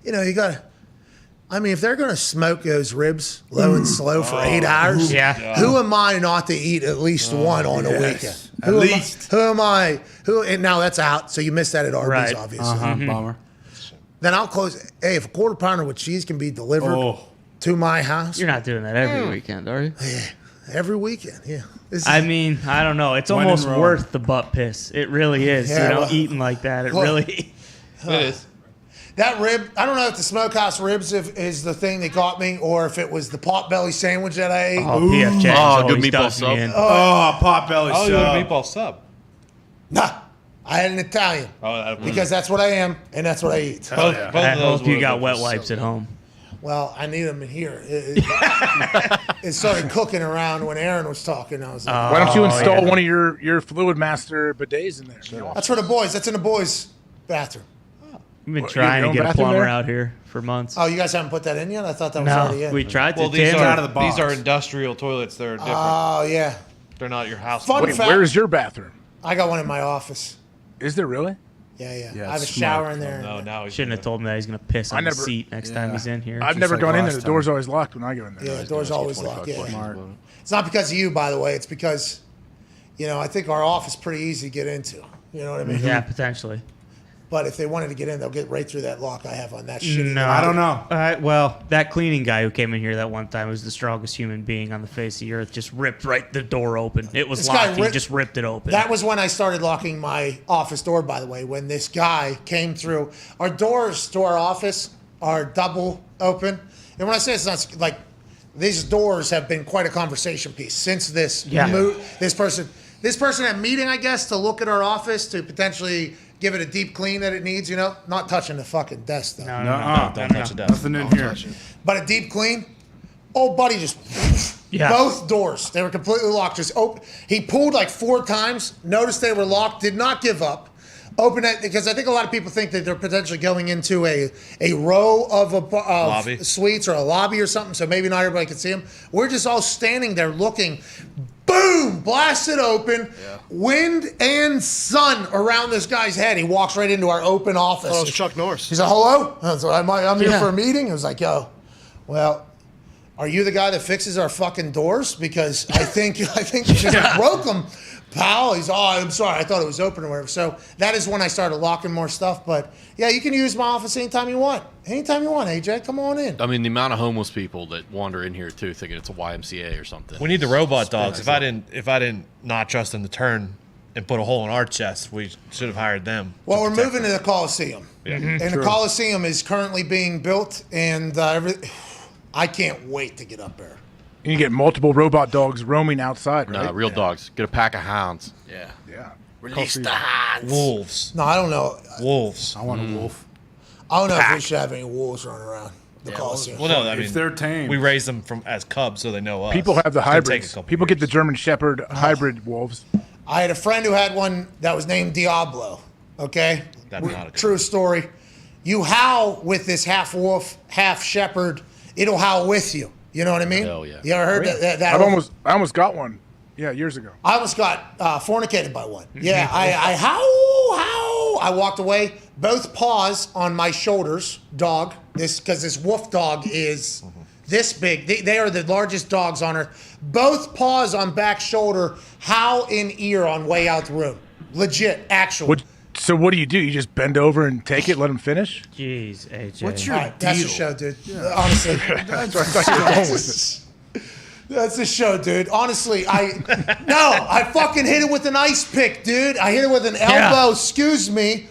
you got I mean, if they're going to smoke those ribs low and slow for 8 hours, who am I not to eat at least one on a weekend? At least. Who am I? And now that's out, so you missed that at Arby's, Right. obviously. Bummer. Then I'll close. Hey, if a quarter pounder with cheese can be delivered to my house, You're not doing that every weekend, are you? every weekend, yeah. I mean, I don't know. It's When in almost Rome. worth the butt piss. It really is. Yeah, well- Eating like that. It Well- really. It is. That rib, I don't know if the smokehouse ribs is the thing that got me, or if it was the potbelly sandwich that I ate. Oh, PF Chang's good always meatball does me sub. in. Oh, Potbelly Oh, you're a sub. meatball sub. Nah, I had an Italian because that's what I am, and that's what I eat. Both I of those hope you were got good wet for wipes sub. at home. Well, I need them in here. It started cooking around when Aaron was talking. I was like, Why don't you install one of your Fluid Master bidets in there? that's for the boys. That's in the boys' bathroom. We've been What, trying your to own get a bathroom plumber there? out here for months. Oh, you guys haven't put that in yet? I thought that was No, already in. we tried to. Well, these Tim, are out of the box. these are industrial toilets. They're different. Oh, yeah. They're not your house. Fun Wait, fact. where's your bathroom? I got one in my office. Is there really? Yeah. Yeah, I have a it's shower smart. in there. No, now Shouldn't have told me that he's going to piss on the seat next time he's in here. I've never like gone in last there. The time. door's always locked when I go in there. Yeah, the door's always locked. Yeah. Smart. It's not because of you, by the way. It's because, I think our office is pretty easy to get into. You know what I mean? Yeah, potentially. But if they wanted to get in, they'll get right through that lock I have on that shit. No, I don't know. Well, that cleaning guy who came in here that one time was the strongest human being on the face of the earth. Just ripped the door open. It was This guy locked. He just ripped it open. That was when I started locking my office door, by the way, when this guy came through. Our doors to our office are double open. And when I say it's not like these doors have been quite a conversation piece since this this person had meeting, I guess, to look at our office to potentially give it a deep clean that it needs, not touching the fucking desk though. No, Don't touch the desk. Nothing in here. But a deep clean, old buddy just both doors. They were completely locked. Just open. He pulled like 4 times, noticed they were locked, did not give up. Open it because I think a lot of people think that they're potentially going into a row of suites or a lobby or something, so maybe not everybody can see them. We're just all standing there looking. Boom! Blasted open. Yeah. Wind and sun around this guy's head. He walks right into our open office. Oh, it's Chuck Norris. He's like, hello? I was like, I'm here for a meeting. I was like, yo, well, are you the guy that fixes our fucking doors? Because I think you just broke them, pal. He's, I'm sorry. I thought it was open or whatever. So that is when I started locking more stuff. But yeah, you can use my office anytime you want. Anytime you want, AJ. Come on in. I mean, the amount of homeless people that wander in here too, thinking it's a YMCA or something. We need the robot dogs. If I didn't not trust them to turn and put a hole in our chest, we should have hired them. Well, we're moving to the Coliseum. Yeah. And the Coliseum is currently being built, and I can't wait to get up there. You get multiple robot dogs roaming outside, right? No, real dogs. Get a pack of hounds. Yeah. Release the hounds. Wolves. No, I don't know. Wolves. I want a wolf. I don't know if we should have any wolves running around the Coliseum. Well, no, I mean, if they're tame, we raise them as cubs so they know us. People have the It's gonna take a hybrids. couple People get the German Shepherd hybrid wolves. I had a friend who had one that was named Diablo. Okay? That's not a true story. You howl with this half wolf, half shepherd, it'll howl with you. You know what I mean? Hell yeah. You ever heard that? I almost got one. Yeah, years ago. I almost got fornicated by one. Yeah, I howl. I walked away, both paws on my shoulders, dog. Because this wolf dog is this big. They are the largest dogs on earth. Both paws on back shoulder, howl in ear on way out the room. Legit, actual. So what do? You just bend over and take it, let them finish? Jeez, AJ. What's your deal? That's the show, dude. Honestly. That's where I thought you were going with it. That's the show, dude. Honestly, I fucking hit it with an ice pick, dude. I hit it with an elbow. Excuse me.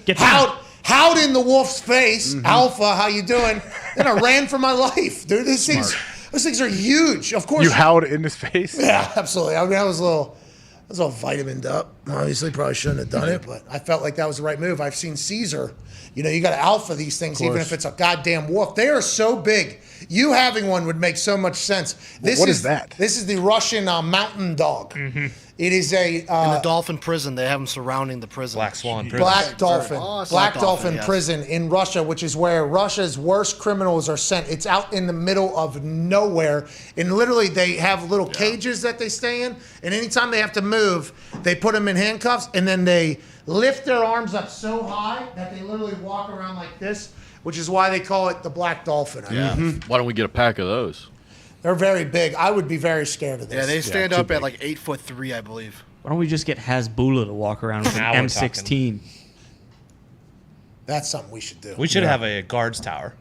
Howled in the wolf's face. Alpha, how you doing? Then I ran for my life, dude. Those things are huge. Of course. You howled in his face? Yeah, absolutely. I mean, I was a little vitamined up. Obviously, probably shouldn't have done it, but I felt like that was the right move. I've seen Caesar. You got to alpha these things, even if it's a goddamn wolf. They are so big. You having one would make so much sense. What is that? This is the Russian mountain dog. It is a in the dolphin prison. They have them surrounding the prison. Black Swan prison. Black Dolphin. Awesome. Black Dolphin yes. prison in Russia, which is where Russia's worst criminals are sent. It's out in the middle of nowhere. And literally, they have little cages that they stay in. And anytime they have to move, they put them in handcuffs. And then they lift their arms up so high that they literally walk around like this which is why they call it the Black Dolphin. I Yeah. believe. Why don't we get a pack of those? They're very big. I would be very scared of this. Yeah, they stand up at like 8'3", I believe. Why don't we just get Hasbulla to walk around with an Now we're M16? That's something we should do. We should have a guards tower.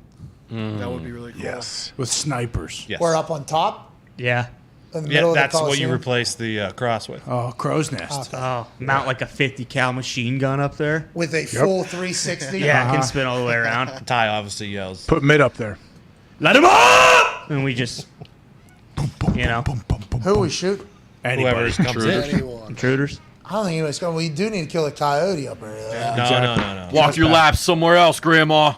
That would be really cool. Yes, with snipers. Yes. We're up on top. Yeah. In the Yeah, middle of the that's what you Coliseum? replace the cross with. Oh, crow's nest. Oh, mount like a 50 cal machine gun up there. With a full 360. Yeah, I can spin all the way around. Ty obviously yells. Put mid up there. Let him up! And we just, you know, Who we shoot? Whoever comes in. Anyone. intruders. I don't think anybody's going. We do need to kill a coyote up there. Though. No. Walk your laps somewhere else, Grandma.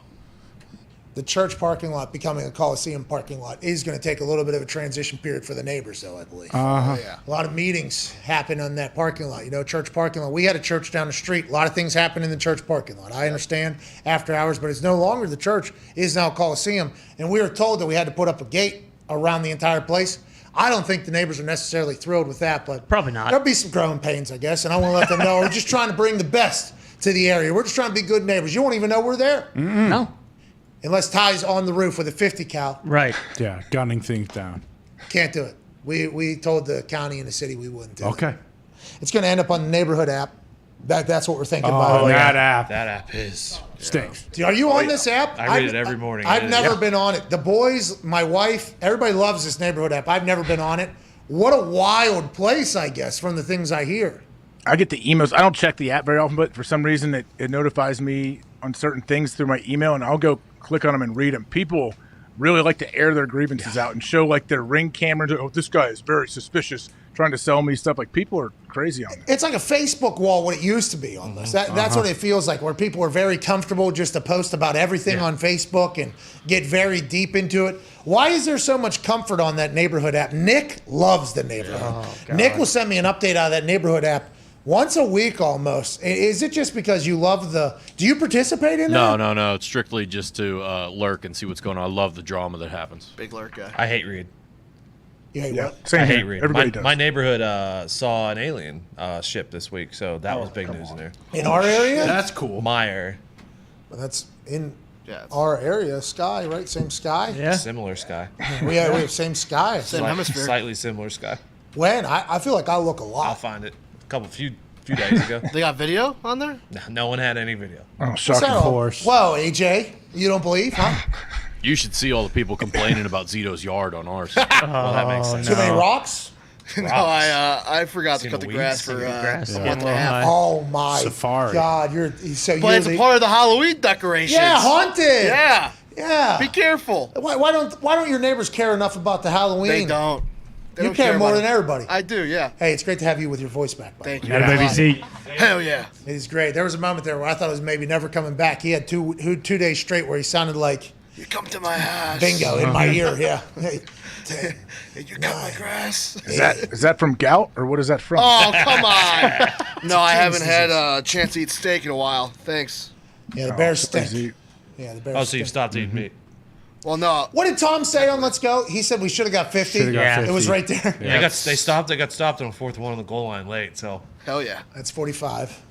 The church parking lot becoming a Coliseum parking lot is going to take a little bit of a transition period for the neighbors, though, I believe. Uh-huh. Yeah. A lot of meetings happen on that parking lot. You know, church parking lot. We had a church down the street. A lot of things happen in the church parking lot. I understand after hours, but it's no longer the church. It is now Coliseum. And we were told that we had to put up a gate around the entire place. I don't think the neighbors are necessarily thrilled with that, but Probably not. There'll be some growing pains, I guess, and I want to let them know we're just trying to bring the best to the area. We're just trying to be good neighbors. You won't even know we're there. No. Unless Ty's on the roof with a 50 cal. Right. Yeah, gunning things down. Can't do it. We told the county and the city we wouldn't do it. Okay. It's going to end up on the neighborhood app. That's what we're thinking Oh, about. that app That app is. stinks. Are you on this app? I read it every morning. I've never been on it. The boys, my wife, everybody loves this neighborhood app. I've never been on it. What a wild place, I guess, from the things I hear. I get the emails. I don't check the app very often, but for some reason it notifies me on certain things through my email, and I'll go click on them and read them. People really like to air their grievances out and show like their Ring cameras. Oh, this guy is very suspicious, trying to sell me stuff. Like, people are crazy on it. It's like a Facebook wall, what it used to be almost. That's what it feels like, where people are very comfortable just to post about everything on Facebook and get very deep into it. Why is there so much comfort on that neighborhood app? Nick loves the neighborhood. Nick will send me an update out of that neighborhood app once a week almost. Is it just because you love do you participate in that? No. It's strictly just to lurk and see what's going on. I love the drama that happens. Big lurk guy. I hate Reed. You hate what? Same I here. hate Reed. Everybody does. My neighborhood saw an alien ship this week, so that was big news in there. In our area? That's cool. My area. Well, that's in Yeah. our area. Sky, right? Same sky? Yeah. Similar sky. We have same sky. Same hemisphere. Slightly similar sky. When? I feel like I look a I'll lot. find it. A few days ago. They got video on there? No one had any video. Oh, What's shocking. that all- horse. Whoa, AJ, you don't believe, huh? You should see all the people complaining about Zito's yard on ours. Well, that makes sense. Too many rocks? No, I forgot Seen to cut the the grass weeds? for Grass. a Yeah. month and a half. Oh my Safari. God! But it's a part of the Halloween decorations. Yeah, haunted. Yeah. Yeah. Be careful. Why don't your neighbors care enough about the Halloween? They don't. They You don't care more about than it. everybody. I do, yeah. Hey, it's great to have you with your voice back. By the way. Thank you. Got a baby seat. Hell yeah. It is great. There was a moment there where I thought it was maybe never coming back. He had two days straight where he sounded like You come to my house. bingo in my ear. Yeah. Hey, You cut my grass. Is that from gout, or what is that from? Oh, come on. No, I haven't had a chance to eat steak in a while. Thanks. yeah, the Bears stink. Easy. Yeah, the Bears Oh, so stink. you've stopped eating meat. Well, no. What did Tom say on Let's Go? He said we should have got 50. Shoulda got Yeah. 50. It was right there. They got stopped on the fourth one on the goal line late. So Hell yeah. That's 45.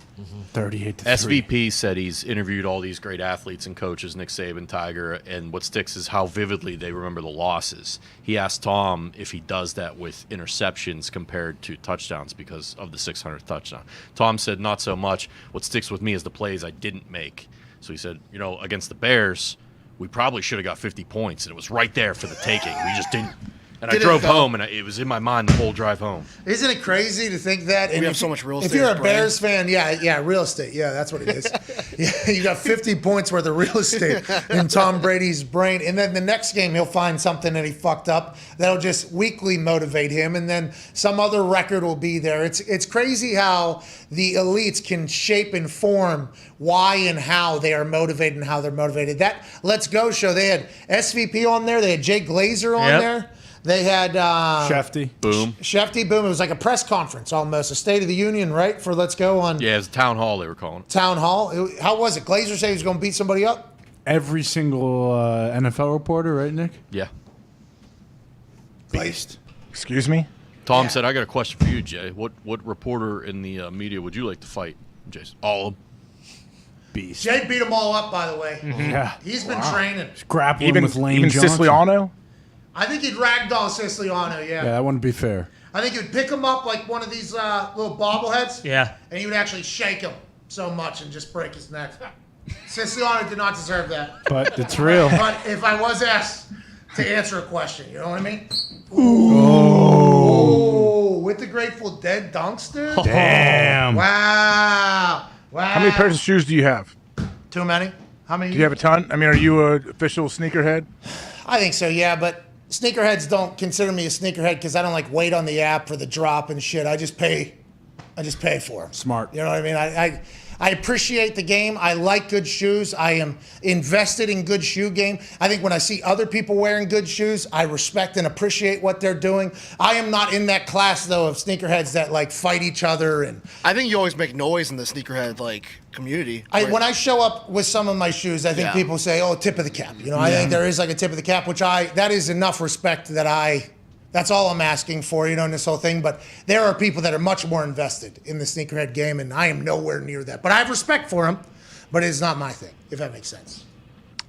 38 to 3. SVP said he's interviewed all these great athletes and coaches, Nick Saban, Tiger, and what sticks is how vividly they remember the losses. He asked Tom if he does that with interceptions compared to touchdowns because of the 600th touchdown. Tom said, not so much. What sticks with me is the plays I didn't make. So he said, against the Bears, we probably should have got 50 points, and it was right there for the taking. We just didn't. And I drove home, and it was in my mind the whole drive home. Isn't it crazy to think that? We have so much real estate. If you're a as Bears fan, yeah, real estate. Yeah, that's what it is. Yeah, you got 50 points worth of real estate in Tom Brady's brain. And then the next game, he'll find something that he fucked up that'll just weekly motivate him. And then some other record will be there. It's crazy how the elites can shape and form why and how they are motivated and how they're motivated. That Let's Go show, they had SVP on there. They had Jay Glazer on there. They had Shefty. Boom. Shefty, boom. It was like a press conference almost, a State of the Union, right? For Let's Go on Yeah, it was a town hall they were calling it. Town Hall. How was it? Glazer said he was going to beat somebody up? Every single NFL reporter, right, Nick? Yeah. Beast. Excuse me? Tom said, I got a question for you, Jay. What reporter in the media would you like to fight, Jason? All of them. beast. Jay beat them all up, by the way. Yeah. He's been training. Grappling with Lane Johnson. Siciliano? I think he'd ragdoll Siciliano, Yeah, that wouldn't be fair. I think he'd pick him up like one of these little bobbleheads. Yeah. And he would actually shake him so much and just break his neck. Siciliano did not deserve that. But it's real. But if I was asked to answer a question, you know what I mean? Ooh. With the Grateful Dead dunks, dude? Damn. Wow. How many pairs of shoes do you have? Too many? How many? Do you have a ton? I mean, are you an official sneakerhead? I think so, yeah, but sneakerheads don't consider me a sneakerhead because I don't like wait on the app for the drop and shit. I just pay for them. Smart. You know what I mean? I appreciate the game. I like good shoes. I am invested in good shoe game. I think when I see other people wearing good shoes, I respect and appreciate what they're doing. I am not in that class though of sneakerheads that like fight each other and I think you always make noise in the sneakerhead community. when I show up with some of my shoes, I think people say, "Oh, tip of the cap." You know, I think there is like a tip of the cap, which that is enough respect that's all I'm asking for, you know, in this whole thing. But there are people that are much more invested in the sneakerhead game, and I am nowhere near that. But I have respect for them, but it's not my thing, if that makes sense.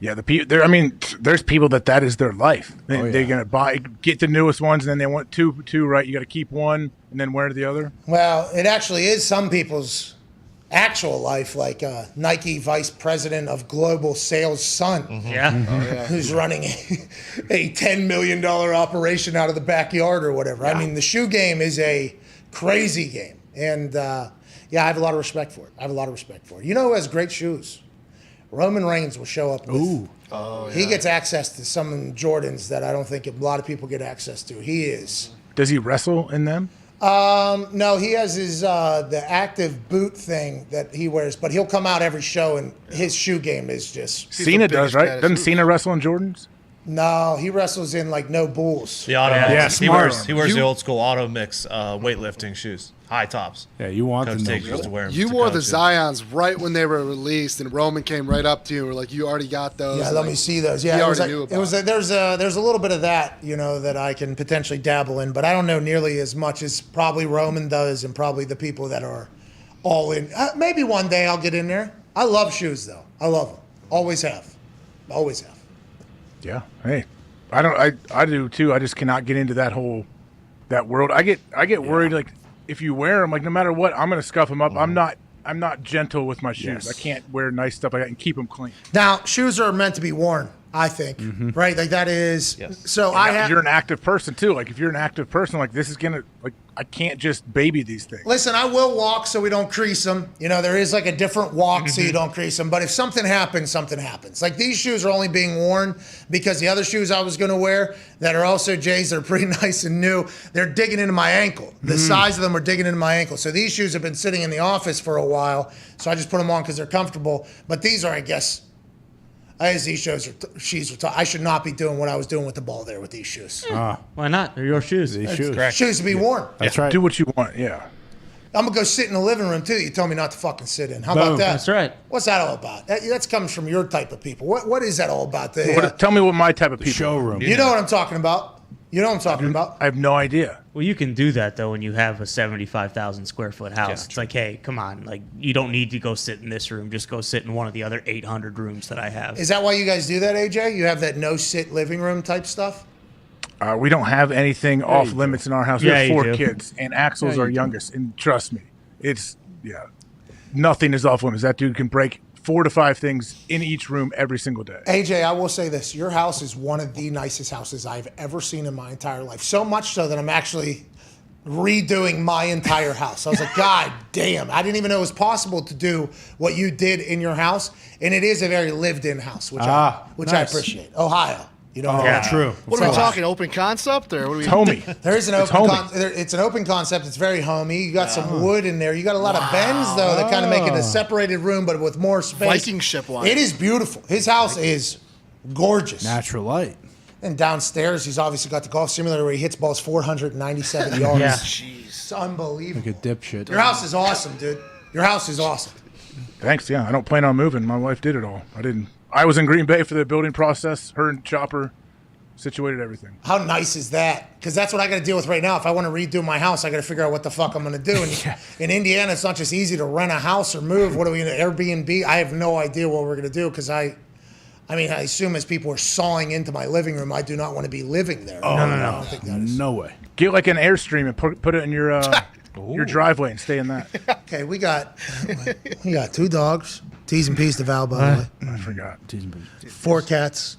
Yeah, there's people that is their life. They're gonna get the newest ones, and then they want two. Right? You got to keep one and then wear the other. Well, it actually is some people's actual life, like Nike vice president of global sales son, who's running a $10 million operation out of the backyard or whatever. I mean, the shoe game is a crazy game, and I have a lot of respect for it. You know who has great shoes? Roman Reigns will show up with. Ooh. Oh, He gets access to some Jordans that I don't think a lot of people get access to. He is. Does he wrestle in them? No, he has his the active boot thing that he wears, but he'll come out every show and his shoe game is just. Cena does, right? Doesn't Cena wrestle in Jordans? No, he wrestles in like no bulls. The auto mix. smart. He wears the old school auto mix weightlifting shoes, high tops. Yeah, you want Coach them. Tate used to wear them. You to wore the coach. Zions right when they were released, and Roman came right up to you and were like, "You already got those." Yeah, And, let like, me see those. he Yeah, it was already like, knew about there's a little bit of that, you know, that I can potentially dabble in, but I don't know nearly as much as probably Roman does, and probably the people that are all in. Maybe one day I'll get in there. I love shoes though. I love them. Always have. Always have. Yeah. Hey, I do too. I just cannot get into that world. I get worried like if you wear them, like no matter what, I'm gonna scuff them up. I'm not gentle with my shoes. Yes. I can't wear nice stuff like that and keep them clean. Now, shoes are meant to be worn, I think, right? Like that is. So You're an active person too. Like if you're an active person, like this is gonna like I can't just baby these things. Listen, I will walk so we don't crease them. You know, there is like a different walk so you don't crease them. But if something happens, something happens. Like these shoes are only being worn because the other shoes I was going to wear that are also Jay's, they're pretty nice and new. They're digging into my ankle. The size of them are digging into my ankle. So these shoes have been sitting in the office for a while. So I just put them on because they're comfortable. But these are, I guess, these shoes are I should not be doing what I was doing with the ball there with these shoes. Why not? They're your shoes. Shoes to be worn. That's right. Do what you want. Yeah. I'm gonna go sit in the living room too. You told me not to fucking sit in. How about that? That's right. What's that all about? That comes from your type of people. What is that all about? Tell me what my type of people. Showroom. You know what I'm talking about. You know what I'm talking about. I have no idea. Well, you can do that though when you have a 75,000 square foot house. It's like, hey, come on, like you don't need to go sit in this room. Just go sit in one of the other 800 rooms that I have. Is that why you guys do that, AJ? You have that no sit living room type stuff. We don't have anything off limits in our house. We have you 4 do. kids, and Axel's our youngest. And trust me, nothing is off limits. That dude can break 4 to 5 things in each room every single day. AJ, I will say this: your house is one of the nicest houses I've ever seen in my entire life. So much so that I'm actually redoing my entire house. I was like, God damn! I didn't even know it was possible to do what you did in your house, and it is a very lived-in house, which I appreciate. Ohio. You know, True. What are we talking? Open concept or what are we? Homey. There is an it's an open concept. It's very homey. You got some wood in there. You got a lot of bends though that kind of make it a separated room, but with more space. Viking ship wine. It is beautiful. His house is gorgeous. Natural light. And downstairs, he's obviously got the golf simulator where he hits balls 497 yards. Yeah. Jeez, it's unbelievable. Like a dipshit. Your house is awesome, dude. Your house is awesome. Thanks. Yeah, I don't plan on moving. My wife did it all. I didn't. I was in Green Bay for the building process. Her and Chopper situated everything. How nice is that? Because that's what I got to deal with right now. If I want to redo my house, I got to figure out what the fuck I'm going to do. And in Indiana, it's not just easy to rent a house or move. What are we going to Airbnb? I have no idea what we're going to do because I assume as people are sawing into my living room, I do not want to be living there. Oh, I don't think that is. No way. Get like an Airstream and put it in your driveway and stay in that. Okay, we got 2 dogs. T's and P's to Val, by the way. I forgot. 4 cats.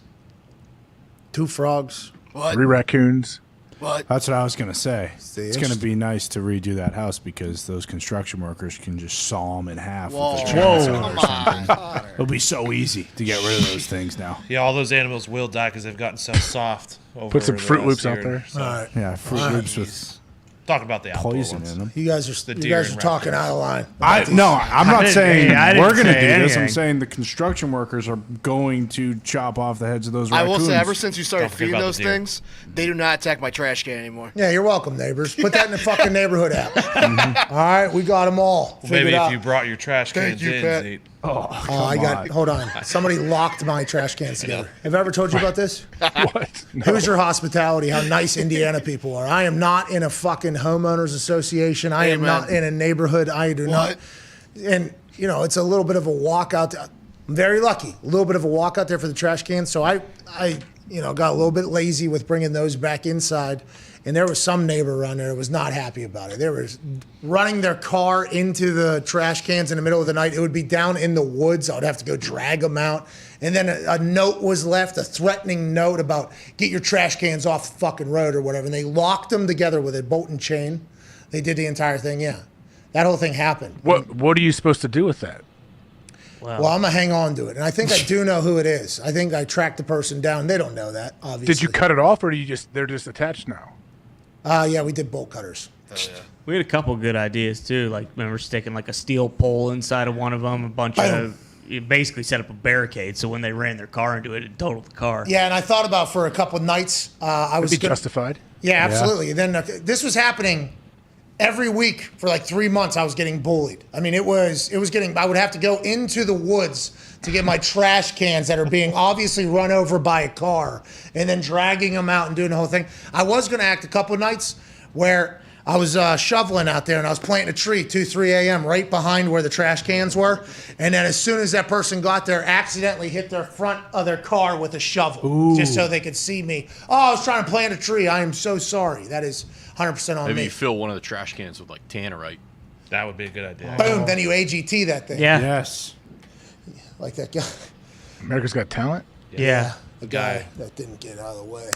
2 frogs. 3 raccoons. What? That's what I was going to say. See, It's going to be nice to redo that house because those construction workers can just saw them in half with a Whoa. chainsaw or Come something. It'll be so easy to get rid of those things now. Yeah, all those animals will die because they've gotten so soft. Over Put some the Fruit last Loops out year. there. So, All right. Yeah, Fruit All right. Loops with talking about the outdoor poison ones. in them. You guys are deer and talking raccoons. out of line. I'm not didn't- saying I didn't we're going to say do this. I'm anything. saying the construction workers are going to chop off the heads of those I raccoons. will say, ever since you started Don't forget feeding about those the deer. things, they do not attack my trash can anymore. Yeah, you're welcome, neighbors. Put that in the fucking neighborhood app. All right, we got them all. Well, maybe figured if out. you brought your trash Thank cans you, in, Pat. Zeke. Hold on. Somebody locked my trash cans together. Have I ever told you about this? What? Who's your hospitality? How nice Indiana people are. I am not in a fucking homeowners association. I am Amen. not in a neighborhood. I do not. And, it's a little bit of a walk out there. I'm very lucky. A little bit of a walk out there for the trash cans. So I got a little bit lazy with bringing those back inside. And there was some neighbor around there that was not happy about it. They were running their car into the trash cans in the middle of the night. It would be down in the woods. I would have to go drag them out. And then a note was left, a threatening note about get your trash cans off the fucking road or whatever. And they locked them together with a bolt and chain. They did the entire thing, yeah. That whole thing happened. What are you supposed to do with that? Well, I'm going to hang on to it. And I think I do know who it is. I think I tracked the person down. They don't know that, obviously. Did you cut it off, or they're just attached now? Yeah, we did bolt cutters. We had a couple good ideas too. Like, remember sticking like a steel pole inside of one of them, you basically set up a barricade so when they ran their car into it, it totaled the car. Yeah, and I thought about for a couple nights, I was justified. Yeah, absolutely. Then this was happening every week for like 3 months. I was getting bullied. I mean, it was getting. I would have to go into the woods to get my trash cans that are being obviously run over by a car, and then dragging them out and doing the whole thing. I was going to act a couple of nights where I was shoveling out there and I was planting a tree 2-3 a.m. right behind where the trash cans were, and then as soon as that person got there, accidentally hit their front of their car with a shovel just so they could see me. Oh, I was trying to plant a tree. I am so sorry. That is 100% on Maybe me. you fill one of the trash cans with like tannerite. That would be a good idea. Boom, then you AGT that thing. Yeah. Yes. Like that guy. America's Got Talent? Yeah. The guy that didn't get out of the way.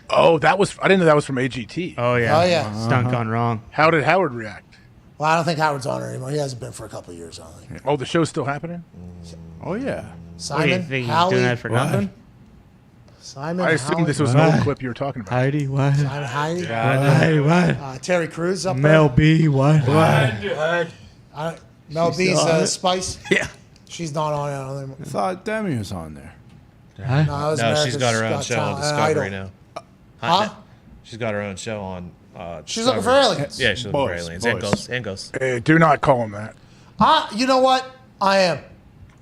Oh, I didn't know that was from AGT. Oh, yeah. Oh, yeah. Stunt gone wrong. How did Howard react? Well, I don't think Howard's on it anymore. He hasn't been for a couple of years, I think. Oh, the show's still happening? Oh, yeah. Simon, What do you think he's Howie, doing that for nothing? Simon, I assumed Howie, this was an old clip you were talking about. Heidi, what? Simon, Heidi, Heidi, what? Terry Crews up Mel there. B, what? Mel She's B's still on it? Spice. Yeah. She's not on it. I don't think. I thought Demi was on there. No, it was No, America's she's got her own Got show on Talent, Discovery Idol. now. Huh? She's got her own show on. She's looking for Discovery. aliens. Yeah, she's looking for Boys, aliens. boys. And ghosts. Hey, do not call him that. You know what? I am.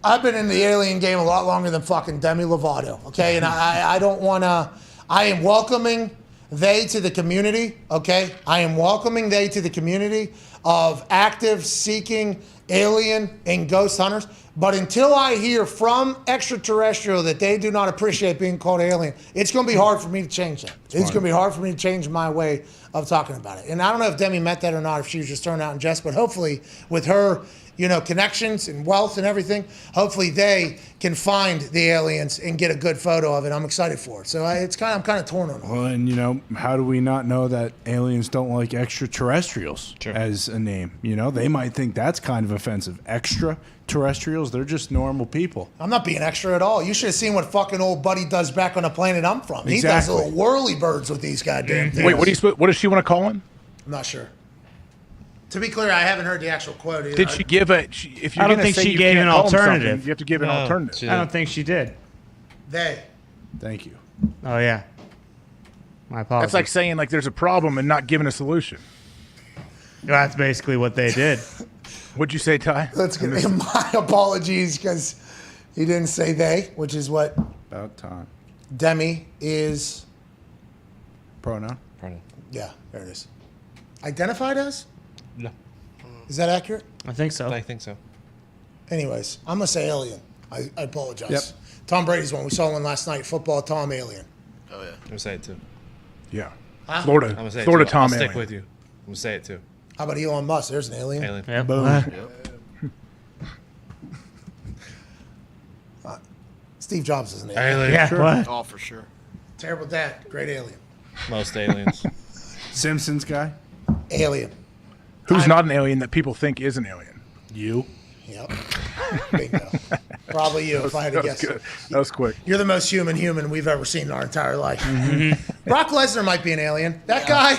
I've been in the alien game a lot longer than fucking Demi Lovato, okay? And I don't want to... I am welcoming they to the community, okay? I am welcoming they to the community of active, seeking, alien, and ghost hunters. But until I hear from extraterrestrial that they do not appreciate being called alien, it's going to be hard for me to change that. It's going to be hard for me to change my way of talking about it. And I don't know if Demi meant that or not, if she was just throwing out in jest, but hopefully with her, connections and wealth and everything, hopefully they can find the aliens and get a good photo of it. I'm excited for it. So I'm kind of torn on it. Well, and how do we not know that aliens don't like extraterrestrials as a name? They might think that's kind of offensive. Extraterrestrials, they're just normal people. I'm not being extra at all. You should have seen what fucking old buddy does back on the planet I'm from. He does Exactly. little whirly birds with these goddamn things. Wait, what does she want to call him? I'm not sure. To be clear, I haven't heard the actual quote either. Did she give if you're I don't gonna think say she you gave can't an call him something, alternative. You have to give an alternative. I don't think she did. They. Thank you. Oh, yeah. My apologies. That's like saying there's a problem and not giving a solution. That's basically what they did. What'd you say, Ty? Let's get my apologies because he didn't say they, which is what. About time. Demi is pronoun. Yeah, there it is. Identified as? No. Is that accurate? I think so. I think so. Anyways, I'm going to say alien. I apologize. Yep. Tom Brady's one. We saw one last night. Football, Tom, alien. Oh, yeah. I'm going to say it too. Yeah. Huh? Florida. I'm gonna say Florida it too. Tom I'll stick alien. with you. I'm going to say it too. How about Elon Musk? There's an alien. Alien. Yep. Boom. Steve Jobs is an alien. Alien. Yeah, Sure. what? Oh, for sure. Terrible dad. Great alien. Most aliens. Simpsons guy. Alien. Who's not an alien that people think is an alien? You. Yep. Bingo. Probably you, if I had to That was guess. good. That was quick. You're the most human we've ever seen in our entire life. Mm-hmm. Brock Lesnar might be an alien. That guy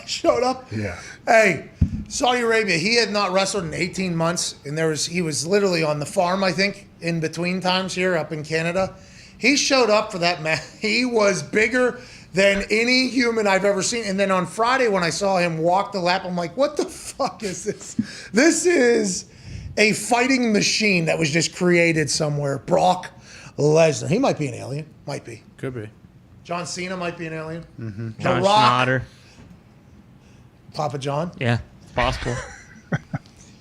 showed up. Yeah. Hey, Saudi Arabia, he had not wrestled in 18 months, and he was literally on the farm, I think, in between times here up in Canada. He showed up for that match. He was bigger than any human I've ever seen. And then on Friday when I saw him walk the lap, I'm like, what the fuck is this? This is a fighting machine that was just created somewhere. Brock Lesnar. He might be an alien. Might be. Could be. John Cena might be an alien. Mm-hmm. The John Rock. Schnatter. Papa John. Yeah, it's possible.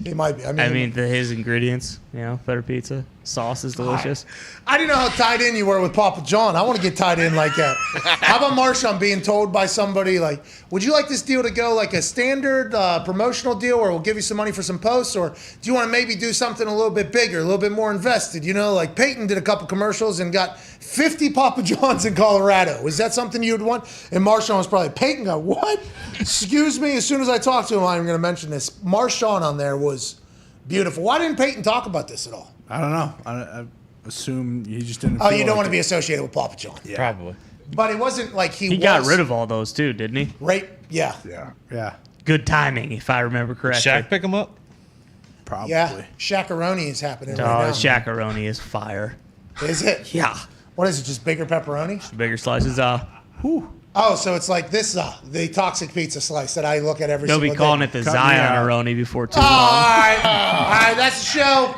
He might be. I mean, his ingredients, better pizza. Sauce is delicious. I didn't know how tied in you were with Papa John. I want to get tied in like that. How about Marshawn being told by somebody like, would you like this deal to go like a standard promotional deal where we'll give you some money for some posts? Or do you want to maybe do something a little bit bigger, a little bit more invested? Like Peyton did a couple commercials and got 50 Papa Johns in Colorado. Is that something you'd want? And Marshawn was probably, Peyton go, what? Excuse me. As soon as I talk to him, I'm going to mention this. Marshawn on there was beautiful. Why didn't Peyton talk about this at all? I don't know. I assume he just didn't. Oh, feel you don't like want to it. be associated with Papa John. Yeah. Probably. But it wasn't like He got rid of all those too, didn't he? Right? Yeah. Yeah. Good timing, if I remember correctly. Shaq pick him up? Probably. Yeah. Shakaroni is happening Oh, right now. Shakaroni is fire. Is it? Yeah. What is it? Just bigger pepperoni? Bigger slices. Oh, so it's like this, the toxic pizza slice that I look at every They'll single be day. calling it the Zion-aroni before too long. All right, that's the show.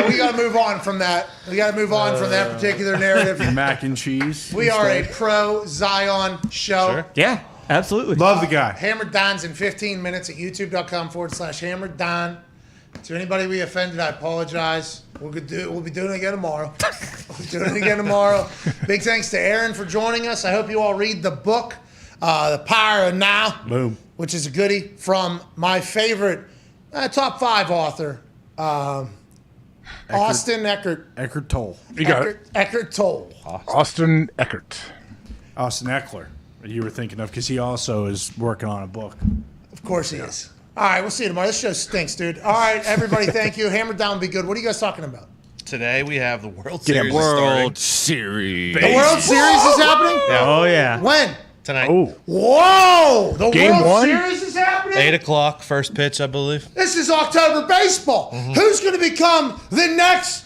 We got to move on from that. We got to move on from that particular narrative. Mac and cheese. We are a instead. pro Zion show. Sure. Yeah, absolutely. Love the guy. Hammered Don's in 15 minutes at youtube.com/Hammered Don. To anybody we offended, I apologize. We'll be doing it again tomorrow. Big thanks to Aaron for joining us. I hope you all read the book, The Power of Now. Boom. Which is a goodie from my favorite top 5 author, Austin Eckert. Eckert Tolle. You got it. Eckert Tolle. Austin Eckert. Austin Eckler. You were thinking of because he also is working on a book. Of course he is. All right, we'll see you tomorrow. This show stinks, dude. All right, everybody, thank you. Hammer Down will be good. What are you guys talking about? Today we have the World Yeah, Series World starting. Series. The World Series is happening? Oh, yeah. When? Tonight. Oh, Whoa! The Game World one? Series is happening? 8 o'clock, first pitch, I believe. This is October baseball. Who's going to become the next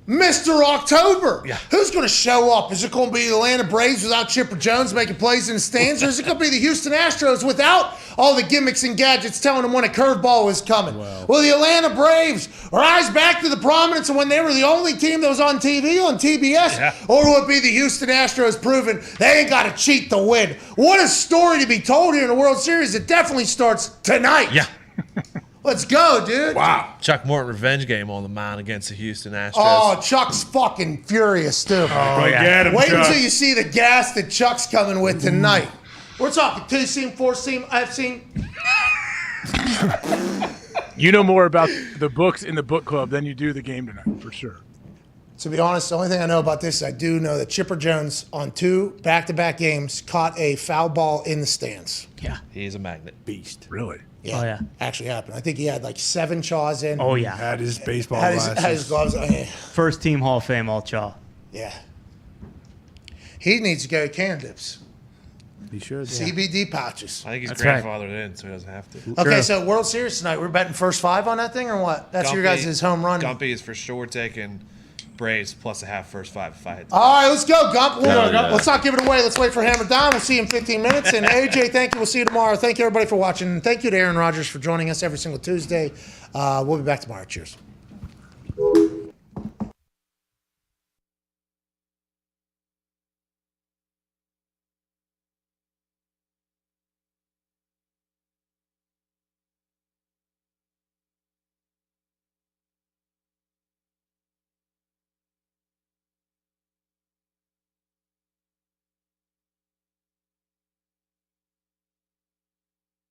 Mr. October? Yeah. Who's going to show up? Is it going to be the Atlanta Braves without Chipper Jones making plays in the stands? Or is it going to be the Houston Astros without all the gimmicks and gadgets telling them when a curveball is coming? Will the Atlanta Braves rise back to the prominence of when they were the only team that was on TV, on TBS? Yeah. Or will it be the Houston Astros proving they ain't got to cheat to win? What a story to be told here in the World Series. It definitely starts tonight. Yeah. Let's go, dude. Wow. Chuck Morton revenge game on the mound against the Houston Astros. Oh, Chuck's fucking furious, too. Go get him, Wait Chuck. until you see the gas that Chuck's coming with tonight. We're talking 2-seam, 4-seam, F-seam. you know more about the books in the book club than you do the game tonight, for sure. To be honest, the only thing I know about this is I do know that Chipper Jones on 2 back-to-back games caught a foul ball in the stands. Yeah. He's a magnet. Beast. Really? Yeah, Oh, yeah. Actually happened. I think he had like 7 chaws in. Oh, yeah. Had his baseball Had his glasses. gloves on. Yeah. First team Hall of Fame, all chaw. Yeah. He needs to go to Candips. He should. CBD pouches. I think he's That's right. grandfathered in, so he doesn't have to. Okay, True. so World Series tonight. We're betting first 5 on that thing or what? That's your guys' home run. Gumpy is for sure taking Braves plus a half first 5 if I had to. All right, let's go, Gump. Yeah. Let's not give it away. Let's wait for Hammer Down. We'll see you in 15 minutes. And AJ, thank you. We'll see you tomorrow. Thank you, everybody, for watching. Thank you to Aaron Rodgers for joining us every single Tuesday. We'll be back tomorrow. Cheers.